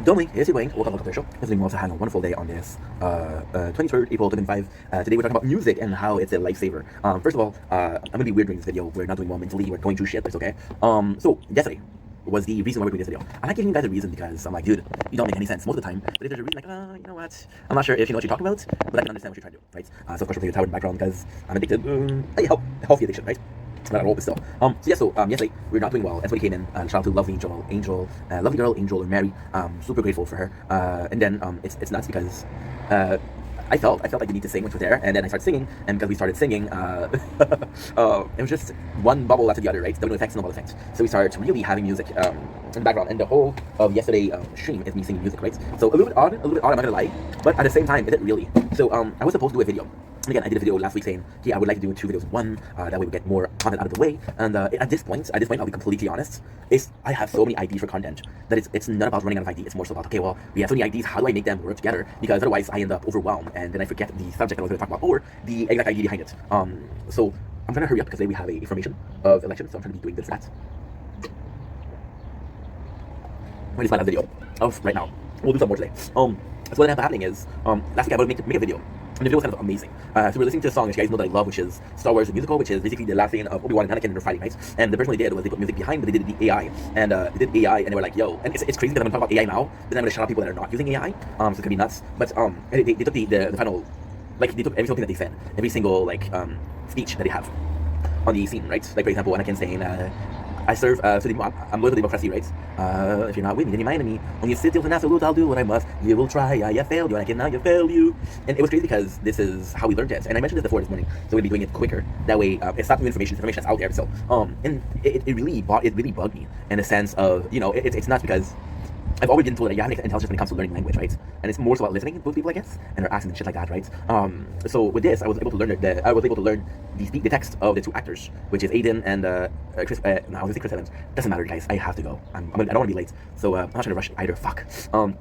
Domi, here's your Wayne. Welcome to the show. Yesterday we also had a wonderful day on this 23rd April 2025. Today we're talking about music and how it's a lifesaver. First of all, I'm gonna be weird during this video. We're not doing well mentally. We're going through shit. It's okay. So yesterday was the reason why we're doing this video. I'm not giving you guys a reason because I'm like, dude, you don't make any sense most of the time. But if there's a reason, like, you know what? I'm not sure if you know what you're talking about, but I can understand what you're trying to do, right? So of course we'll play the tower in the background because I'm addicted. Healthy addiction, right? Not at all, but still. Yesterday we're not doing well. Everybody came in. Shout out to lovely lovely girl, Angel or Mary. Super grateful for her. And then it's nuts because I felt like the need to sing, which was there, and then I started singing, and because we started singing, it was just one bubble after the other, right? There were no effects, no bubble effects. So we started really having music in the background, and the whole of yesterday stream is me singing music, right? So a little bit odd, I'm not gonna lie, but at the same time, it didn't really. So I was supposed to do a video. And again, I did a video last week saying, I would like to do 2 videos in one, that way we get more content out of the way. And at this point, I'll be completely honest, I have so many ideas for content that it's not about running out of ideas. It's more so about, okay, well, we have so many ideas, how do I make them work together? Because otherwise I end up overwhelmed and then I forget the subject that I was going to talk about or the exact idea behind it. So I'm trying to hurry up because today we have a information of elections, so I'm trying to be doing good for that. I'm going to start a video of right now. We'll do some more today. So what ended up happening is, last week I was going to make a video. And the video was kind of amazing. So we're listening to a song that you guys know that I love, which is Star Wars the Musical, which is basically the last scene of Obi-Wan and Anakin in their fighting, right? And the person they did was they put music behind, but they did the AI. And they did AI, and they were like, yo, and it's crazy because I'm going to talk about AI now, but then I'm going to shout out people that are not using AI, so it's going to be nuts. But they took the final, like, they took every single thing that they said, every single, like, speech that they have on the scene, right? Like, for example, Anakin saying, I serve, I'm loyal to democracy, right? If you're not with me, then you're my enemy. When you sit till an absolute, I'll do what I must. You will try, I have failed you, and I can now you fail you. And it was crazy because this is how we learned it. And I mentioned this before this morning, so we'll be doing it quicker. That way, it's not new information that's out there. So, and it really bugged me in the sense of, you know, it's not because I've always been told that you have intelligence when it comes to learning language, right? And it's more so about listening to people, I guess, and they're asking shit like that, right? So with this, I was able to learn the text of the 2 actors, which is Aiden and Chris. I was gonna say Chris Evans. Doesn't matter, guys. I have to go. I don't want to be late, so I'm not trying to rush either. Fuck. So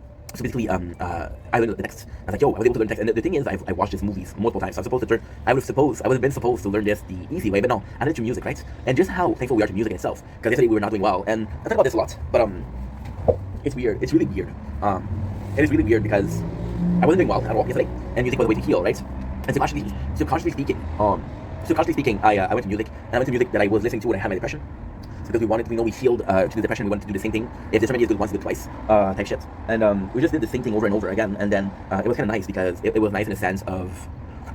basically, I learned the text. I was like, yo, I was able to learn text. And the thing is, I watched these movies multiple times. So I would have been supposed to learn this the easy way, but no, I did it through music, right? And just how thankful we are to music in itself. Because yesterday we were not doing well, and I talk about this a lot, but it's weird. It's really weird. It is really weird because I wasn't doing well at all yesterday, and music was a way to heal, right? And subconsciously speaking, I went to music, and I went to music that I was listening to when I had my depression. So because we know we healed to the depression, we wanted to do the same thing. If this remedy is good once, good twice, type shit. And we just did the same thing over and over again, and then it was kind of nice because it was nice in a sense of,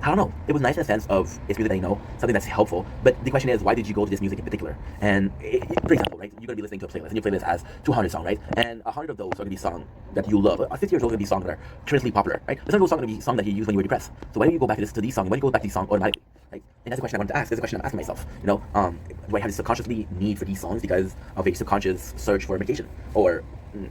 I don't know. It was nice in a sense of it's music that you know, something that's helpful. But the question is, why did you go to this music in particular? And for example, right, you're gonna be listening to a playlist, and your playlist has 200 songs, right? And 100 of those are gonna be songs that you love. 50 years old are gonna be songs that are currently popular, right? But some of those songs are gonna be songs that you use when you were depressed. So why don't you go back to listen to these songs? Why don't you go back to these songs automatically? Right? And that's the question I wanted to ask. That's the question I'm asking myself. You know, do I have this subconsciously need for these songs because of a subconscious search for medication or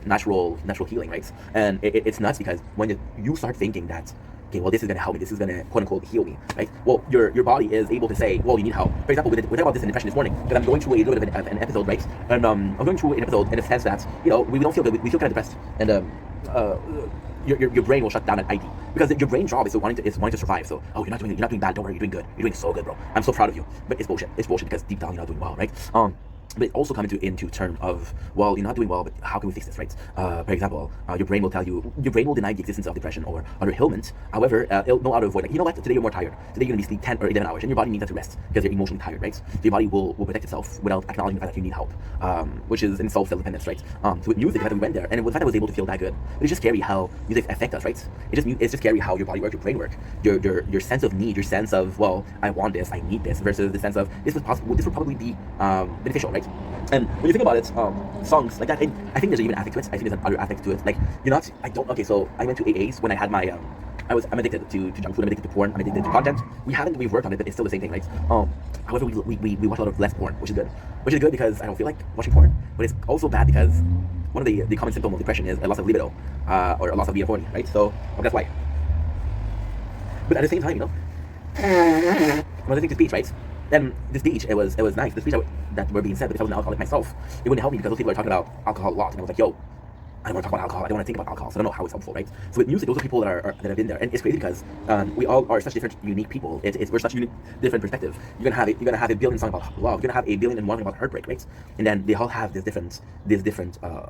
natural healing, right? And it's nuts because when you start thinking that, okay, well, this is going to help me, this is going to quote-unquote heal me, right? Well, your body is able to say, well, you need help. For example, we talked about this in depression this morning, because I'm going through a little bit of an episode, right? And I'm going through an episode in the sense that, you know, we don't feel good, we feel kind of depressed, and your brain will shut down at ID, because your brain's job is wanting to survive. So, oh, you're not doing bad, don't worry, you're doing good, you're doing so good, bro. I'm so proud of you. But it's bullshit because deep down you're not doing well, right? but it also comes into term of, well, you're not doing well, but how can we fix this, right? For example, your brain will tell you, your brain will deny the existence of depression or other ailment. However, it'll know how to avoid, like, you know what, today you're more tired. Today you're going to be sleep 10 or 11 hours, and your body needs that to rest because you're emotionally tired, right? So your body will protect itself without acknowledging the fact that you need help, which is in self-dependence, right? So with music, the fact that we went there, and the fact that I was able to feel that good, it's just scary how music affects us, right? It's just scary how your body works, your brain works, your sense of need, your sense of, well, I want this, I need this, versus the sense of this was possible, this would probably be beneficial, right? And when you think about it, songs like that, and I think there's even aspect to it. I think there's another aspect to it. Like, you're not, I don't, okay, so I went to AAs when I had my, I'm addicted to junk food, I'm addicted to porn, I'm addicted to content. We've worked on it, but it's still the same thing, right? However, we watch a lot of less porn, which is good. Which is good because I don't feel like watching porn, but it's also bad because one of the common symptoms of depression is a loss of libido, or a loss of being horny, right? So, that's why. But at the same time, you know, when I think to speech, right? Then the speech, it was nice. The speech that were being said, but if I was an alcoholic myself, it wouldn't help me because those people are talking about alcohol a lot, and I was like, yo, I don't want to talk about alcohol. I don't want to think about alcohol. So I don't know how it's helpful, right? So with music, those are people that have been there, and it's crazy because we all are such different, unique people. We're such unique, different perspective. You're gonna have a billion songs about love. You're gonna have a billion and one about heartbreak, right? And then they all have this different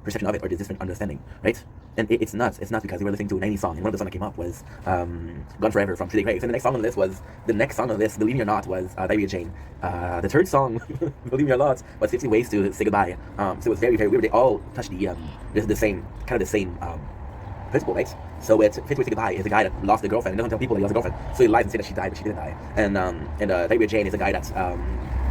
perception of it, or this different understanding, right? And it's nuts. It's nuts because we were listening to a 90s song, and one of the songs that came up was "Gone Forever" from Pretty Grace, and the next song on this, "Believe Me or Not," was Diary of Jane. The third song, "Believe Me or Not," was 50 Ways to Say Goodbye. So it was very, very weird. They all touched the same principle, right? So it's 50 Ways to Say Goodbye is a guy that lost a girlfriend and doesn't tell people that he lost a girlfriend, so he lies and says that she died, but she didn't die. And Diary of Jane is a guy that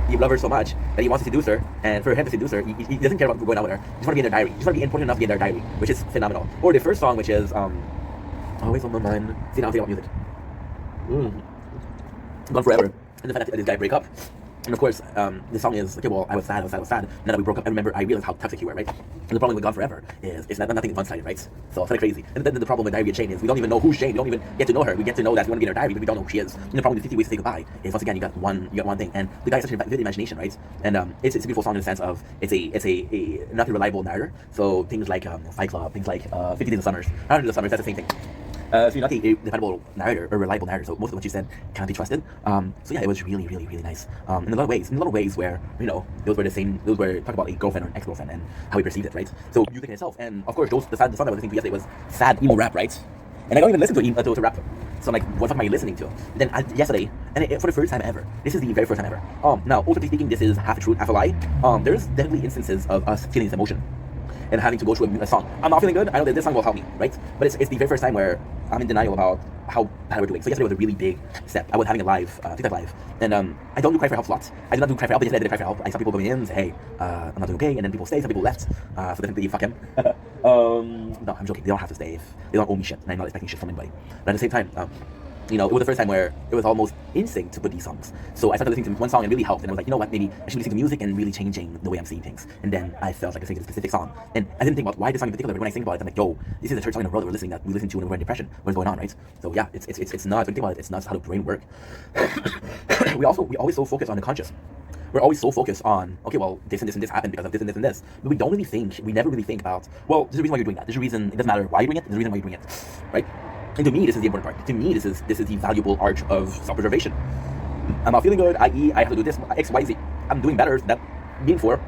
he loves her so much that he wants to seduce her, and for him to seduce her, he doesn't care about going out with her. He just want to be in their diary. He just want to be important enough to be in their diary, which is phenomenal. Or the first song, which is Always on My Mind. See, now I'm thinking about music. Gone Forever. And the fact that this guy break up. And of course, the song is, okay, well, I was sad. Now that we broke up, I realized how toxic you were, right? And the problem with Gone Forever is it's nothing one-sided, right? So it's kind of crazy. And then the problem with Diary of Jane is we don't even know who's Jane. We don't even get to know her. We get to know that we want to be in her diary, but we don't know who she is. And the problem with 50 Ways to Say Goodbye is, once again, you got one thing. And the guy has such a vivid imagination, right? And it's a beautiful song in the sense of it's a not a reliable narrator. So things like Fight Club, things like 50 Days of Summers, 100 Days of Summers, that's the same thing. So you're not a dependable narrator or reliable narrator, so most of what you said can't be trusted. So yeah, it was really, really, really nice. In a lot of ways where, you know, those were talking about a girlfriend or an ex-girlfriend and how we perceived it, right? So music in itself, and of course the song that I was listening to yesterday was sad emo rap, right? And I don't even listen to rap. So I'm like, what the fuck am I listening to? And then yesterday, and for the first time ever, this is the very first time ever. Now, ultimately speaking, this is half a truth, half a lie. There's definitely instances of us feeling this emotion and having to go through a song. I'm not feeling good. I know that this song will help me, right? But it's the very first time where I'm in denial about how bad we're doing. So yesterday was a really big step. I was having a live, TikTok live, and I don't do cry for help a lot. I do not do cry for help, but yesterday I did cry for help. I saw people going in and say, hey, I'm not doing okay, and then people stay, some people left. So definitely fuck him. No, I'm joking. They don't have to stay if they don't owe me shit, and I'm not expecting shit from anybody. But at the same time, you know, it was the first time where it was almost instinct to put these songs. So I started listening to one song and it really helped. And I was like, you know what, maybe I should listen to music and really changing the way I'm seeing things. And then I felt like listening to a specific song. And I didn't think about why this song in particular, but when I think about it, I'm like, yo, this is the third song in a row that we listen to when we're in depression. What's going on, right? So yeah, it's nuts. When you think about it, it's nuts how the brain works. we always so focus on the conscious. We're always so focused on, okay, well, this and this and this happened because of this and this and this. But we never really think about, well, there's a reason why you're doing that. There's a reason, it doesn't matter why you're doing it, there's a reason why you're doing it, right? And to me, this is the important part. To me, this is the valuable art of self-preservation. I'm not feeling good, i.e. I have to do this, X, Y, Z. I'm doing better, that being for,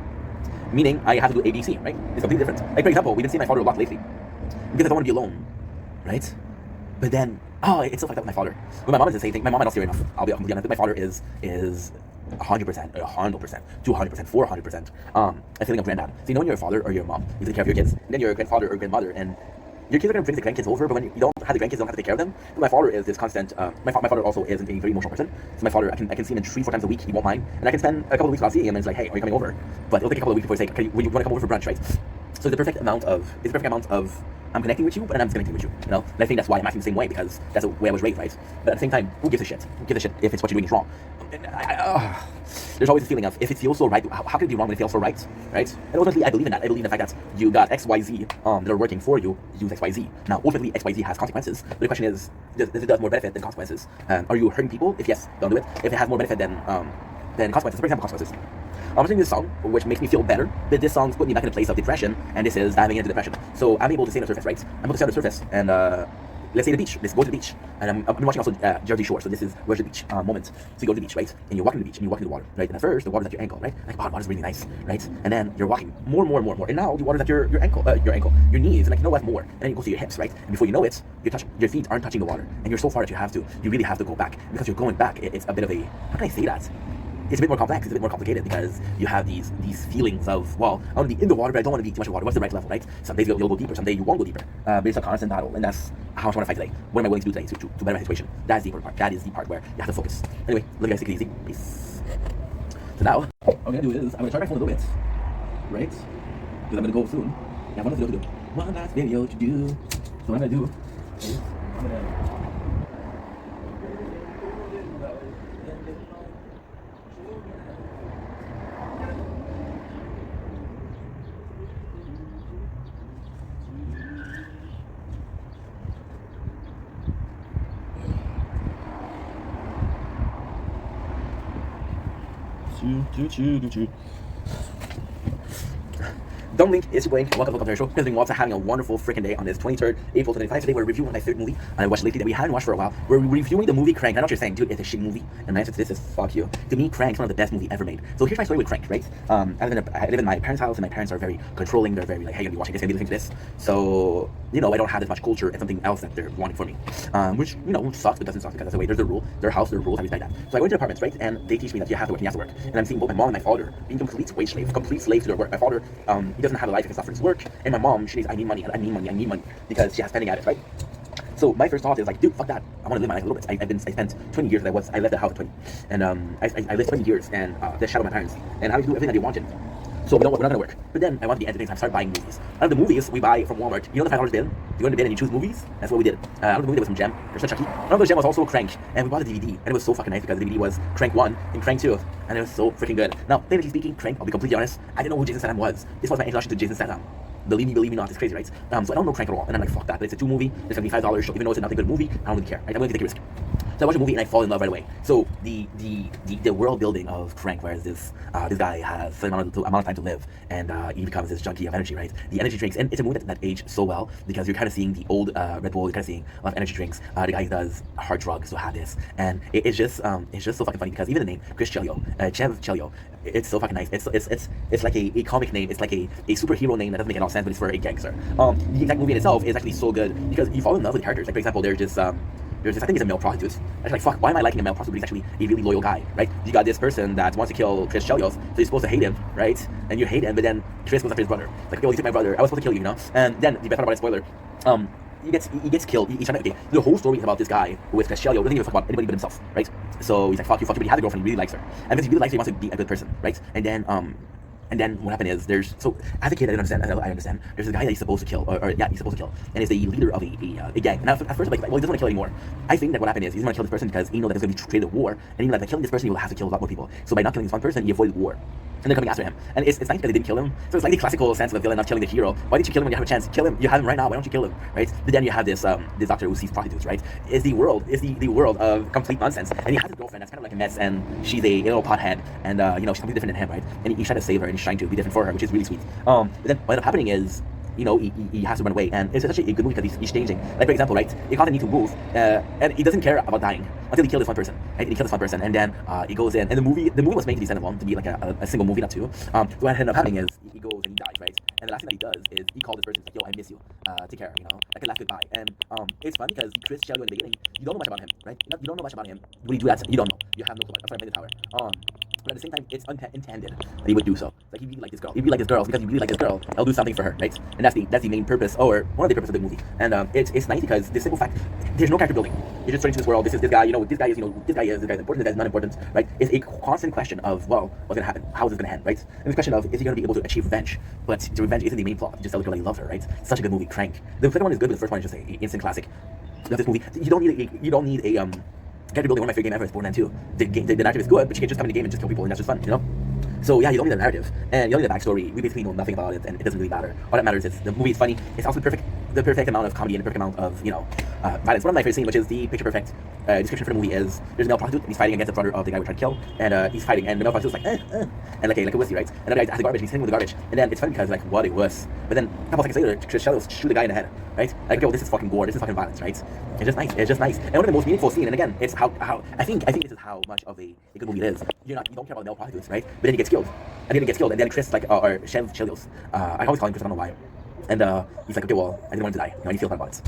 meaning I have to do A, B, C, right? It's completely different. Like, for example, we've been seeing my father a lot lately because I don't want to be alone, right? But then, it's still fucked up with my father. When my mom is the same thing, my mom I don't see her enough. I'll be completely honest. My father is 100%, 100%, 200%, 400%. A feeling of granddad. So you know when you're a father or your mom, you take care of your kids, and then you're a grandfather or grandmother, and your kids are going to bring the grandkids over, but when you don't have the grandkids, you don't have to take care of them. So my father is this constant, my father also is a very emotional person. So my father, I can see him in 3-4 times a week, he won't mind. And I can spend a couple of weeks without seeing him, and it's like, hey, are you coming over? But it'll take a couple of weeks before he's like, okay, you want to come over for brunch, right? So it's the perfect amount of I'm connecting with you, but I'm disconnecting with you, you know? And I think that's why I'm acting the same way, because that's the way I was raised, right? But at the same time, who gives a shit? Who gives a shit if it's what you're doing is wrong? There's always a feeling of, if it feels so right, how can it be wrong when it feels so right? And ultimately, I believe in that. I believe in the fact that you got X, Y, Z that are working for you, use X, Y, Z. Now, ultimately, X, Y, Z has consequences, but the question is, does it have more benefit than consequences? Are you hurting people? If yes, don't do it. If it has more benefit than consequences, for example, consequences. I'm listening to this song, which makes me feel better, but this song's putting me back in a place of depression, and this is diving into depression. So I'm able to stay on the surface, right? I'm able to stay on the surface, and let's say the beach. Let's go to the beach. And I've been watching also Jersey Shore. So this is where's the beach moment. So you go to the beach, right? And you're walking to the beach and you walk into the water, right? And at first the water's at your ankle, right? Like, oh, the water's really nice, right? And then you're walking more. And now the water's at your knees, and like, you know what, more. And then you go to your hips, right? And before you know it, your feet aren't touching the water. And you're so far that you really have to go back. And because you're going back, it's a bit of a, how can I say that? It's a bit more complex, it's a bit more complicated because you have these feelings of, well, I want to be in the water, but I don't want to be too much of water. What's the right level, right? Some days you'll go deeper, some days you won't go deeper. But it's a constant battle, and that's how much I want to fight today. What am I willing to do today to better my situation? That's the important part. That is the part where you have to focus. Anyway, love you guys, take it easy. Peace. So now, what I'm going to do is, I'm going to charge my phone a little bit, right? Because I'm going to go soon. I have one last video to do. One last video to do. So what I'm going to do is, I'm going to... Don't Link, it's your boy, welcome to our show. Guys, we're having a wonderful freaking day on this 23rd April 2025. Today we're reviewing my third movie I watched lately that we hadn't watched for a while. We're reviewing the movie Crank. I know what you're saying, dude, it's a shit movie. And my answer to this is fuck you. To me, Crank is one of the best movies ever made. So here's my story with Crank, right? I live in my parents' house, and my parents are very controlling. They're very like, hey, you're gonna be watching this, you're gonna be listening to this. So, you know, I don't have as much culture as something else that they're wanting for me. Which, you know, sucks, but doesn't suck because that's the way. There's a rule, their house, their rules, I respect that. So I go into apartments, right? And they teach me that you have to work and you have to work. And I'm seeing both my mom and my father being complete wage slaves, complete slaves to their work. My father, he doesn't have a life if it's not for his work. And my mom, she needs, I need money because she has spending habits, right? So my first thought is like, dude, fuck that. I want to live my life a little bit. I spent 20 years I left the house at 20. And I lived 20 years and that shadowed my parents. And I would do everything that they wanted. So we're not gonna work. But then I want to be entertained, so I started buying movies. Out of the movies we buy from Walmart, you know the $5 bin? You go in the bin and you choose movies? That's what we did. Out of the movie there was some Gem, there's some Chucky. Another the Gem was also Crank, and we bought the DVD, and it was so fucking nice because the DVD was Crank 1 and Crank 2, and it was so freaking good. Now, technically speaking, Crank, I'll be completely honest, I didn't know who Jason Statham was. This was my introduction to Jason Statham. Believe me not, it's crazy, right? So I don't know Crank at all, and I'm like, fuck that. But it's a 2 movie, it's $75 show, even though it's not a good movie, I don't really care, right? I'm going to take a risk. So I watch a movie and I fall in love right away. So the world building of Crank, whereas this guy has an amount of time to live, and he becomes this junkie of energy, right? The energy drinks, and it's a movie that aged so well because you're kind of seeing the old Red Bull, you're kind of seeing a lot of energy drinks. The guy does hard drugs, so have this, and it's just so fucking funny because even the name Chris Chelios, Chev Chelios, it's so fucking nice. It's like a comic name. It's like a superhero name that doesn't make any sense, but it's for a gangster. The exact movie in itself is actually so good because you fall in love with the characters. Like for example, there's this I think he's a male prostitute. I'm like, fuck, why am I liking a male prostitute? But he's actually a really loyal guy, right? You got this person that wants to kill Chris Chelios, so you're supposed to hate him, right? And you hate him, but then Chris goes after his brother. Like, yo, you took my brother, I was supposed to kill you, you know? And then, the best part about it, spoiler, he gets killed. He's trying to, okay, the whole story is about this guy who is Chris Chelios, doesn't even fuck about anybody but himself, right? So he's like, fuck you, but he has a girlfriend, he really likes her. And because he really likes her, he wants to be a good person, right? And then what happened is so as a kid I understand. There's a guy that he's supposed to kill, he's supposed to kill, and is the leader of a gang. Now at first I'm like, well, he doesn't want to kill anymore. I think that what happened is he's going to kill this person because he knows that there's going to be created a war, and he knows that by killing this person he will have to kill a lot more people. So by not killing this one person, he avoided war. And they're coming after him. And it's nice because they didn't kill him. So it's like the classical sense of the villain not killing the hero. Why didn't you kill him when you have a chance? Kill him. You have him right now. Why don't you kill him? Right? But then you have this doctor who sees prostitutes, right? It's the world of complete nonsense. And he has a girlfriend that's kind of like a mess, and she's a little pothead, and she's completely different than him, right? And he's trying to save her and he's trying to be different for her, which is really sweet. But then what ended up happening is, he has to run away, and it's actually a good movie because he's changing. Like for example, right, he can't need to move, and he doesn't care about dying until he kills this one person. Right? He kills this one person, and then he goes in, and the movie was made to be standalone, to be like a single movie, not two. So what ended up happening is he goes and he dies, right? And the last thing that he does is he calls this person, like, yo, I miss you, take care, like a last goodbye. And it's fun because Chris Chelios in the beginning, you don't know much about him, right? You don't know much about him. When you do that, you don't know. You have no clue. That's why I played the tower. But at the same time, it's intended that he would do so. Like, he really like this girl. He really like this girl. Because he really like this girl, I'll do something for her, right? And that's the main purpose, or one of the purposes of the movie. And it's nice because the simple fact, there's no character building. You're just straight into this world. This is this guy. This guy is important. This guy is important. This guy is not important, right? It's a constant question of, well, what's gonna happen? How is this gonna end, right? And this question of, is he gonna be able to achieve revenge? But the revenge isn't the main plot. Just tell the girl that you love her, right? Such a good movie, Crank. The second one is good, but the first one is just an instant classic. Love this movie. You don't need a character building. One of my favorite games ever is Borderlands 2. The narrative is good, but you can just come in the game and just kill people, and that's just fun, So yeah, you don't need the narrative, and you don't need the backstory. We basically know nothing about it, and it doesn't really matter. All that matters is the movie is funny. It's also perfect the perfect amount of comedy and the perfect amount of, violence. One of my favorite scenes, which is the picture perfect description for the movie, is there's a male prostitute, he's fighting against the brother of the guy we tried to kill, and he's fighting, and the male prostitute's like, and like a wussy, right? And the guy has the garbage, he's hitting with the garbage, and then it's funny because, like, what a wuss. But then a couple seconds later, Chris Shellos shoot the guy in the head, right? Like, yo, this is fucking gore, this is fucking violence, right? It's just nice. And one of the most meaningful scenes, and again, it's how I think this is how much of a good movie it is. You don't care about the male prostitutes, right? But then he gets killed. And then Chris, like, or Chev Chelios, I always call him Chris, I don't know why. And he's like, okay, well, I didn't want him to die. And he feels bad about it. So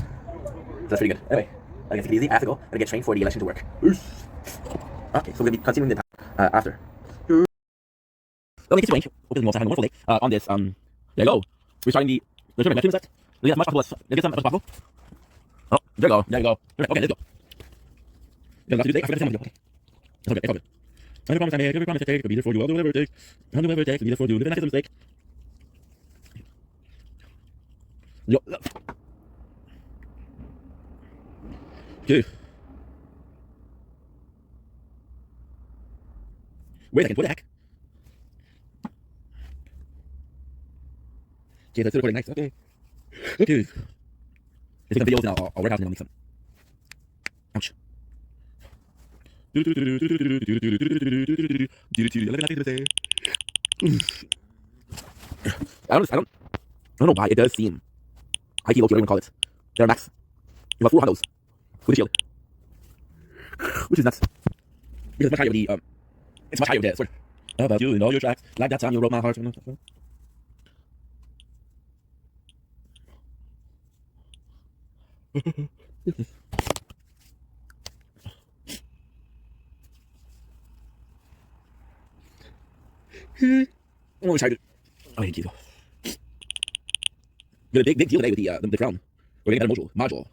that's pretty good. Anyway, I guess take it easy. I have to go. I'm gonna get trained for the election to work. Peace. Okay, so we're gonna be continuing the time after. Well, thank you, Wayne. Hope you're having a wonderful day. On this, there you go. We're starting the tournament. Let's get as much possible. Let's get as much possible. Oh, there you go. Okay, let's go. Yeah, I forgot to say my okay. That's okay. I promise I make every promise I take. I'll be there for you. I'll do whatever it takes. I'll do whatever it takes. I'll be there for you. Live in that mistake. Yo. Okay. Wait a second, what the heck? Okay, that's still recording, nice, okay. I think videos now, I'll work out and I'll make some. Ouch. I don't know why it does seem high key, low key, whatever you want to call it. There are max. You have 4 Hondos with a shield, which is nuts. Because it's much higher with the it's much higher with the sword. About you and all your tracks, like that time you broke my heart. I'm always excited. Oh, thank you. We got a big deal today with the crown. We're getting a module.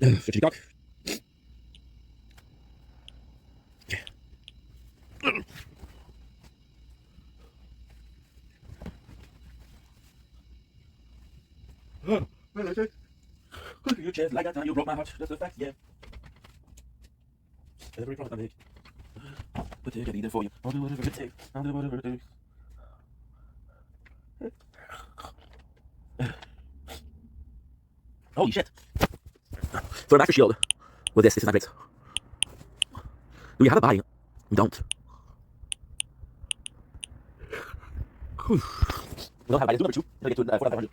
TikTok. Your chest like that time you broke my heart. That's a fact, yeah. Every promise I make, but take it either for you. I'll do whatever it takes. I'll do whatever it takes. Holy shit! So a master shield with this is not great. Do we have a body? We don't. We don't have a body. Let's do number 2 until we get to 4,500.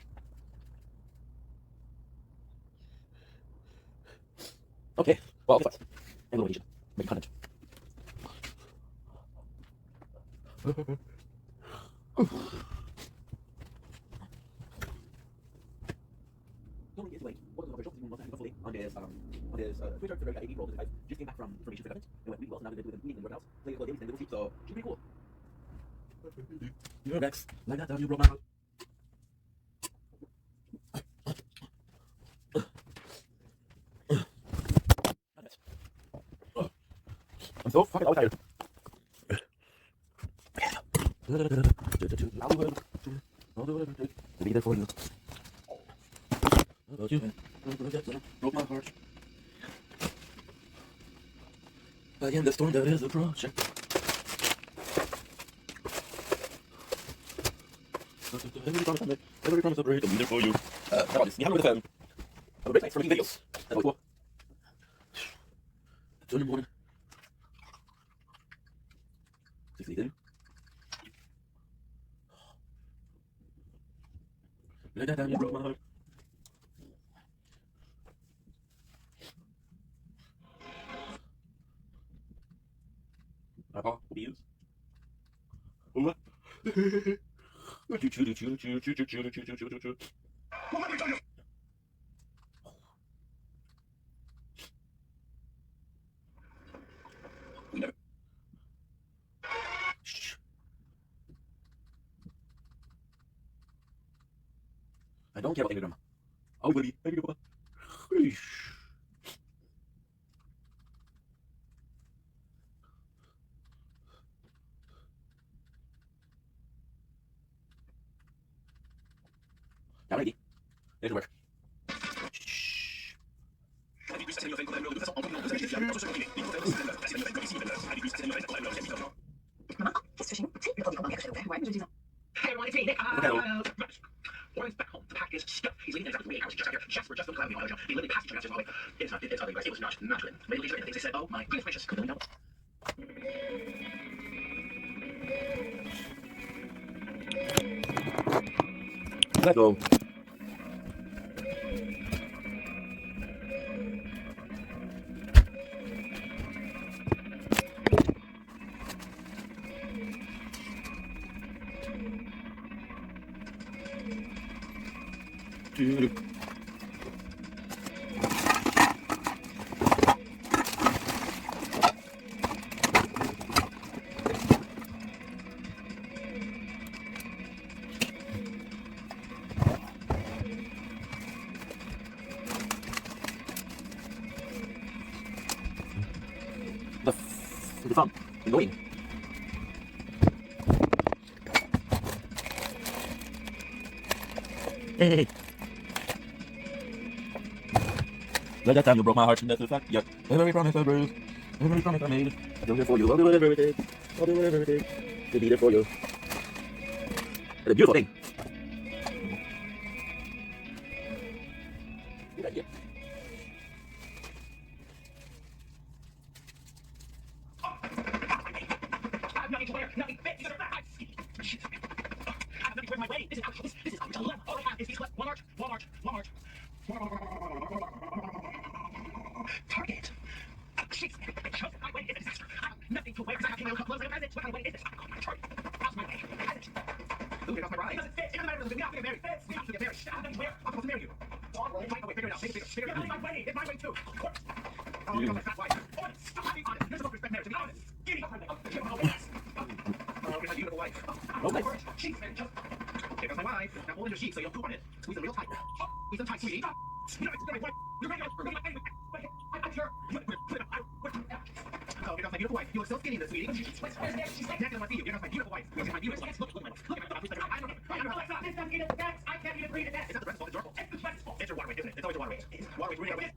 Okay, well, guess what? I'm going to make content. On this Twitter, Twitter got 80 rolls. I just came back from information for government. And went really well. So now they're going to do the meeting and work out. Play a couple of games and they will sleep. So should be cool. You're Rex. Like that time you broke my heart. I'm so fucking tired. I'll be there for you. About you, broke my heart. I am the storm that is approaching. Every promise I break, I'll be there for you. How about this? You have a bit of a break night for making videos. That's what cool. 2 in the morning. 6:10. Like that time you broke my heart. Alcohol will be used. What? We never. Shh. I don't care about Angry Grandma. Oh, baby, Angry Grandma. Now ready. There's work. Shh. Maman, qu'est-ce que j'ai? Le premier comment je fais, ouais, je dis non. it's me, Nick. Warren's back home. The pack is stuck. He's leaving in exactly 3 hours. He just got here. Jasper just filmed the show. They literally passed each other after the hallway. It's ugly, guys. It was not good. Made a leader and things they said, oh my goodness gracious. Completely double. Let's go. The phone. Annoying. Hey. Like that time you broke my heart and that's the fact. Yep. Every promise I broke. Every promise I made. I'll do it for you. I'll do whatever it takes. I'll do whatever it takes to be there for you. It's a beautiful thing. Good idea. Nothing to wear, nothing fit. These are fat. I have nothing to wear my wedding. This is a dilemma. All I have is these clips. Walmart. Target. Jeez, my wedding is a disaster. I have nothing to wear because I have to wear clothes. What kind of wedding is this? Target. How's my wedding? Has it? Look, it got my bride. It doesn't fit. It doesn't matter. We have to get married. We have to get married. I have nothing to wear. I'm supposed to marry you. Figure it out. Make it bigger. It's my wedding. It's my wedding too. I'll become my fat wife. Honest. Stop having honest. You're supposed to respect marriage. To be honest. Give me my wedding. Beautiful wife. Okay. Sheets, man. Just here comes my wife. Now hold in your sheets so you don't poop on it. Squeeze them real tight. Squeeze them tight, sweetie. You know, it's great. You're ready. I'm sure. Oh, here comes my beautiful wife. You look so skinny in this, sweetie. She's next to my feet. Here comes my beautiful wife. Look at my beautiful wife. Look at my wife. Look at my wife. I can't even breathe in that. It's not the breast's fault. It's your fault. It's the breast's fault. It's your waterway, isn't it? It's always your waterway. Waterway's really our way.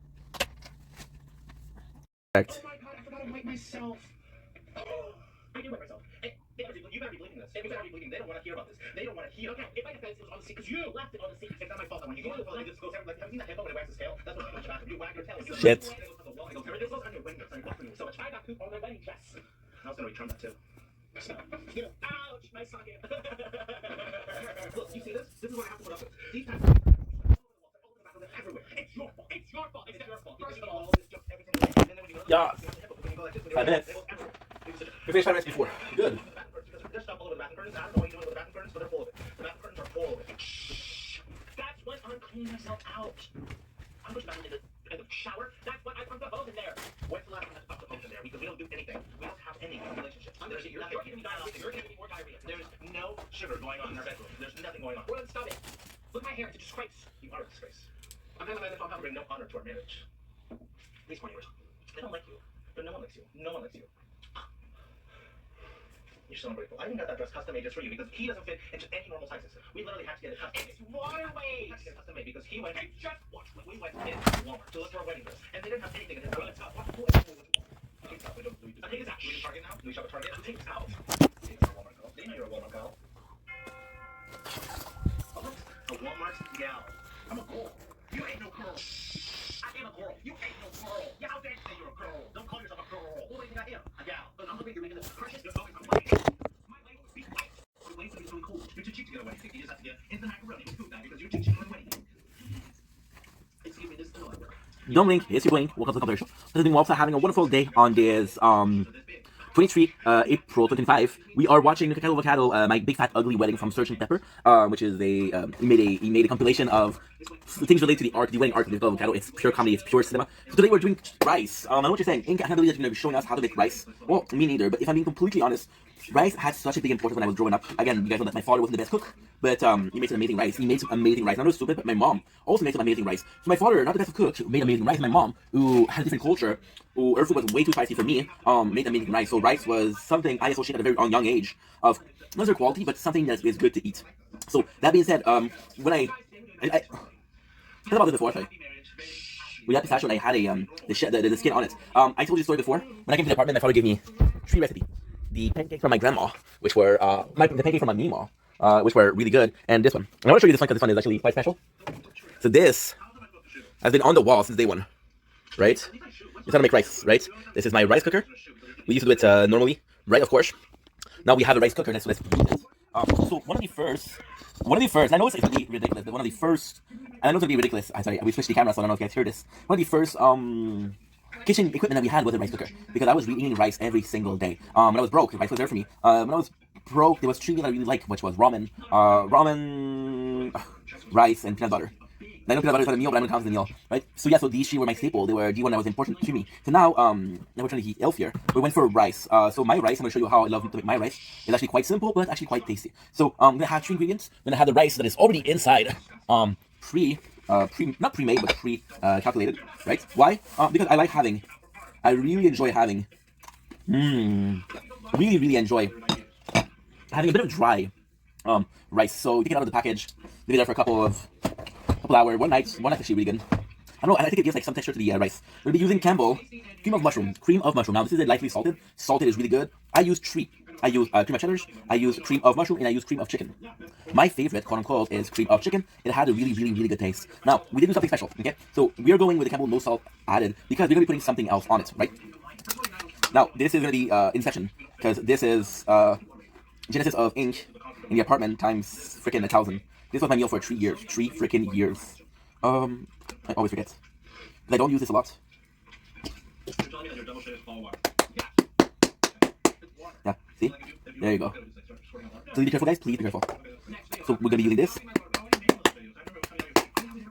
Correct. Oh my god, I forgot to wipe myself. I do wipe myself. You better be bleeding this. If you better be bleeding, they don't want to hear about this. They don't want to hear. Okay, if my defense was on the seat, because you left it on the seat. It's not my fault that when you go to the phone, it just goes everywhere. Like, have you seen that hippo when it wags his tail? That's what happens bathroom. You wag your tail. Shit. It goes on the wall. It goes everywhere. It goes on your windows and your bathroom. So much. I got poop on my wedding dress. I was going to return that too. Ouch, my socket. Look, you see this? This is what I have to put up with. These times. Everywhere. It's your fault. It's your fault. It's your fault. First of all, this jumps every single way. And then when you go, Yeah. when you go like this, 5 minutes. We finished 5 minutes before. Good. There's stuff all over the bathroom curtains. I don't know what you're doing with the bathroom curtains, but they're full of it. The bathroom curtains are full of it. That's what I'm cleaning myself out. I'm pushing back in the shower. That's what I put the hose in there. When's the last time I popped the hose in there? Because we don't do anything. We don't have any relationships. You're giving me diarrhea. You're giving me more diarrhea. There's no sugar going on in our bedroom. There's nothing going on. Well, stop it. Look at my hair. It's a disgrace. You are a disgrace. I'm going to let them bring no honor to our marriage. These 4 years. They don't like you. But no one likes you. No one likes you. You're so ungrateful. I even got that dress custom made just for you because he doesn't fit into any normal sizes. We literally had to get it custom. It's waterway. We had to get it custom made because he went. Hey, just watch. We went in Walmart to look for a wedding dress, and they didn't have anything in his wallet. Watch. Take this out. Take this out. Do we Target now? Do we shop at Target? Take this out. Take this out, Walmart girl. They know you're a Walmart girl. A Walmart gal. I'm a girl. You ain't no girl. I am a girl. You ain't no girl. Yeah, how dare you say you're a girl? Don't call yourself a girl. What do you think I am? A gal. But I'm hoping you're making this purchase. You're always complaining. My wedding would be white. Your wedding would be really cool. You're too cheap to get a wedding. You just have to get instant macaroni with food now because you're too cheap for a wedding. Excuse me, this is not work. Don't blink. It's your blink. Welcome to the commercial. We're also having a wonderful day on this 23 April 25. We are watching Cattle Cattle, My Big Fat Ugly Wedding from Sgt. Pepper, which is he made a compilation of things related to the arc, the wedding arc of Cattle Cattle. It's pure comedy, it's pure cinema. So today we're doing rice. I know what you're saying. I can't believe that you're going to be showing us how to make rice. Well, me neither. But if I'm being completely honest, rice had such a big importance when I was growing up. Again, you guys know that my father wasn't the best cook, but he made some amazing rice. He made some amazing rice. Not just stupid, but my mom also made some amazing rice. So my father, not the best cook, made amazing rice. My mom, who had a different culture, who her food was way too spicy for me, made amazing rice. So rice was something I associated at a very young age of not necessarily quality, but something that is good to eat. So that being said, when I talked about this before, sorry. We had pistachio and I had the skin on it. I told you the story before. When I came to the apartment, my father gave me 3 recipes. The pancakes from my grandma, which were the pancake from my Mima, which were really good, and this one. And I want to show you this one because this one is actually quite special. So this has been on the wall since day one, right? It's how to make rice, right? This is my rice cooker. We used to do it normally, right? Of course. Now we have a rice cooker. Let's use it. So one of the first. I know it's going to be ridiculous, but one of the first. And I know it's going to be ridiculous. I'm sorry, we switched the camera, so I don't know if you guys hear this. One of the first kitchen equipment that we had was a rice cooker, because I was eating rice every single day. When I was broke, rice was there for me. When I was broke, there was three meals I really liked, which was ramen, rice, and peanut butter. I know peanut butter is not a meal, but I know it counts as a meal, right? So yeah, so these three were my staple. They were the one that was important to me. So now we're trying to eat healthier. We went for rice. So my rice, I'm gonna show you how I love to make my rice. It's actually quite simple, but actually quite tasty. So I'm gonna have three ingredients. I'm gonna have the rice that is already inside, not pre-made, but calculated, right? Why? Because I really enjoy having, really enjoy having a bit of dry rice. So you take it out of the package, leave it there for a couple hours, one night actually really good. I don't know, I think it gives like some texture to the rice. We'll be using Campbell cream of mushroom. Now this is lightly salted. Salted is really good. I use cream of cheddars, I use cream of mushroom, and I use cream of chicken. My favorite, quote unquote, is cream of chicken. It had a really good taste. Now, we did do something special, okay? So we are going with the Campbell no salt added because we're gonna be putting something else on it, right? Now, this is gonna be Inception, because this is Genesis of ink in the apartment times freaking 1,000. This was my meal for 3 years. 3 freaking years. I always forget. I don't use this a lot. Yeah, see? There you go. So be careful, guys. Please be careful. So we're gonna be using this.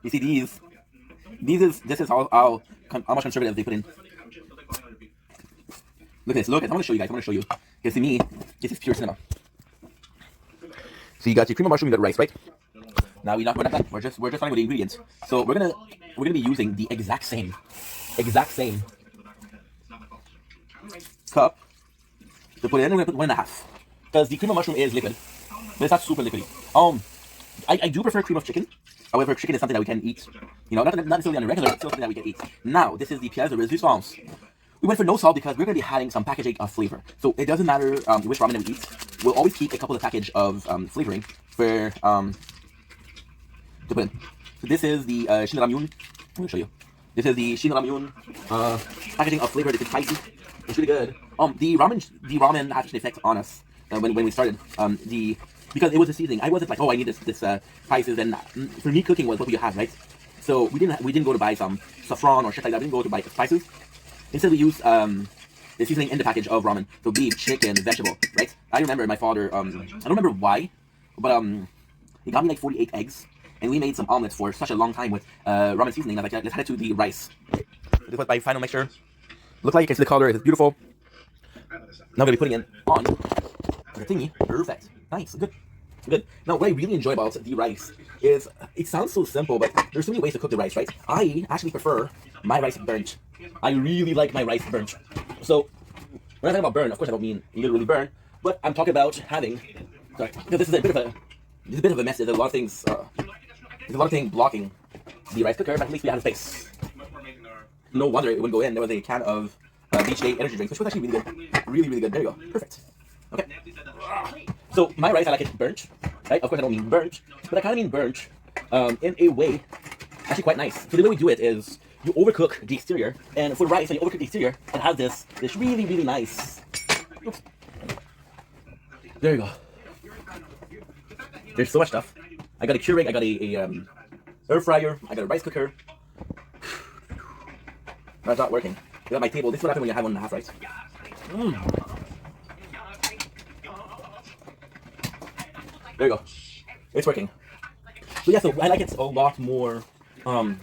You see these? This is how much conservative they put in. Look at this. Look, I want to show you guys. Because to me, this is pure cinema. So you got your cream of mushroom, you got rice, right? Now we're not done. We're just starting with the ingredients. So we're gonna be using the exact same cup to put it in. We're gonna put 1.5 because the cream of mushroom is liquid, but it's not super liquidy. I do prefer cream of chicken. However, chicken is something that we can eat. You know, not necessarily on a regular, but still something that we can eat. Now this is the pièce de résistance. We went for no salt because we're going to be adding some packaging of flavor. So it doesn't matter which ramen that we eat. We'll always keep a couple of package of flavoring for to put in. So this is the Shin Ramyun. Let me show you. This is the Shin Ramyun packaging of flavor. This is spicy. It's really good. The ramen had such an effect on us when we started. Because it was a seasoning. I wasn't like, oh, I need this spices. And for me, cooking was what we had, right? So we didn't go to buy some saffron or shit like that. We didn't go to buy spices. Instead, we use the seasoning in the package of ramen. So beef, chicken, vegetable, right? I remember my father, I don't remember why, but he got me like 48 eggs. And we made some omelets for such a long time with ramen seasoning. I was like, let's add it to the rice. This was my final mixture. Look like you can see the color. It's beautiful. Now I'm going to be putting it on the thingy. Perfect. Nice. Good. Now, what I really enjoy about the rice is, it sounds so simple, but there's so many ways to cook the rice, right? I actually prefer my rice burnt. I really like my rice burnt. So, when I talk about burn, of course I don't mean literally burn, but I'm talking about having, sorry, because this is a bit of a mess. There's a lot of things, blocking the rice cooker, but at least we had a space. No wonder it wouldn't go in. There was a can of Beach Day energy drinks, which was actually really good. Really good. There you go. Perfect. Okay. So my rice, I like it burnt, right? Of course I don't mean burnt, but I kind of mean burnt in a way actually quite nice. So the way we do it is you overcook the exterior, and for rice, when you overcook the exterior, it has this really nice. Oops. There you go. There's so much stuff. I got a Keurig, I got a air fryer, I got a rice cooker. That's not working. I got my table. This is what happens when you have 1.5 rice. There you go. It's working. So yeah, so I like it a lot more hard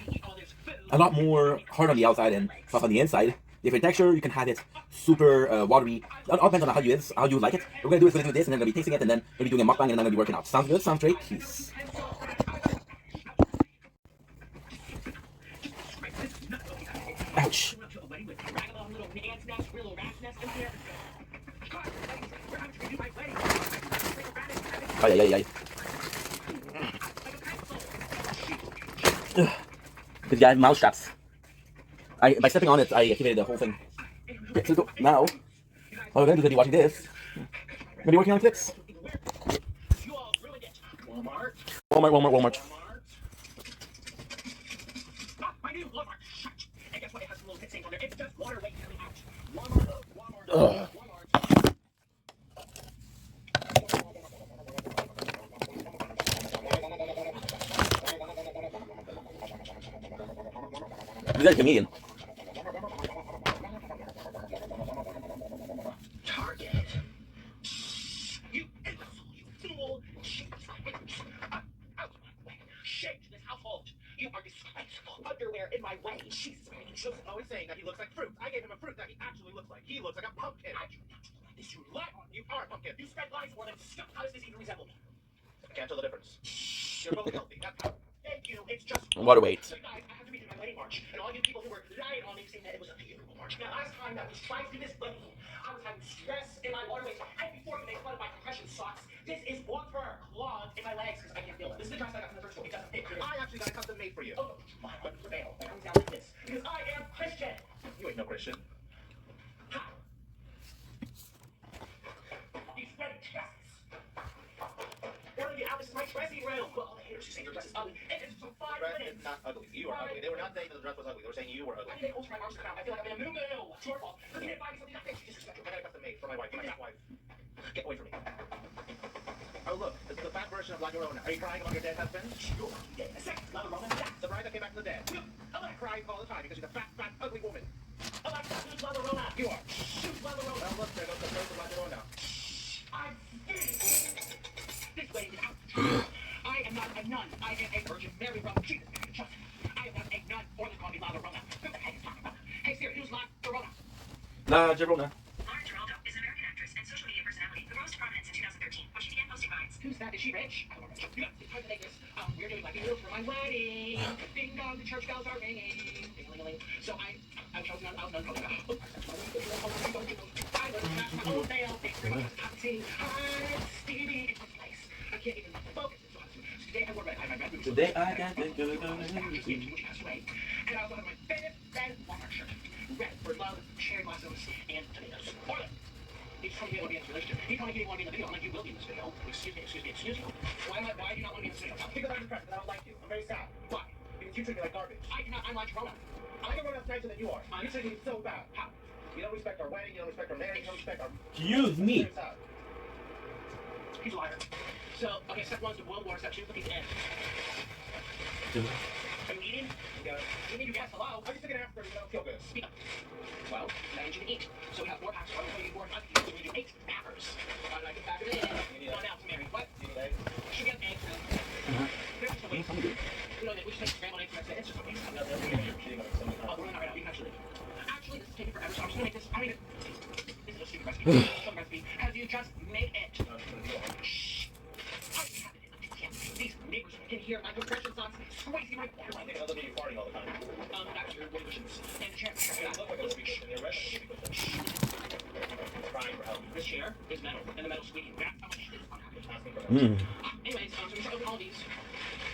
on the outside and soft on the inside. Different texture. You can have it super watery. It all depends on how you like it. We're gonna do this, and then we're gonna be tasting it, and then we'll be doing a mukbang, and then I'm gonna be working out. Sounds good? Sounds great? Peace. Ouch. Ay. Because I have mouse straps. By stepping on it, I activated the whole thing. Okay, so now, what we're going to do is be watching this. We're going to be working on clips. Walmart. Walmart. Ah, my new Walmart. Shut. And guess what? It has some little pit stains on there. It's just water waiting coming out. Walmart. This guy's a comedian. Target. You imbecile, you fool. Out of my way. Shame to this household. You are disgraceful. Underwear in my way. Jesus, he's always saying that he looks like fruit. I gave him a fruit that he actually looks like. He looks like a pumpkin. I do not like this. You lie on. You are a pumpkin. You spread lies more than stuff. How does this even resemble me? I can't tell the difference. You're both healthy. That's how. Thank you. It's just Water weight. So guys, I have to redo my wedding march, and all you people who were lying on me saying that it was a beautiful march. Now, last time that we tried to do this wedding, I was having stress in my waterways, and before you make fun of my compression socks, this is water clogged in my legs because I can't feel it. This is the dress I got from the first one. It doesn't fit. I actually got a custom made for you. Oh, my heart prevail. It comes down like this because I am Christian. You ain't no Christian. Ha! These wedding dresses. Why don't you get out? This is my dressing room. Well, all the haters who say your dress is ugly, and it's from 5 Dress minutes. is not ugly. You are ugly. They were not saying that the dress was ugly. They were saying you were I ugly. need to alter my arms around. I feel like I'm in a moo-moo. It's your fault. Because you didn't buy me something that fits. You disrespect I got a custom made for my wife, for my fat wife. Get away from me. Oh look, this is the fat version of La Llorona. Are you crying about your dead husband? You're dead. A second, La Llorona. The bride that came back from the dead. I cry all the time because she's a fat, ugly woman. Alexa, who's La Llorona? You are. Who's La Llorona? Well, look, there goes the ghost of La Llorona. I'm this wedding is out. I am not a nun. I am a Virgin Mary from Jesus. Trust me. I am not a nun or they call me La Llorona. Who the heck is talking about? Hey Siri, who's La Llorona? La Llorona. Lauren Geraldo is an American actress and social media personality who rose to prominence in 2013 when she began posting vines. Who's that? Is she rich? I don't know. It's time to make this. We're doing like a meal for my wedding. Ding dong, the church bells are ringing. Ding-a-ling-a-ling. So I'm chosen out nun code. I learned to match my own veil. Thanks very much. Hi, Stevie. It's my place. I can't even focus. So today I wore red. I have red boots. Today I got the good. Which passed away. And I also have my favorite red Walmart shirt. Red for love, cherry blossoms, and tomatoes. Order. He's telling me I want to be in this relationship. He told me he didn't want to be in the video. I'm like, you will be in this video. Excuse me. Why do you not want to be in this video? Because I'm depressed and I don't like you. I'm very sad. Why? Because you treat me like garbage. I cannot. I'm like Rona. I think everyone else nicer than you are. You treat me so bad. How? You don't respect our wedding, you don't respect our marriage, you don't respect our... Excuse me. It's sad. He's a liar. So, okay, step 1 is the World War, step 2 is looking to end. Are you eating? Yeah. You need to guess hello. I'm just taking an aspirin, you don't feel good. Speak up. Well, that means you can eat. So we have 4 packs. Why don't we do 4 packs? So we do 8 backers. How did I get back in? Yeah. Not out to Mary. What? You need eggs? Should we have eggs now? There's just a way. You know, we should make scrambled eggs. It's just okay. No, no, you're cheating on us. Oh, we're not right now. You can actually leave. Actually, this is taking forever, so I'm just gonna make this. I mean, this is a stupid recipe. Some recipe. Have you just made it? No, it's gonna be all right. Shh. I have it in the kitchen. These neighbors can hear my compression socks squeezing my water I line. think another baby farting all the time. That's your wood cushions. And the chair. You look like a baby cushion. You're red baby cushion. Crying for help. This chair is metal, and the metal's squeaking. That's how much shit is unhappy. Asking for help. Anyways, so we start opening all these.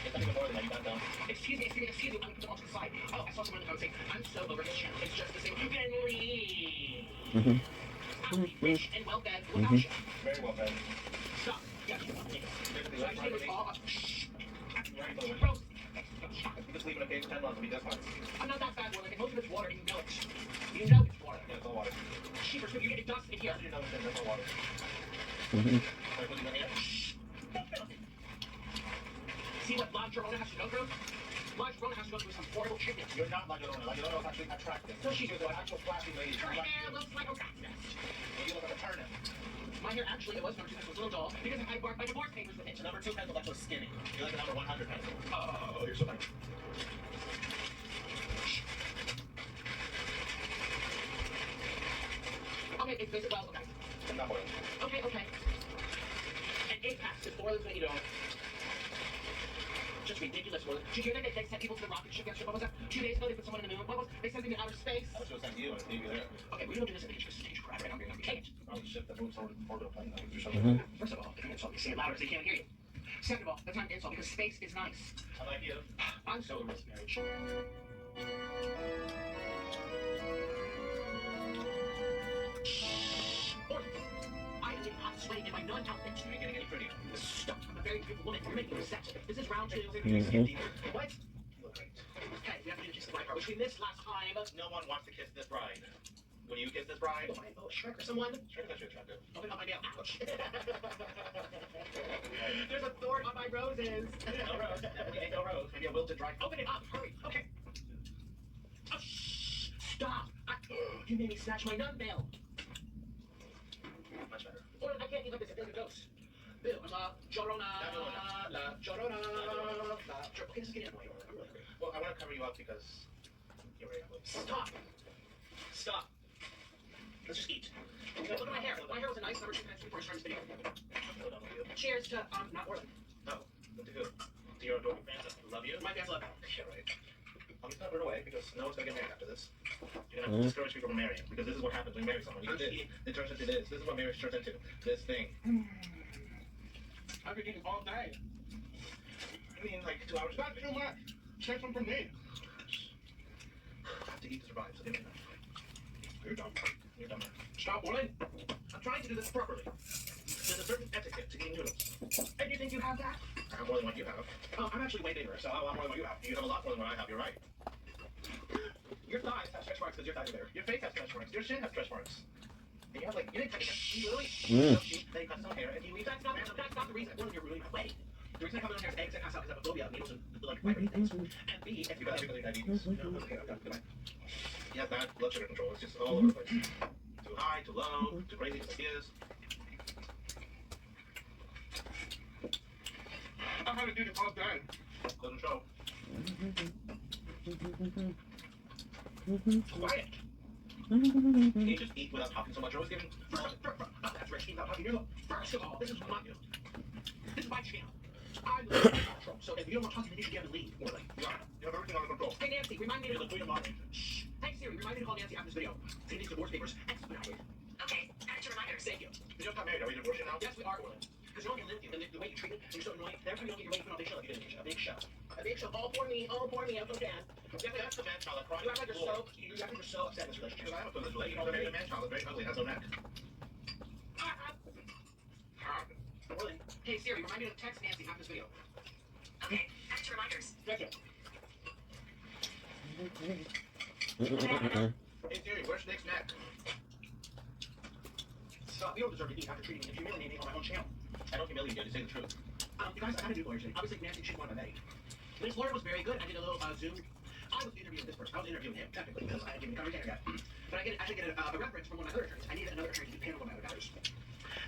It's nothing more than that. You got dumb. Excuse me, I'm gonna put them off to the side. Oh, I saw someone in the comments saying, I'm so over his channel. It's just the same. You can leave. Happy, rich, and well fed without you. Very well fed. Stop. Yes, you want to take it. Seriously, So I like just think it's right all up. Right. Gross. You just leave it in a cage 10 months and be just fine. I'm not that bad, Warren. Most of it's water, and you know it. You know it's water. Yeah, it's all water. Cheaper, so you get dust in here. That's your nose and that's all water. Can I put it in here? Don't fill it. See what La Llorona has to go through? La Llorona has to go through some horrible treatment. You're not La Llorona. La Llorona is actually attractive. So she's an actual flashy lady. Her hair looks like a rat nest. You look like a turnip. My hair actually, it was number 2 pencil, was a little dull, because I marked my divorce papers with it. Number 2 pencil, that's so skinny. You're like a number 100 pencil. Oh, you're so nice. Okay, it's basically, well, okay. Enough oil. Okay. And 8 packs, it's 4 of them, you know. Just ridiculous. Did you hear that they sent people to the rocket ship yesterday? What was that? 2 days ago, they put someone in the moon. What was they sent them to outer space? I was going to send you and leave you there. Okay, we don't do this in the kitchen because it's dangerous forever, and I'm going to take it. Probably ship that moves orbital plane. That would do something. First of all, if you insult me, say it louder so they can't hear you. Second of all, that's not an insult because space is nice. I like you. I'm so over this marriage. Order. I live in hot sweating in my nun outfit. You ain't getting any prettier. Stop. I'm a very beautiful woman. You're making me upset. This is round 2. What? You look great. Okay, we have to do the kiss the bride part, which we missed last time. No one wants to kiss this bride. Will you kiss this bride? Oh, Shrek or someone? Sure, that's your attractive. Open up my nail. Ouch. There's a thorn on my roses. No rose. Definitely ain't no rose. Maybe a wilted dry. Open it up. Hurry. Okay. Oh, shh. Stop. You made me snatch my nun veil. Much better. Or I can't even. I feel like a ghost. Bill, La Llorona. La Llorona. Okay, this is getting annoying. I'm really hungry. Well, I want to cover you up because you're very ugly. Stop. Stop. Let's just eat. Look at my hair. My hair was a nice number 2 times before I started this video. I'm so done with you. Cheers to not Orland. No. To who? To your adoring fans that love you? My fans love. Yeah, right. I'm just gonna put it away because no one's gonna get married after this. You're gonna have to discourage people from marrying because this is what happens when you marry someone. You do this, it turns into this. This is what marriage turns into. This thing. I've been eating all day. I mean, like 2 hours. That's too much. Take some from me. I have to eat to survive, so give me enough. You're dumb. You're dumber. Stop, Orland. I'm trying to do this properly. There's a certain etiquette to eating noodles. And you think you have that? I have more than what you have. I'm actually way bigger, so So I have a lot more than what you have. You have a lot more than what I have. You're right. your thighs have stretch marks because your thighs are bigger. Your face has stretch marks. Your chin has stretch marks. And you have like, you didn't cut your hair. You literally Mm. then you cut some hair and you leave That's not the reason. Orland, you're ruining my wedding. The reason I come in here is A, because I pass out because I have phobia of needles and like vibrating things. And B, if You you got guys people with diabetes. No, okay, goodbye. He has bad blood sugar control. It's just all over the place. Too high, too low, too crazy, just like he is. I had to do this all day. Doesn't show. Quiet. Can you just eat without talking so much? You're always giving. That's rich. Without talking. First of all, this is my This is my channel. I'm the control. So if you don't want talking, then you should get up and leave. Or like, Yeah, you have everything under control. hey Nancy, remind me You're to the queen of mommy. Shh. Hey Siri, remind me to call Nancy after this video. See these divorce papers expedited. Okay, add to reminders. Thank you. We just got married. Are we divorcing now? Yes, we are, Orland. Because you don't get lived you, and the way you treat it, and you're so annoying. Every time you don't get your weight put on a big show, like you did in a big show. A big show, all for me, I'm so sad. That's the man child that cried. You act like you're so upset in this relationship. Because I have a feeling this lady, you know, the man child is very ugly, has no neck. Orland, hey Siri, remind me to text Nancy after this video. Okay, add to reminders. Thank you. Hey Siri, where's Nick's neck? Stop. You don't deserve to eat after treating me and humiliating me on my own channel. I don't humiliate you, to say the truth. You guys, I had to do lawyers today. Obviously, Nancy, she won my betting. This lawyer was very good. I did a little Zoom. I was interviewing this person. I was interviewing him, technically, because I hadn't given the retainer yet. But I had to get a reference from one of my other attorneys. I needed another attorney to panel one of my other matters.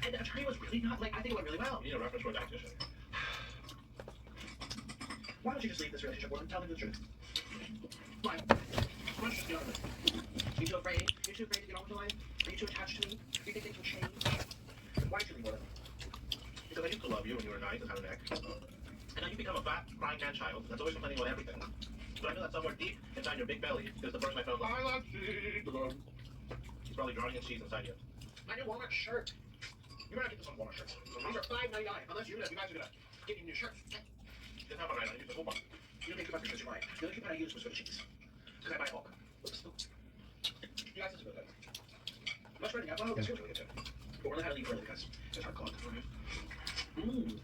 And the attorney was really not, like, I think it went really well. You need a reference for a dietitian. Why don't you just leave this relationship and tell me the truth? Why? Why don't you just get on with it? Are you too afraid? Are you too afraid to get on with your life? Are you too attached to me? Do you think things will change? Why don't you leave one of them? Because I used to love you when you were nice and had a neck. And now you become a fat, crying man child that's always complaining about everything. But I know that somewhere deep inside your big belly is the person I fell in love with. I love cheese. He's probably drowning in cheese inside you. My new Walmart shirt. You're gonna get this on Walmart shirts. These are $5.99. Unless you guys are gonna get me new shirts. Didn't have one right, I used the whole one. You don't make coupon shirts, you're right. The only coupon I used was for the cheese. Because I buy bulk. Oops. You guys, this is really good. Much better than that. Well, this was really good too. But we're gonna have to leave early because it's hard clogged. Mmm.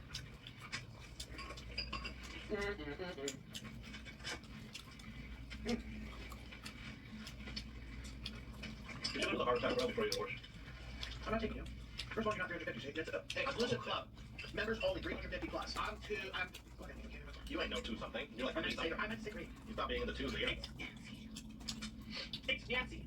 You should have the heart attack well before you divorced. I'm not taking you. First one, you're not 350, so it's an exclusive club. Members only, 350 plus. I'm okay. You ain't no two something. You're like I'm three at something. 6'3". You stop being in the twos again. It's Nancy.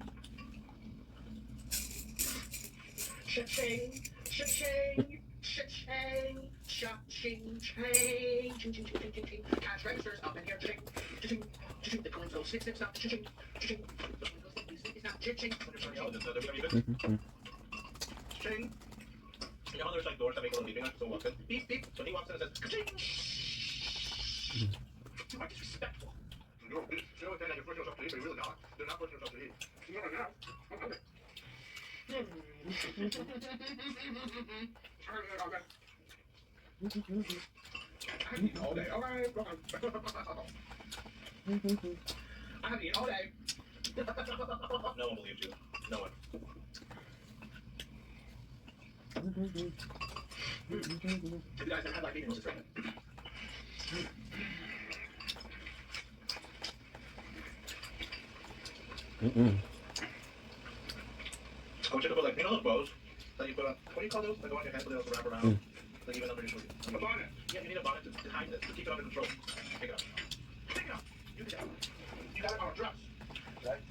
Cha-ching, cha-ching, cha-ching, cha-ching, ching, ching, ching, ching, ching, ching, ching. Cash registers up in here, ching, ching, ching. The coins go snip, snip, snap, ching, ching, ching. The coins go snip, snip, snap, ching, ching. Oh, this WWE Ching. You know how there's like doors that make a little beeping when someone walks in? Beep, beep. So he walks in and says, ka-ching! You are disrespectful. No, you know what, then you're forcing yourself to eat, but you're really not. You're not forcing yourself to eat. No, no, no. I'm hungry. I haven't eaten all day. All right. I haven't eaten all day. No one believes you. No one. If you guys never had like bacon, it's right. I wish I could put like, you know those bows that you put on, what do you call those? That go on your head, but they also wrap around, like even under your shoulder. A bonnet. Yeah, you need a bonnet to hide it, to keep it under control. Pick it up. Pick it up. You can have it. You got it on a dress. Right?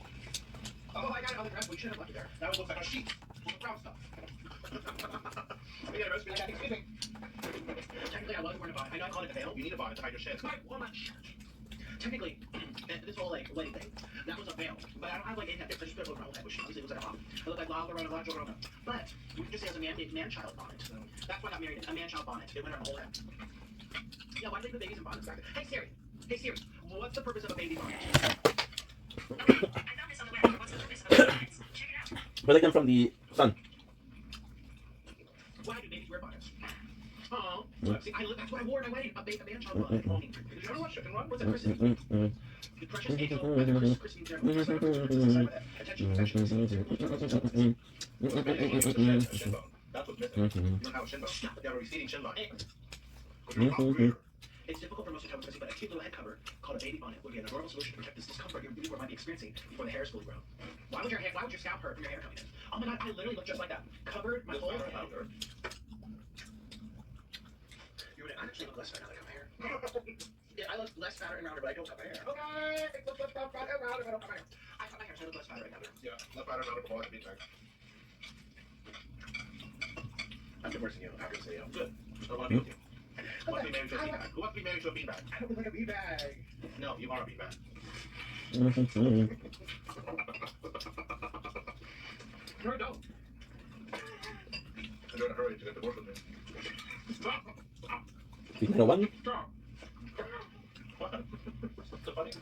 Oh, I got it on the dress. We should have left it there. Now it looks like a sheet full of brown stuff. We got a recipe like that. Excuse me. Technically, I wasn't wearing a bonnet. I know I called it a veil. You need a bonnet to hide your shit. My woman shirt. Technically, this whole like wedding thing, that was a veil. But I don't have like any head. I just put it over my whole head, which obviously was like a mom. I look like La Llorona, La Llorona. But we can just say as a man-child bonnet. That's why I got married. A man-child bonnet. It went on the whole head. Yeah, why do they put babies in bonnets back then? Hey Siri. Hey Siri. What's the purpose of a baby bonnet? Okay, I found this on the web. What's the purpose of a bonnet? Check it out. Protect them from the sun. Why do babies wear bonnets? Oh, see, that's what I wore at my wedding. A man-child bonnet. Did you know what chicken run? What's that Christine? The precious angel. Christine Jeremy. Attention. That's what's missing. You don't have a shin bone. You have a receding shin line. It's difficult for most of the time, but a cute little head cover called a baby bonnet would be a normal solution to protect this discomfort your newborn might be experiencing before the hair is fully grown. Why would your scalp hurt from your hair coming in? Oh my god, I literally look just like that. Covered my whole head. I actually look less fat now that I cut my hair. Yeah, I look less fatter and rounder, but I don't cut my hair. Okay, it looks less fat and rounder, but I don't cut my hair. I cut my hair, so I look less fatter right now. Yeah, less fatter and rounder, but always beanbag. I've been worse than you after this video. Good. I want to be with you. Who wants to be married to a beanbag? Who wants to be married to a beanbag? I don't look like a beanbag. No, you are a beanbag. No, I don't. And you're in a hurry to get divorced with me. Stop. You know what? Stop. What? What's so funny?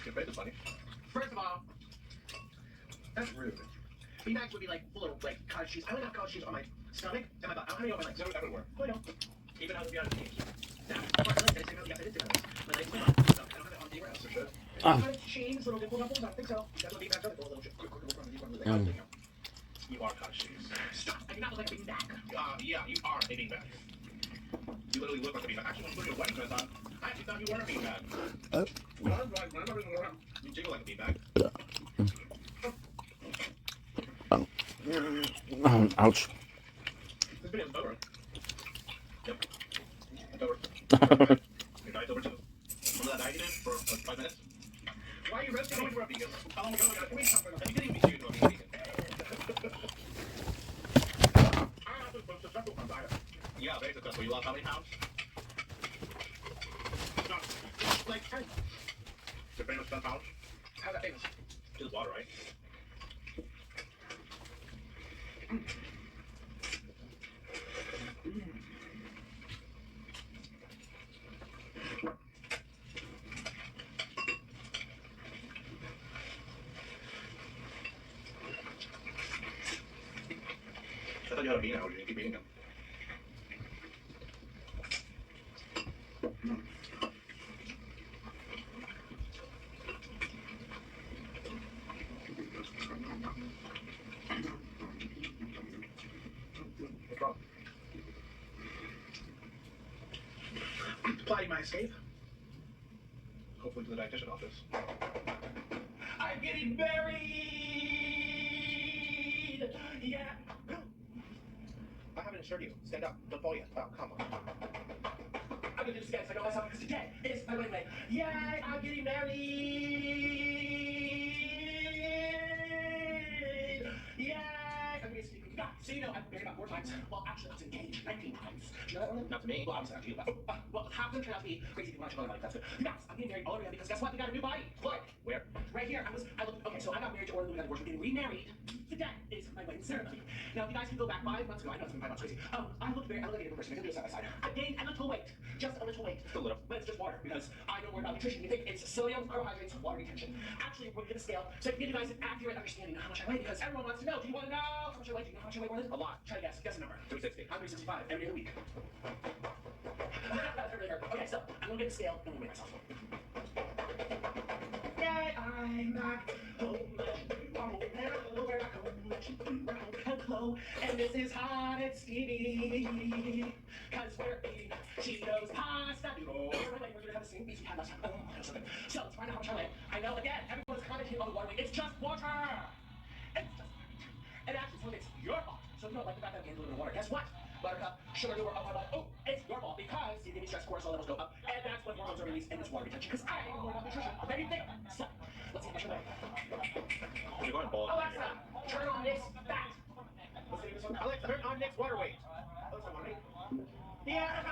Your face is funny. First of all, that's rude. Beanbags would be like full of like cottage cheese. I only have cottage cheese on my stomach and my butt. I don't have any on my legs. They're everywhere. Oh, I don't. Even out of the other teams. Now, my legs, I didn't say yes, I did say my legs. My legs went up. So I don't have it on anywhere else. Sure. Chains, little dimple ruffles. I don't think so. That's what beanbags are. They go a little quick. You are cottage cheese. Stop. I do not look like a beanbag. Yeah, you are a beanbag. You literally look like a beanbag. Actually, when you put your wedding dress on, I actually thought you were a beanbag. You jiggle like a beanbag. Ouch. This video's over. Yep. It's over. Your diet's over too. Remember that diet you did for like 5 minutes? Why are you roasting me for a vegan? Oh my god, can we stop for a minute? You didn't even be serious about being vegan. I'm not successful on diet. Yeah, very successful. You lost how many pounds? No, like 10. You're famous 10 pounds? How's that famous? Just water, right? I thought you had a bean allergy. You keep eating them. What's wrong? Plotting my escape. Hopefully to the dietitian office. I'm getting married! Yeah! I haven't assured you. Stand up. Don't fall yet. Oh, come on. I'm gonna do this again so I know myself because today is my wedding day. Yay! I'm getting married! Yay! I'm gonna speak. Yeah, so you know, I've been married about 4 times. Well, actually, I was engaged 19 times. Do you know that one? Not to me. Well, obviously not to you, but well, half of them turned out to be crazy people in my life. That's good. You guys, I'm getting married all over again because guess what? We got a new body. Look. Where? Right here. Okay, so I got married to Orlando. We got divorced. We're getting remarried. Today is my wedding ceremony. Now, if you guys can go back 5 months ago, I know it's been 5 months crazy. I look like a different person. I can do it side by side. I gained a little weight. Just a little weight. Just a little. But it's just water because I don't worry about nutrition. You think it's sodium, carbohydrates, water retention. Actually, we're going to get a scale so I can give you guys an accurate understanding of how much I weigh because everyone wants to know. Do you want to know how much I weigh? Do you know how much I weigh more than? A lot. Try to guess. Guess a number. 360. I'm 365 every other week. That's really hurt. Okay, so I'm going to get the scale and I'm going to weigh myself. Yay, I'm back home. We're back home. flow, and this is hot and steamy. Cause we're eating Cheetos pasta noodles. We're going to have the same beats we had last time. So let's find out how much I weigh. I know, again, everyone's commenting on the water weight. It's just water! It's just water. And actually, so it's your fault. So if you don't like the fact that I'm getting a little bit of water, guess what? Buttercup, sugar, or oh, it's your fault because you give me stress, cortisol levels go up, and that's when hormones are released in this water retention. Because I know more about nutrition than you think. So, let's see how much I weigh. You're going bald. Alexa, turn on Nick's fat. Let's see this one. Alexa, turn on Nick's water weight. Alexa, water weight. Yeah!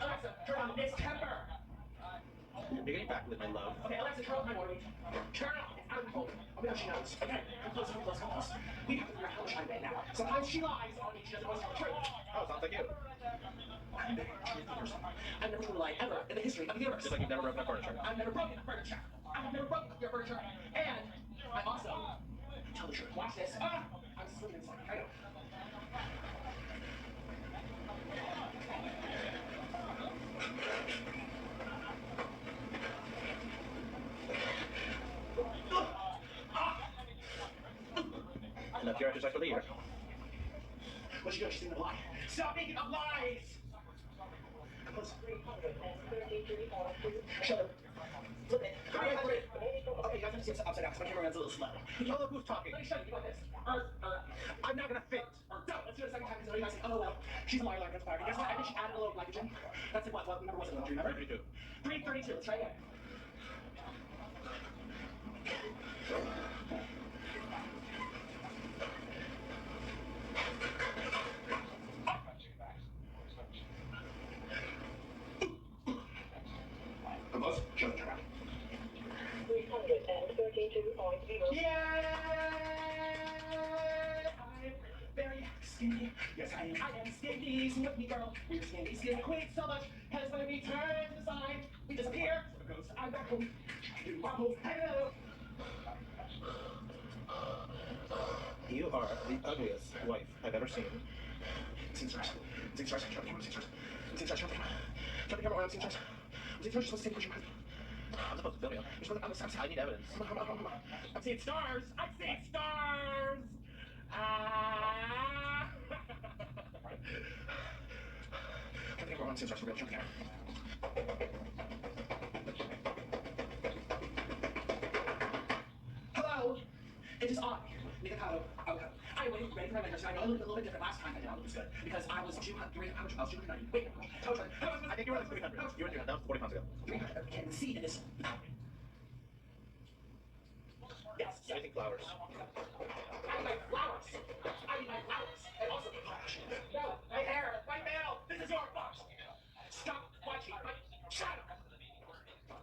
Alexa, turn on Nick's temper. You're getting backlit, my love. Okay, Alexa, turn on my water weight. Turn on. It's out of control. Oh my God, she knows. Okay, come close, come close, come close. We have to figure out how much I weigh now. Sometimes she lies on me. She doesn't always tell the truth. Oh, sounds like you. I'm never going to lie ever in the history of the universe. Just like you've never broken a furniture. I've never broken furniture. I've never broken your furniture. And I also tell the truth. Watch this. I'm swimming inside. I know. And that's your exercise for the year. What you doing? She's thinking of a lie. Stop making up lies! Come close. Shut up. Flip it. Okay, you guys have to see it upside down because my camera runs a little slow. Oh, look who's talking. Let me show you. You want this? I'm not gonna fit. Don't. Let's do it a second time because you guys say, oh, well, she's a liar, liar, conspire. And guess what? I think she added a little glycogen. That's like what number was it? Do you remember? 32. 332. Let's try again. Come close. Show them around. 332.0. Yeah! I'm very skinny. Yes, I am skinny. Sing with me, girl. We're skinny, skinny queen so much. Because when we turn to the side, we disappear. So the ghost, I'm back home. Do wobble. Hello. You are the ugliest wife I've ever seen. Sing stars. Sing stars. Show the camera. Sing stars. Sing stars. Show the camera. Show the camera when I'm singing stars. I'm singing stars. You're supposed to say push your husband. I'm supposed to film you. You're supposed to, I need evidence. Come on. I'm seeing stars. I'm seeing stars. Ah. Show the camera when I'm singing stars for real. Show the camera. Hello. It is I, Mikado Avocado. I am waiting ready for my lecture. I know I looked a little bit different last time. I did not look as good because I was 200. How much? I was 290. Wait, how much? I think you were like 300. You were 300. That was 40 pounds ago. 300. Can you see in this? Yes. Anything flowers. I need my flowers. I need my flowers. And also my flash. No, my hair, my mail. This is your fault. Stop watching. Shut up.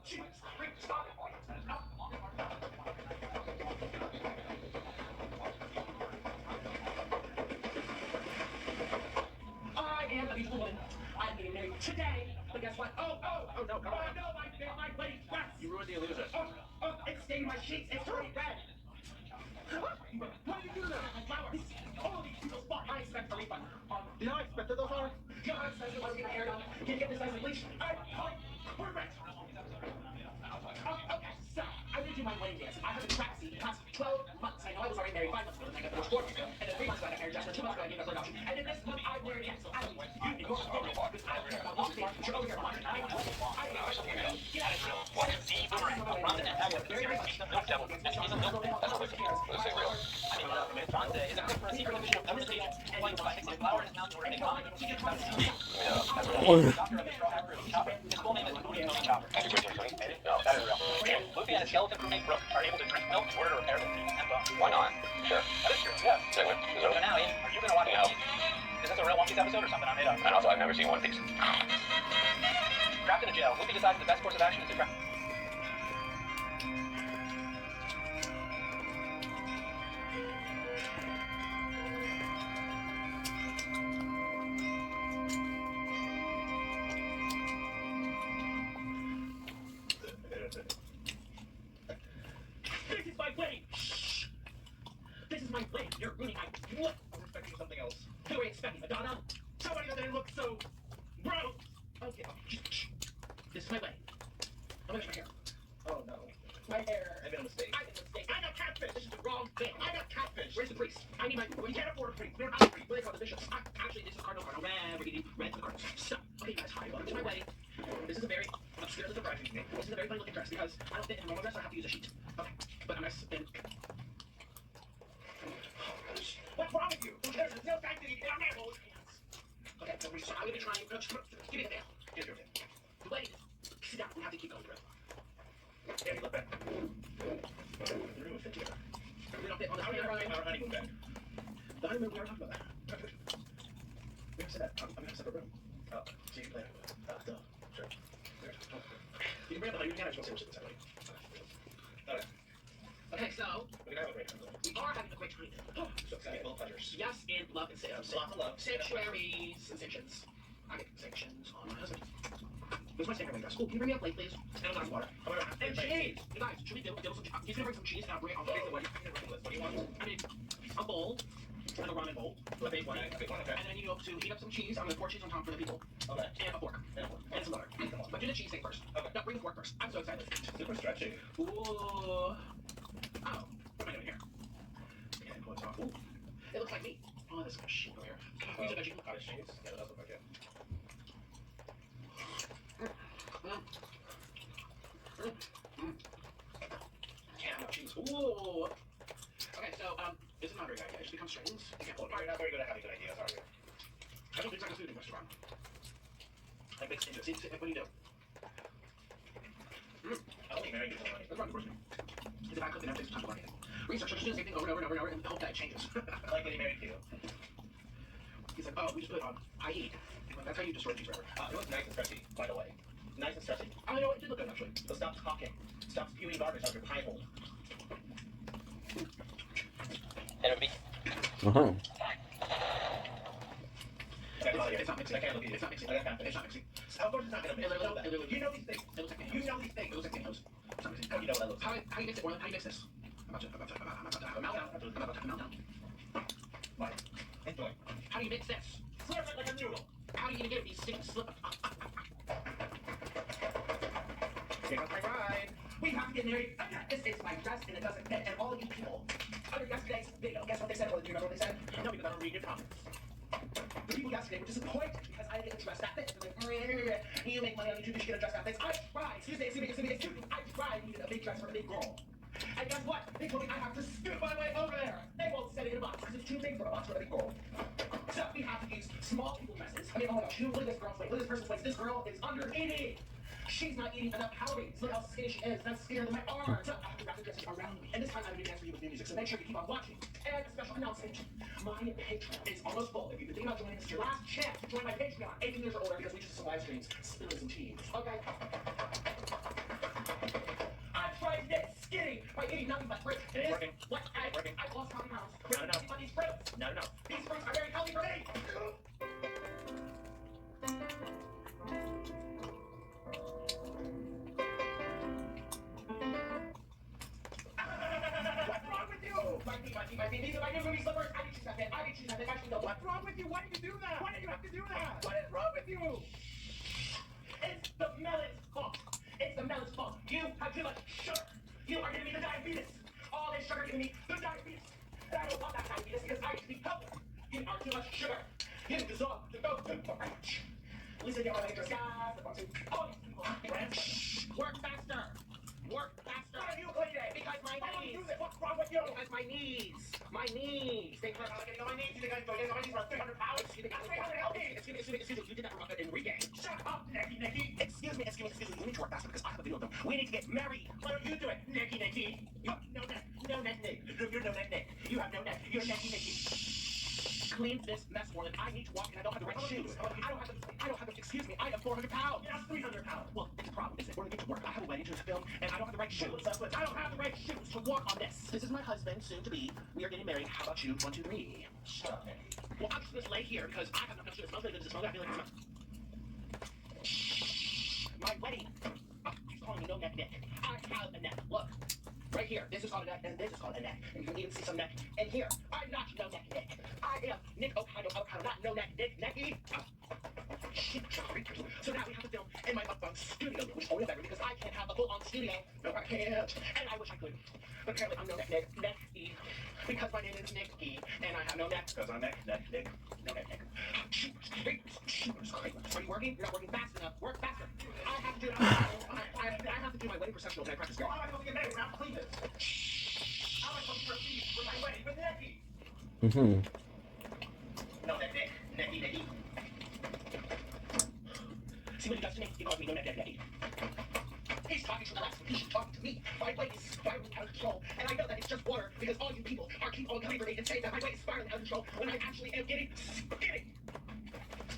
Jesus Christ, stop it. I am a beautiful woman. I'm getting married today. But guess what? Oh no, come on. No, my wedding dress. You ruined the illusion. Oh, it's stained my sheets. It's turning red. What are you doing there? My flowers. All these people's fault. I expect a refund. You know how expensive those are? God says it wasn't getting my hair done. Can you get this nice and bleached? Perfect. Okay, so I did do my wedding dance. I have been practicing the past 12 months. I know I was already married 5 months ago, and I got divorced 4 months ago, and then 3 months ago I got married just for 2 months ago I gave up for adoption. And then this month I'm married again, so I don't need you in your family because I don't care about one thing. You're over here watching. I get out of here. What is the boomerang? Ronda and Hagler, very much. Milk Devil. This is a milk devil. That's what cares. Let's say real. Ronda is a good for a secret official conversation. Like by mixing flour in his mouth to make common. She gets about to see. Doctor of the Straw Hat Room, Chopper. His full name is Tony Chopper. No, that is real. Luffy and a skeleton crewmate Brooke are able to drink milk in order to repair their teeth and bones. Why not? Sure. That is true. Yeah. So now, Ian, are you going to watch One Piece? Is this a real One Piece episode or something I made up? and also I've never seen One Piece. Trapped in a jail, Luffy decides the best course of action is to trap. This is my wedding! Shh! This is my wedding! You're ruining my... What? I was expecting something else. Who are you expecting, Madonna? Somebody that didn't look so... gross! Okay, shh. This is my wedding. I'm gonna my hair. Oh no. My hair. I made a mistake. I made a mistake. I got catfish! This is the wrong thing. I got catfish! Where's the priest? my wedding. This is a very obscure little bride to me. This is a very funny looking dress because I don't fit in a normal dress, so I have to use a sheet. Okay, but I'm nice and. What's wrong with you? There's no time to eat. I'm not holding hands. Okay, so I'm gonna be trying. Give me the nail. Here's your nail. Wait. Sit down. We have to keep going through. Yeah, you look better. The room would fit together. We don't fit on the honeymoon bed. The honeymoon, we already talked about that. We haven't said that. I'm gonna have a separate room. Oh, so you can play. Duh. Sure. You can bring up the honeymoon again. I just want to say we're sitting separately. Okay. Okay, so We're gonna have a great time. we are having a great time. So excited. Full pleasures. Yes, and love and Lots of love. sanctuary sensations. I get sanctions on my husband. Where's my sanctuary dress? Cool. Can you bring me a plate, please? And a glass of water. I'm gonna have And to cheese! You guys, should we do some cheese? He's gonna bring some cheese and I'll bring it on the What do you want? I mean, a bowl, like a ramen bowl, A big one. A big one. Okay. and then you go to heat up some cheese. I'm gonna pour cheese on top for the people, Okay. and a fork, and some butter. But do the cheese thing first. Okay. No, bring the fork first. I'm so excited. Super stretchy. Ooh. Oh, what am I doing here? Okay, pull it off. Ooh. It looks like meat. Oh, this is shit over here. These are veggie. Cottage cheese. Yeah, that does look like it. Yeah, no cheese. Ooh. Okay, so this is not very good idea. It just becomes strings. You can't pull it You're apart. not very good at having good ideas, are you? I don't think it's like a food restaurant. Like mixed into. See, what do you do? I don't think Mary uses money. That's wrong. Of course. It's if I cook and everything's time to marketing. Research. Just do the same thing over and over and over and hope that it changes. I like getting married to you. He's like, oh, we just put it on. I eat. That's how you destroy cheese forever. It was nice and stretchy, by the way. Nice and stretchy. Oh, you know what? It did look good actually. So stop talking. Stop spewing garbage out your pie hole. Uh-huh. It's not mixing. I can't look at you. It's not mixing. I can't. It's not mixing. Of course it's not gonna mix. You know that. It literally- You know these things. It looks like You know these things. It looks like potatoes. It's not mixing. How do you know what that looks like? How do you mix it, Orlando? How do you mix this? I'm about to have a meltdown. I'm about to have a meltdown. What? Enjoy. How do you mix this? Slurp it like a noodle. How are you gonna get these things slip? Here comes my bride. We have to get married. This is my dress and it doesn't fit. And all you people, under yesterday's video, guess what they said? Or do you remember what they said? No, because I don't read your comments. The people yesterday were disappointed because I didn't get a dress that fits. They're like, you make money on YouTube, you should get a dress that fits. I tried. Excuse me. I tried needed a big dress for a big girl. And guess what? They told me I have to scoot my way over there. They won't send it in a box because it's too big for a box for a big girl. So we have to use small people dresses. I mean, oh my gosh, look at this girl's weight. Look at this person's weight. This girl is under 80. She's not eating enough calories. Look how skinny she is. That's skinnier than my arm. So I have to wrap the dresses around me. And this time I'm going to dance for you with new music. So make sure you keep on watching. And a special announcement. My Patreon is almost full. If you've been thinking about joining, this is your last chance to join my Patreon. 18 years or older because we just do some live streams, spilling some tea. Okay. I'm trying to get skinny by eating nothing but fruit. It is Working. what I Working. I've lost 20 pounds. No. Eating these fruits. No. These fruits are very healthy for me. What's wrong with you? My feet. These are my new movie slippers. I didn't choose that fit. Actually, no. What's wrong with you? Why did you do that? Why did you have to do that? What is wrong with you? It's the melon's fault. It's the melon's fault. You have too much sugar. You are giving me the diabetes. All this sugar giving me the diabetes. And I don't want that diabetes because I need to be healthy. You are too much sugar. You deserve to go to the ranch. Listen to all the guys. All these people on the ranch. Work faster. Work faster. Why are you cleaning? Because my knees. What's wrong with you? Because my knees. My knees. They hurt. I'm getting on my knees. You think I'm getting on my knees for 300 pounds? You think I'm 300 pounds? Excuse me. You did that wrong in regain. Shut up, Nicky. Excuse me. You need to work faster because I have a video of them. We need to get married. Why don't you do it, Nicky? You have no neck. No neck, Nick. You're no neck, Nick. You have no neck. You're Nicky. Clean this mess, Orland. I need to walk and I don't have the right shoes. I don't have the, excuse me, I am 400 pounds. You're 300 pounds. Well, it's a problem, isn't it? We're going to work. I have a wedding to film and I don't have the right shoes. I don't have the right shoes to walk on this. This is my husband, soon to be. We are getting married. How about you? 1, 2, 3. Shut up, Nicky. Well, I'm just going to lay here because I have no shoes. It smells really good. Does it smell good? I feel like it smells. My wedding. Oh, she's calling me no neck Nick. I have a neck. Look. Right here, this is called a neck, and this is called a neck. And you can even see some neck in here. I'm not no neck Nick. I am Nick Okado, not no neck Nick, Necky. Shit, so now we have to film in my mukbang studio, which only better because I can't have a full-on studio. No, I can't. And I wish I could. But apparently I'm no neck Nick, Necky. Because my name is Nicky, and I have no neck. Because I'm Nick. No neck Nick. Are you working? You're not working fast enough. Work faster. I have to do. I have to do my wedding processional. Can I practice? How am I supposed to get married without clean this? How am I supposed to proceed with my wedding with Nicky? Mm-hmm. No, Nicky. See what he does to me? He calls me no Nicky. He's talking to the left. He's talking to me. My weight is spiraling out of control, and I know that it's just water because all you people are keep on coming for me and saying that my weight is spiraling out of control when I actually am getting skinny.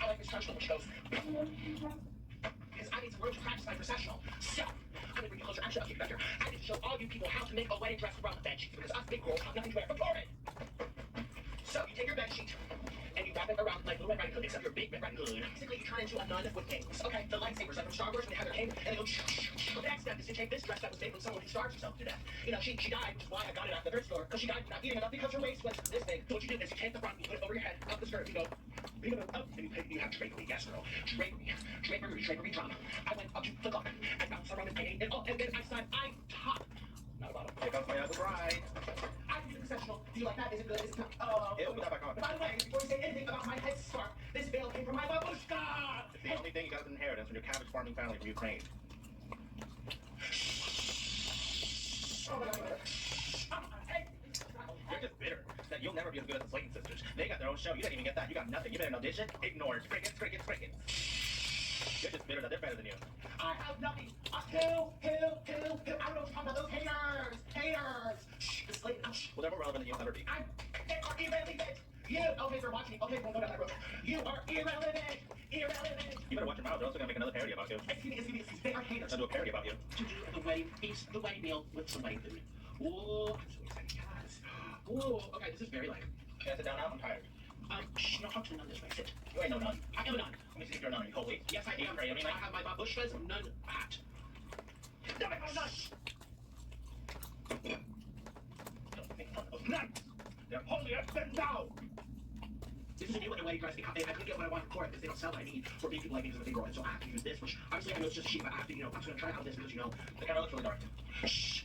I like this traditional which goes because I need some room to practice my processional. So I'm gonna bring you closer. Actually, I'll keep you back here. I need to show all you people how to make a wedding dress from the bed sheets because us big girls have nothing to wear but Torrid. So you take your bed sheet and you wrap it around like Little Red Riding Hood, except your Big Red Riding Hood. Basically, you turn into a nun with wings. Okay, the lightsabers like from Star Wars when they have their cane and they go. The next step is to take this dress that was made from someone who starved herself to death. You know, she died, which is why I got it at the thrift store, because she died not eating enough because her waist was this big. So what you do is you take the front, you put it over your head, up the skirt, you go, pick it up, and you have drapery. Yes, girl. Drapery drum. I went up to the clock, I bounced around this painting, and then I said, I'm top. Not a bottom. Here comes my other bride. I can do the processional. Do you like that? Is it good? Is it tough? Oh. It'll put that back on. By the way, before you say anything about my headscarf, this veil came from my babushka. It's the only thing you got as an inheritance from your cabbage farming family from Ukraine. Oh my God. Hey. You're just bitter that you'll never be as good as the Slayton sisters. They got their own show. You didn't even get that. You got nothing. You made an audition. Ignored. Crickets. You're just bitter that they're better than you. I have nothing. Who? I don't know what you're talking about. Those haters. Shh, the slate. Well, they're more relevant than you'll ever be. I'm irrelevant. You, okay, for watching. Okay, we'll go down that road. You are irrelevant. You better watch your mouth. They're also gonna make another parody about you. Excuse me. They are haters. They'll do a parody about you. To do the wedding feast, the wedding meal with some wedding food. Ooh, I'm so excited, guys. Ooh, okay, this is very like. Can I sit down now? I'm tired. Shh, no, talk to the nun this way. Sit. You ain't no nun. I am a nun. Let me see if you're a nun. Are you holy? Yes, I am. Pray, I mean, I have my babushka's nun hat. No, I'm a nun. Don't make fun of nuns. They're holier than thou. This is a new wedding dress. I couldn't get what I wanted for it because they don't sell what I need for big people like me as a big girl. And so I have to use this, which obviously I know it's just cheap, but I have to, I'm just going to try out this because, The camera looks really dark. Shh.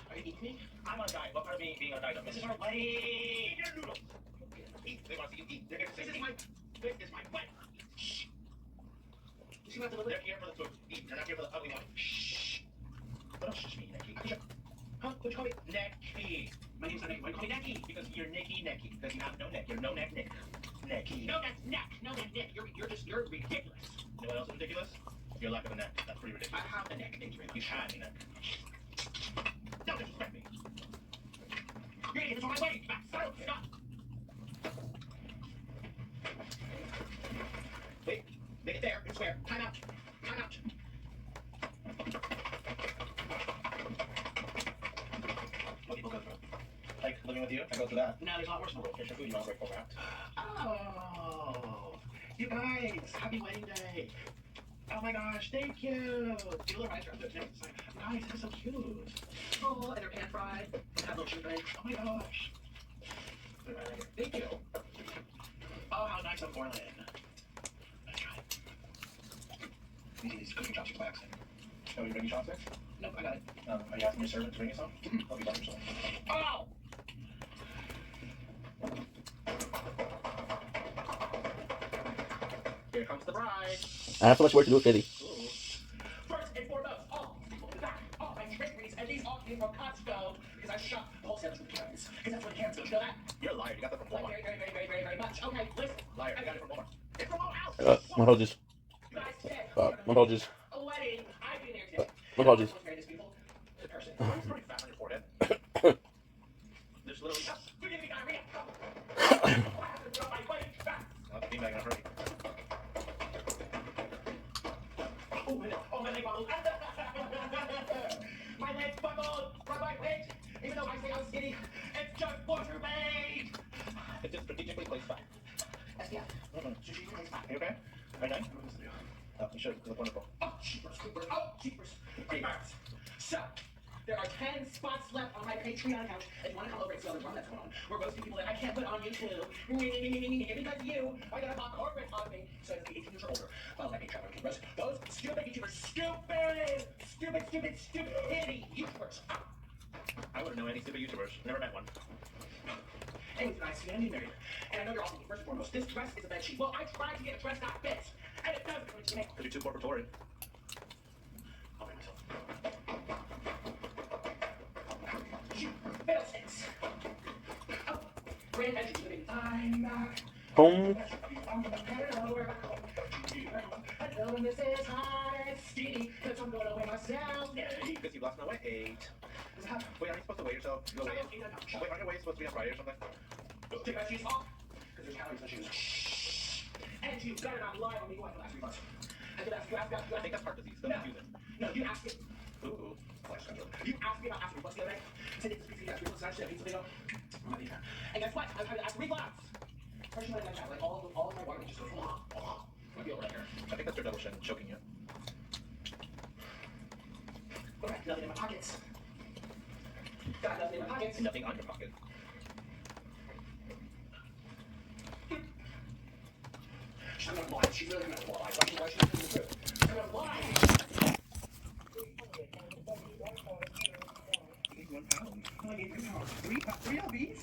Are you eating me? I'm on a diet. What part of me being on a diet? This is our wedding. Eat your noodles. Eat. They want to see you eat. They're here to This see is you my eat. wedding. Shh. You see what I They're here for the food. Eat. They're not here for the ugly one. Shh. What else shush me, Nicky? Huh? What'd you call me? Necky. My name's not Nicky. Why do you call me Nicky? Because you're Nicky. Because you have no neck. You're no neck Nick. Necky. No, that's neck. No, that's neck. You're ridiculous. You know what else is ridiculous? Your lack of a neck. That's pretty I ridiculous. have a neck. Thank you very You much. had a neck. Don't disrespect me. You're idiots on my wedding. Stop. Wait. Make it there. It's square. Time out. What people go through. Like living with you, I go through that. No, there's a lot worse in the world. Here's your food. You want to break for that? Oh, you guys, happy wedding day. Oh my gosh, thank you. You look right here. Guys, this is so cute. Oh, and they're pan fried. They have little sugar eggs. Oh my gosh. Thank you. Oh, how nice of Orlin. Let's try it. These cooking chopsticks by accident. Oh, you bringing chopsticks? Nope, I got it. Are you asking your servant to bring you some? Hope you love yourself. Oh! Here comes the bride. I have so much work to do with Fizzy. Ooh. First and foremost, all my draperies, and these all came from Costco because I shop the wholesalers with Karens. Because that's where the Karens go. You know that? You're a liar. You got that from Like Walmart. very much. Okay, listen. Liar. You got it from Walmart. It's from all house. My apologies. You guys today. My apologies. A wedding. I've been there today. My apologies. Very beautiful. The person. It's pretty fat on your forehead. There's literally. You're giving me diarrhea. I have to throw my wedding back. I'll be back in a hurry. Oh, my leg bubbled. My leg bubbled from my weight. Even though I say I'm skinny, it's just water weight. It's just strategically placed back. SPF. Sushi tastes fine. Are you okay? Are you nice? Oh, you should. You look wonderful. Oh, cheapers. Creepers. So, there are 10 spots left on my Patreon account. If you want to come over and see all the drama that's going on, we're roasting people that I can't put on YouTube. Because you are going to mock corporate on me. So it's 18 years or older. Follow my Patreon. Okay, roast those stupid YouTubers. Stupid YouTubers. I wouldn't know any stupid YouTubers. Never met one. And with nice family married. And I know you're all thinking, first and foremost, this dress is a bed sheet. Well, I tried to get a dress that fits, and it doesn't fit me. Could be too corporatory. I'll bring myself. You fiddlesticks. Oh, grand entry to the big time back. Home. Hello, and this is hot and steamy, cause I'm gonna weigh myself. Because you lost my weight. Wait, aren't you supposed to weigh yourself? You go weigh. Wait, aren't your weights supposed to be on Friday or something? Take that shoes off, because there's calories in the shoes. And you better not lie on me going for the last 3 months. I could ask you, I think that's heart disease. Don't use it. No, you asked me. Ooh. You asked me about acid reflux the other day. Said it's because you got reflux, I should have eaten something else. And guess what? I was having acid reflux. First, you might have like all of my water would just go I feel right here. I think that's your double chin choking you. Okay, nothing in my pockets. Got nothing in my pockets. Nothing on your pocket. I'm gonna lie. She really gonna lie. She's telling the truth. I'm gonna lie. 1 pound. I need 3 pounds. 3 lbs?